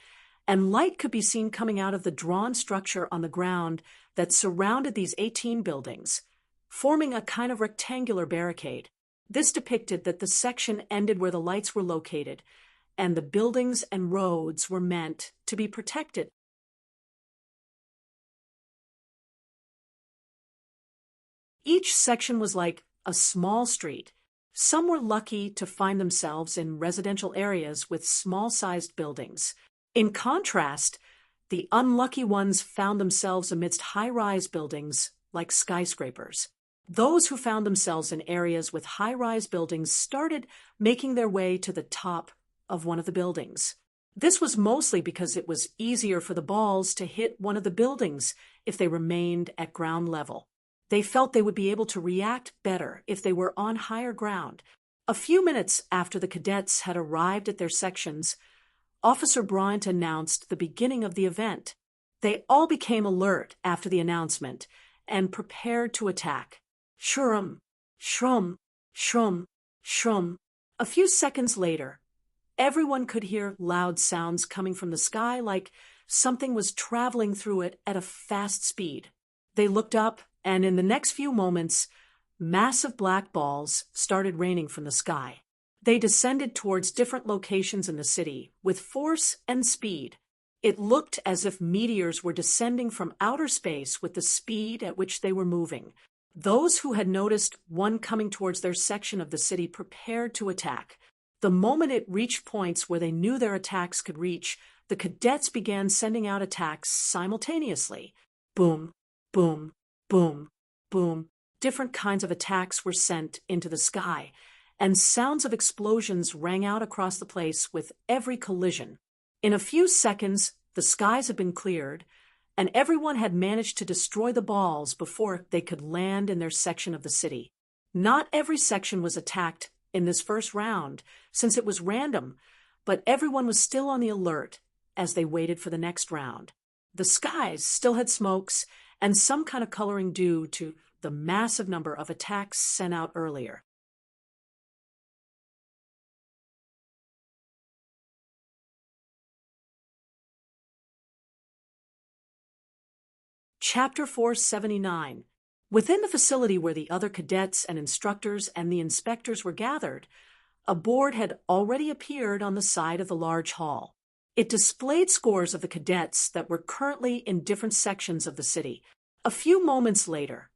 and light could be seen coming out of the drawn structure on the ground that surrounded these 18 buildings, forming a kind of rectangular barricade. This depicted that the section ended where the lights were located, and the buildings and roads were meant to be protected. Each section was like a small street. Some were lucky to find themselves in residential areas with small-sized buildings. In contrast, the unlucky ones found themselves amidst high-rise buildings like skyscrapers. Those who found themselves in areas with high-rise buildings started making their way to the top of one of the buildings. This was mostly because it was easier for the balls to hit one of the buildings if they remained at ground level. They felt they would be able to react better if they were on higher ground. A few minutes after the cadets had arrived at their sections, Officer Bryant announced the beginning of the event. They all became alert after the announcement and prepared to attack. Shrum, shrum, shrum, shrum. A few seconds later, everyone could hear loud sounds coming from the sky like something was traveling through it at a fast speed. They looked up, and in the next few moments, massive black balls started raining from the sky. They descended towards different locations in the city with force and speed. It looked as if meteors were descending from outer space with the speed at which they were moving. Those who had noticed one coming towards their section of the city prepared to attack. The moment it reached points where they knew their attacks could reach, the cadets began sending out attacks simultaneously. Boom, boom, boom, boom. Different kinds of attacks were sent into the sky, and sounds of explosions rang out across the place with every collision. In a few seconds, the skies had been cleared, and everyone had managed to destroy the balls before they could land in their section of the city. Not every section was attacked in this first round, since it was random, but everyone was still on the alert as they waited for the next round. The skies still had smokes and some kind of coloring due to the massive number of attacks sent out earlier. Chapter 479. Within the facility where the other cadets and instructors and the inspectors were gathered, a board had already appeared on the side of the large hall. It displayed scores of the cadets that were currently in different sections of the city. A few moments later,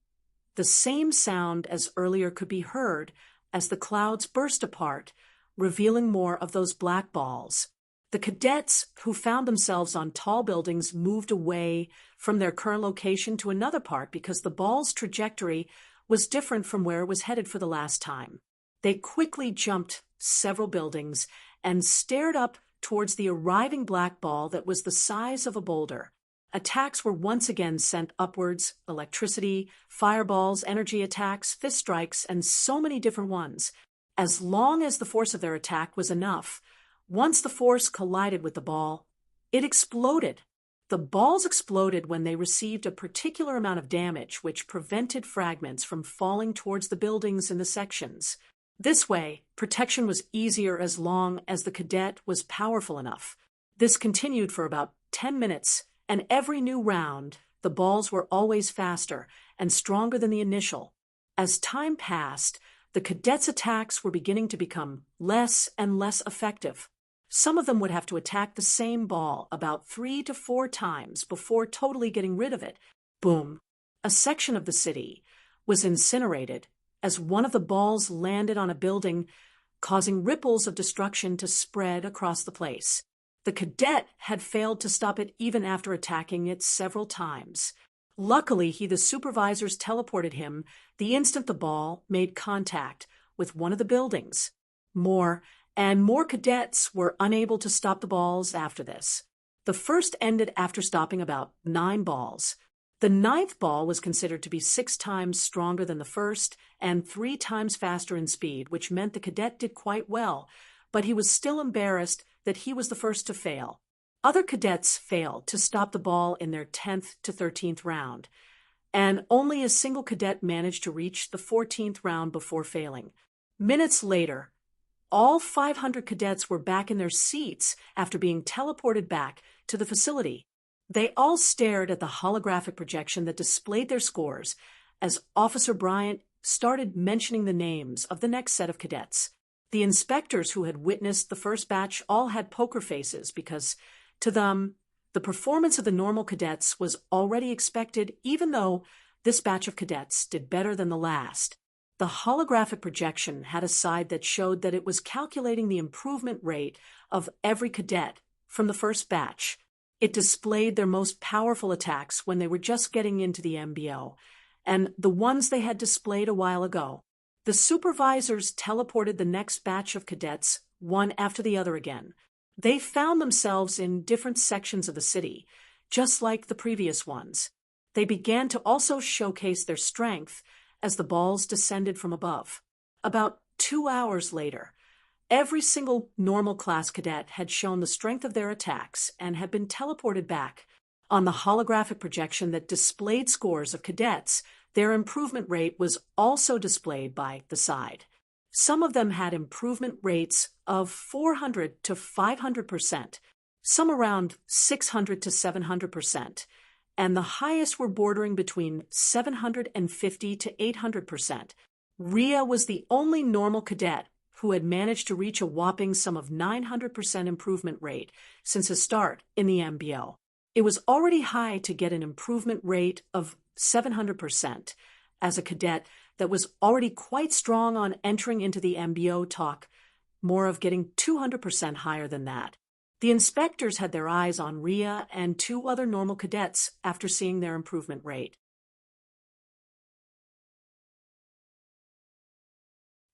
the same sound as earlier could be heard as the clouds burst apart, revealing more of those black balls. The cadets who found themselves on tall buildings moved away from their current location to another part because the ball's trajectory was different from where it was headed for the last time. They quickly jumped several buildings and stared up towards the arriving black ball that was the size of a boulder. Attacks were once again sent upwards: electricity, fireballs, energy attacks, fist strikes, and so many different ones. As long as the force of their attack was enough, once the force collided with the ball, it exploded. The balls exploded when they received a particular amount of damage, which prevented fragments from falling towards the buildings in the sections. This way, protection was easier as long as the cadet was powerful enough. This continued for about 10 minutes, and every new round, the balls were always faster and stronger than the initial. As time passed, the cadets' attacks were beginning to become less and less effective. Some of them would have to attack the same ball about 3 to 4 times before totally getting rid of it. Boom! A section of the city was incinerated as one of the balls landed on a building, causing ripples of destruction to spread across the place. The cadet had failed to stop it even after attacking it several times. Luckily, the supervisors teleported him the instant the ball made contact with one of the buildings. More and more cadets were unable to stop the balls after this. The first ended after stopping about 9 balls. The 9th ball was considered to be 6 times stronger than the first and 3 times faster in speed, which meant the cadet did quite well, but he was still embarrassed that he was the first to fail. Other cadets failed to stop the ball in their 10th to 13th round, and only a single cadet managed to reach the 14th round before failing. Minutes later, all 500 cadets were back in their seats after being teleported back to the facility. They all stared at the holographic projection that displayed their scores as Officer Bryant started mentioning the names of the next set of cadets. The inspectors who had witnessed the first batch all had poker faces because, to them, the performance of the normal cadets was already expected, even though this batch of cadets did better than the last. The holographic projection had a side that showed that it was calculating the improvement rate of every cadet from the first batch. It displayed their most powerful attacks when they were just getting into the MBO, and the ones they had displayed a while ago. The supervisors teleported the next batch of cadets one after the other again. They found themselves in different sections of the city, just like the previous ones. They began to also showcase their strength as the balls descended from above. About 2 hours later, every single normal class cadet had shown the strength of their attacks and had been teleported back. On the holographic projection that displayed scores of cadets, their improvement rate was also displayed by the side. Some of them had improvement rates of 400 to 500%, some around 600 to 700%, and the highest were bordering between 750 to 800%. Rhea was the only normal cadet who had managed to reach a whopping sum of 900% improvement rate since his start in the MBO. It was already high to get an improvement rate of 700% as a cadet that was already quite strong on entering into the MBO talk, more of getting 200% higher than that. The inspectors had their eyes on Rhea and 2 other normal cadets after seeing their improvement rate.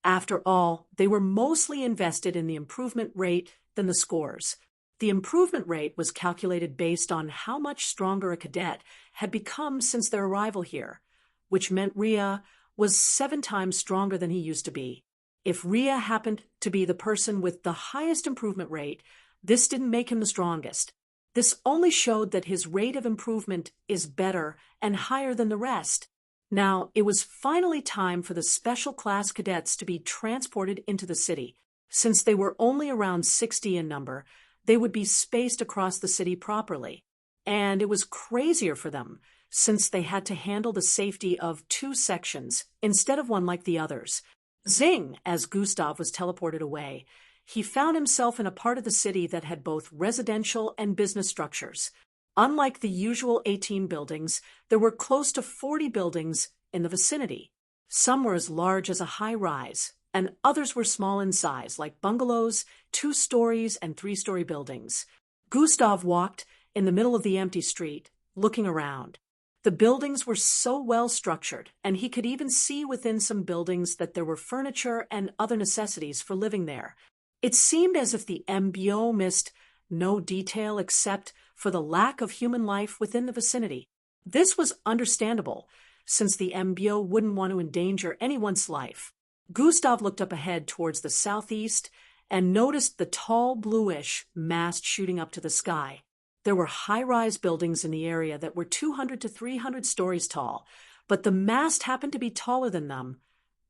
After all, they were mostly invested in the improvement rate than the scores. The improvement rate was calculated based on how much stronger a cadet had become since their arrival here, which meant Rhea was 7 times stronger than he used to be. If Rhea happened to be the person with the highest improvement rate, this didn't make him the strongest. This only showed that his rate of improvement is better and higher than the rest. Now, it was finally time for the special class cadets to be transported into the city. Since they were only around 60 in number, they would be spaced across the city properly. And it was crazier for them, since they had to handle the safety of 2 sections instead of one like the others. Zing, as Gustav was teleported away, he found himself in a part of the city that had both residential and business structures. Unlike the usual 18 buildings, there were close to 40 buildings in the vicinity. Some were as large as a high-rise, and others were small in size, like bungalows, 2 stories, and 3-story buildings. Gustav walked in the middle of the empty street, looking around. The buildings were so well structured, and he could even see within some buildings that there were furniture and other necessities for living there. It seemed as if the MBO missed no detail except for the lack of human life within the vicinity. This was understandable, since the MBO wouldn't want to endanger anyone's life. Gustav looked up ahead towards the southeast and noticed the tall bluish mast shooting up to the sky. There were high-rise buildings in the area that were 200 to 300 stories tall, but the mast happened to be taller than them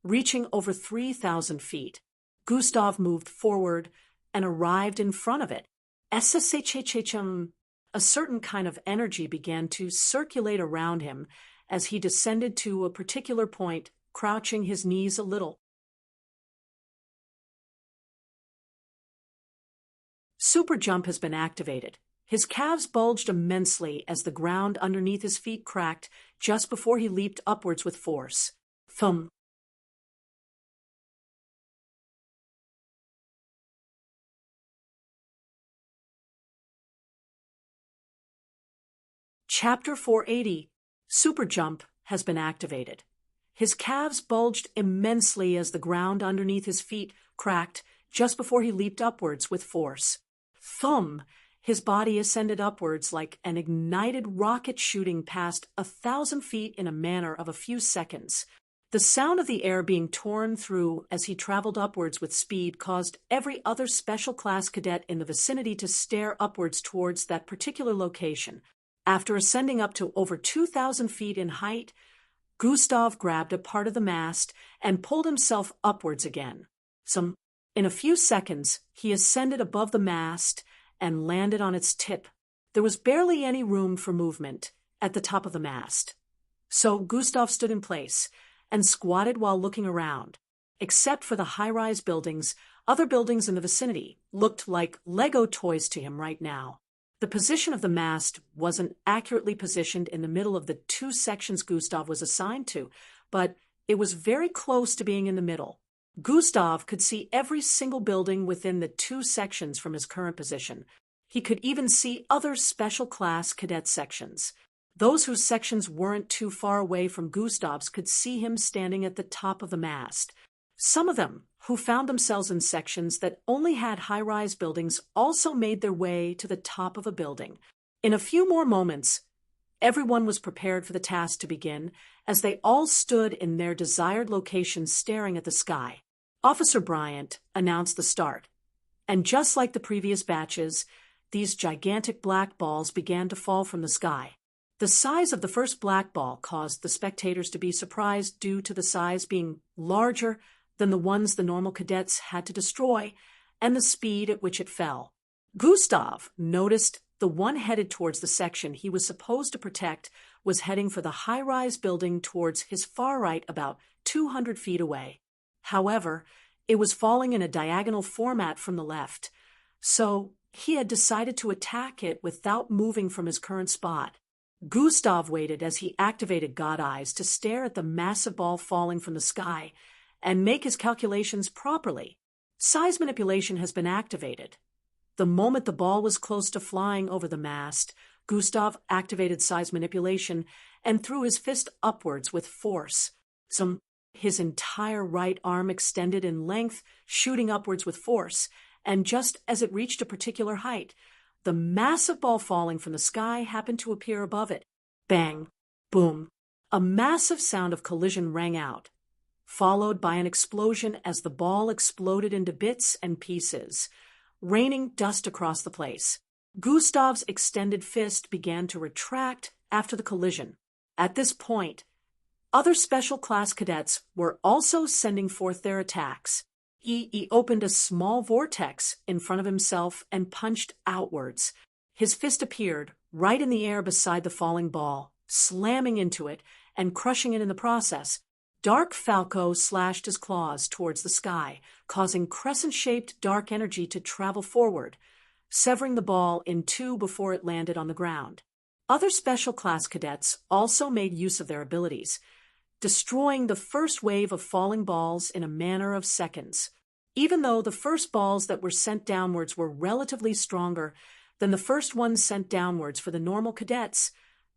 reaching over 3,000 feet. Gustav moved forward and arrived in front of it. A certain kind of energy began to circulate around him as he descended to a particular point, crouching his knees a little. Super jump has been activated. His calves bulged immensely as the ground underneath his feet cracked just before he leaped upwards with force. Thump. Chapter 480. Super jump has been activated. His calves bulged immensely as the ground underneath his feet cracked just before he leaped upwards with force. Thump. His body ascended upwards like an ignited rocket shooting past 1,000 feet in a matter of a few seconds. The sound of the air being torn through as he traveled upwards with speed caused every other special class cadet in the vicinity to stare upwards towards that particular location. After ascending up to over 2,000 feet in height, Gustav grabbed a part of the mast and pulled himself upwards again. In a few seconds, he ascended above the mast and landed on its tip. There was barely any room for movement at the top of the mast. So Gustav stood in place and squatted while looking around. Except for the high-rise buildings, other buildings in the vicinity looked like Lego toys to him right now. The position of the mast wasn't accurately positioned in the middle of the two sections Gustav was assigned to, but it was very close to being in the middle. Gustav could see every single building within the two sections from his current position. He could even see other special class cadet sections. Those whose sections weren't too far away from Gustav's could see him standing at the top of the mast. Some of them, who found themselves in sections that only had high-rise buildings, also made their way to the top of a building. In a few more moments, everyone was prepared for the task to begin, as they all stood in their desired locations staring at the sky. Officer Bryant announced the start, and just like the previous batches, these gigantic black balls began to fall from the sky. The size of the first black ball caused the spectators to be surprised due to the size being larger than the ones the normal cadets had to destroy and the speed at which it fell. Gustav noticed the one headed towards the section he was supposed to protect was heading for the high-rise building towards his far right about 200 feet away. However, it was falling in a diagonal format from the left, so he had decided to attack it without moving from his current spot. Gustav waited as he activated God Eyes to stare at the massive ball falling from the sky and make his calculations properly. Size manipulation has been activated. The moment the ball was close to flying over the mast, Gustav activated size manipulation and threw his fist upwards with force. His entire right arm extended in length, shooting upwards with force, and just as it reached a particular height, the massive ball falling from the sky happened to appear above it. Bang! Boom! A massive sound of collision rang out, followed by an explosion as the ball exploded into bits and pieces, raining dust across the place. Gustav's extended fist began to retract after the collision. At this point, other special class cadets were also sending forth their attacks. He opened a small vortex in front of himself and punched outwards. His fist appeared right in the air beside the falling ball, slamming into it and crushing it in the process. Dark Falco slashed his claws towards the sky, causing crescent-shaped dark energy to travel forward, severing the ball in two before it landed on the ground. Other special class cadets also made use of their abilities, destroying the first wave of falling balls in a matter of seconds. Even though the first balls that were sent downwards were relatively stronger than the first ones sent downwards for the normal cadets,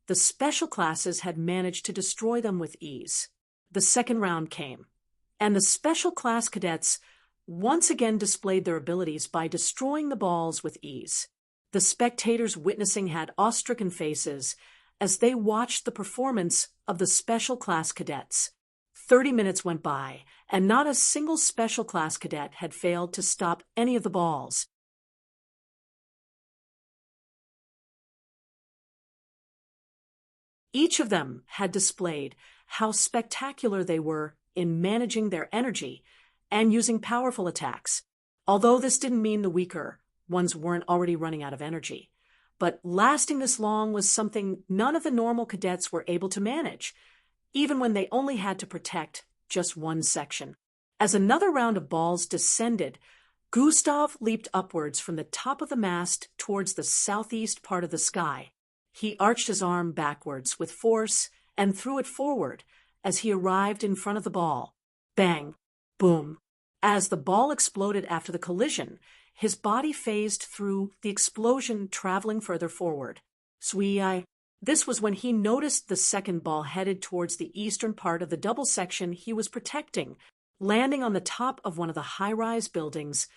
the special classes had managed to destroy them with ease. The second round came, and the special class cadets once again displayed their abilities by destroying the balls with ease. The spectators witnessing had awe-stricken faces as they watched the performance of the special class cadets. 30 minutes went by, and not a single special class cadet had failed to stop any of the balls. Each of them had displayed how spectacular they were in managing their energy and using powerful attacks. Although this didn't mean the weaker ones weren't already running out of energy. But lasting this long was something none of the normal cadets were able to manage, even when they only had to protect just one section. As another round of balls descended, Gustav leaped upwards from the top of the mast towards the southeast part of the sky. He arched his arm backwards with force and threw it forward as he arrived in front of the ball. Bang! Boom! As the ball exploded after the collision, his body phased through the explosion, traveling further forward. Swee-I. This was when he noticed the second ball headed towards the eastern part of the double section he was protecting. Landing on the top of one of the high-rise buildings,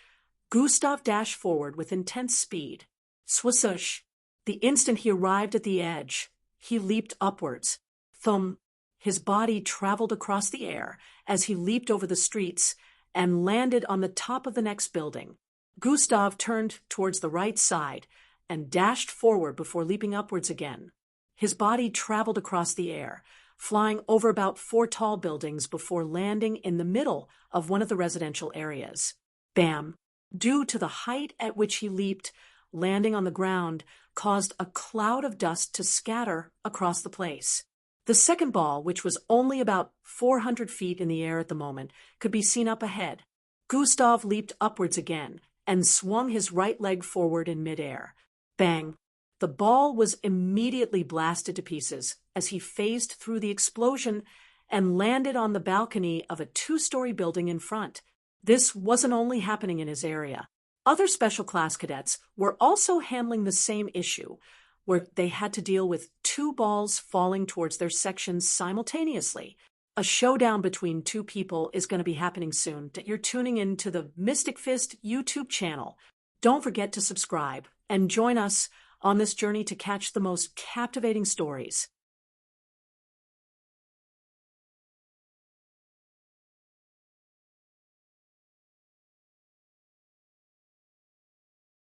Gustav dashed forward with intense speed. Swisush! The instant he arrived at the edge, he leaped upwards. Thump! His body traveled across the air as he leaped over the streets and landed on the top of the next building. Gustav turned towards the right side and dashed forward before leaping upwards again. His body traveled across the air, flying over about 4 tall buildings before landing in the middle of one of the residential areas. Bam! Due to the height at which he leaped, landing on the ground caused a cloud of dust to scatter across the place. The second ball, which was only about 400 feet in the air at the moment, could be seen up ahead. Gustav leaped upwards again and swung his right leg forward in midair. Bang! The ball was immediately blasted to pieces as he phased through the explosion and landed on the balcony of a 2-story building in front. This wasn't only happening in his area. Other special class cadets were also handling the same issue, where they had to deal with 2 balls falling towards their sections simultaneously. A showdown between 2 people is going to be happening soon. You're tuning in to the Mystic Fist YouTube channel. Don't forget to subscribe and join us on this journey to catch the most captivating stories.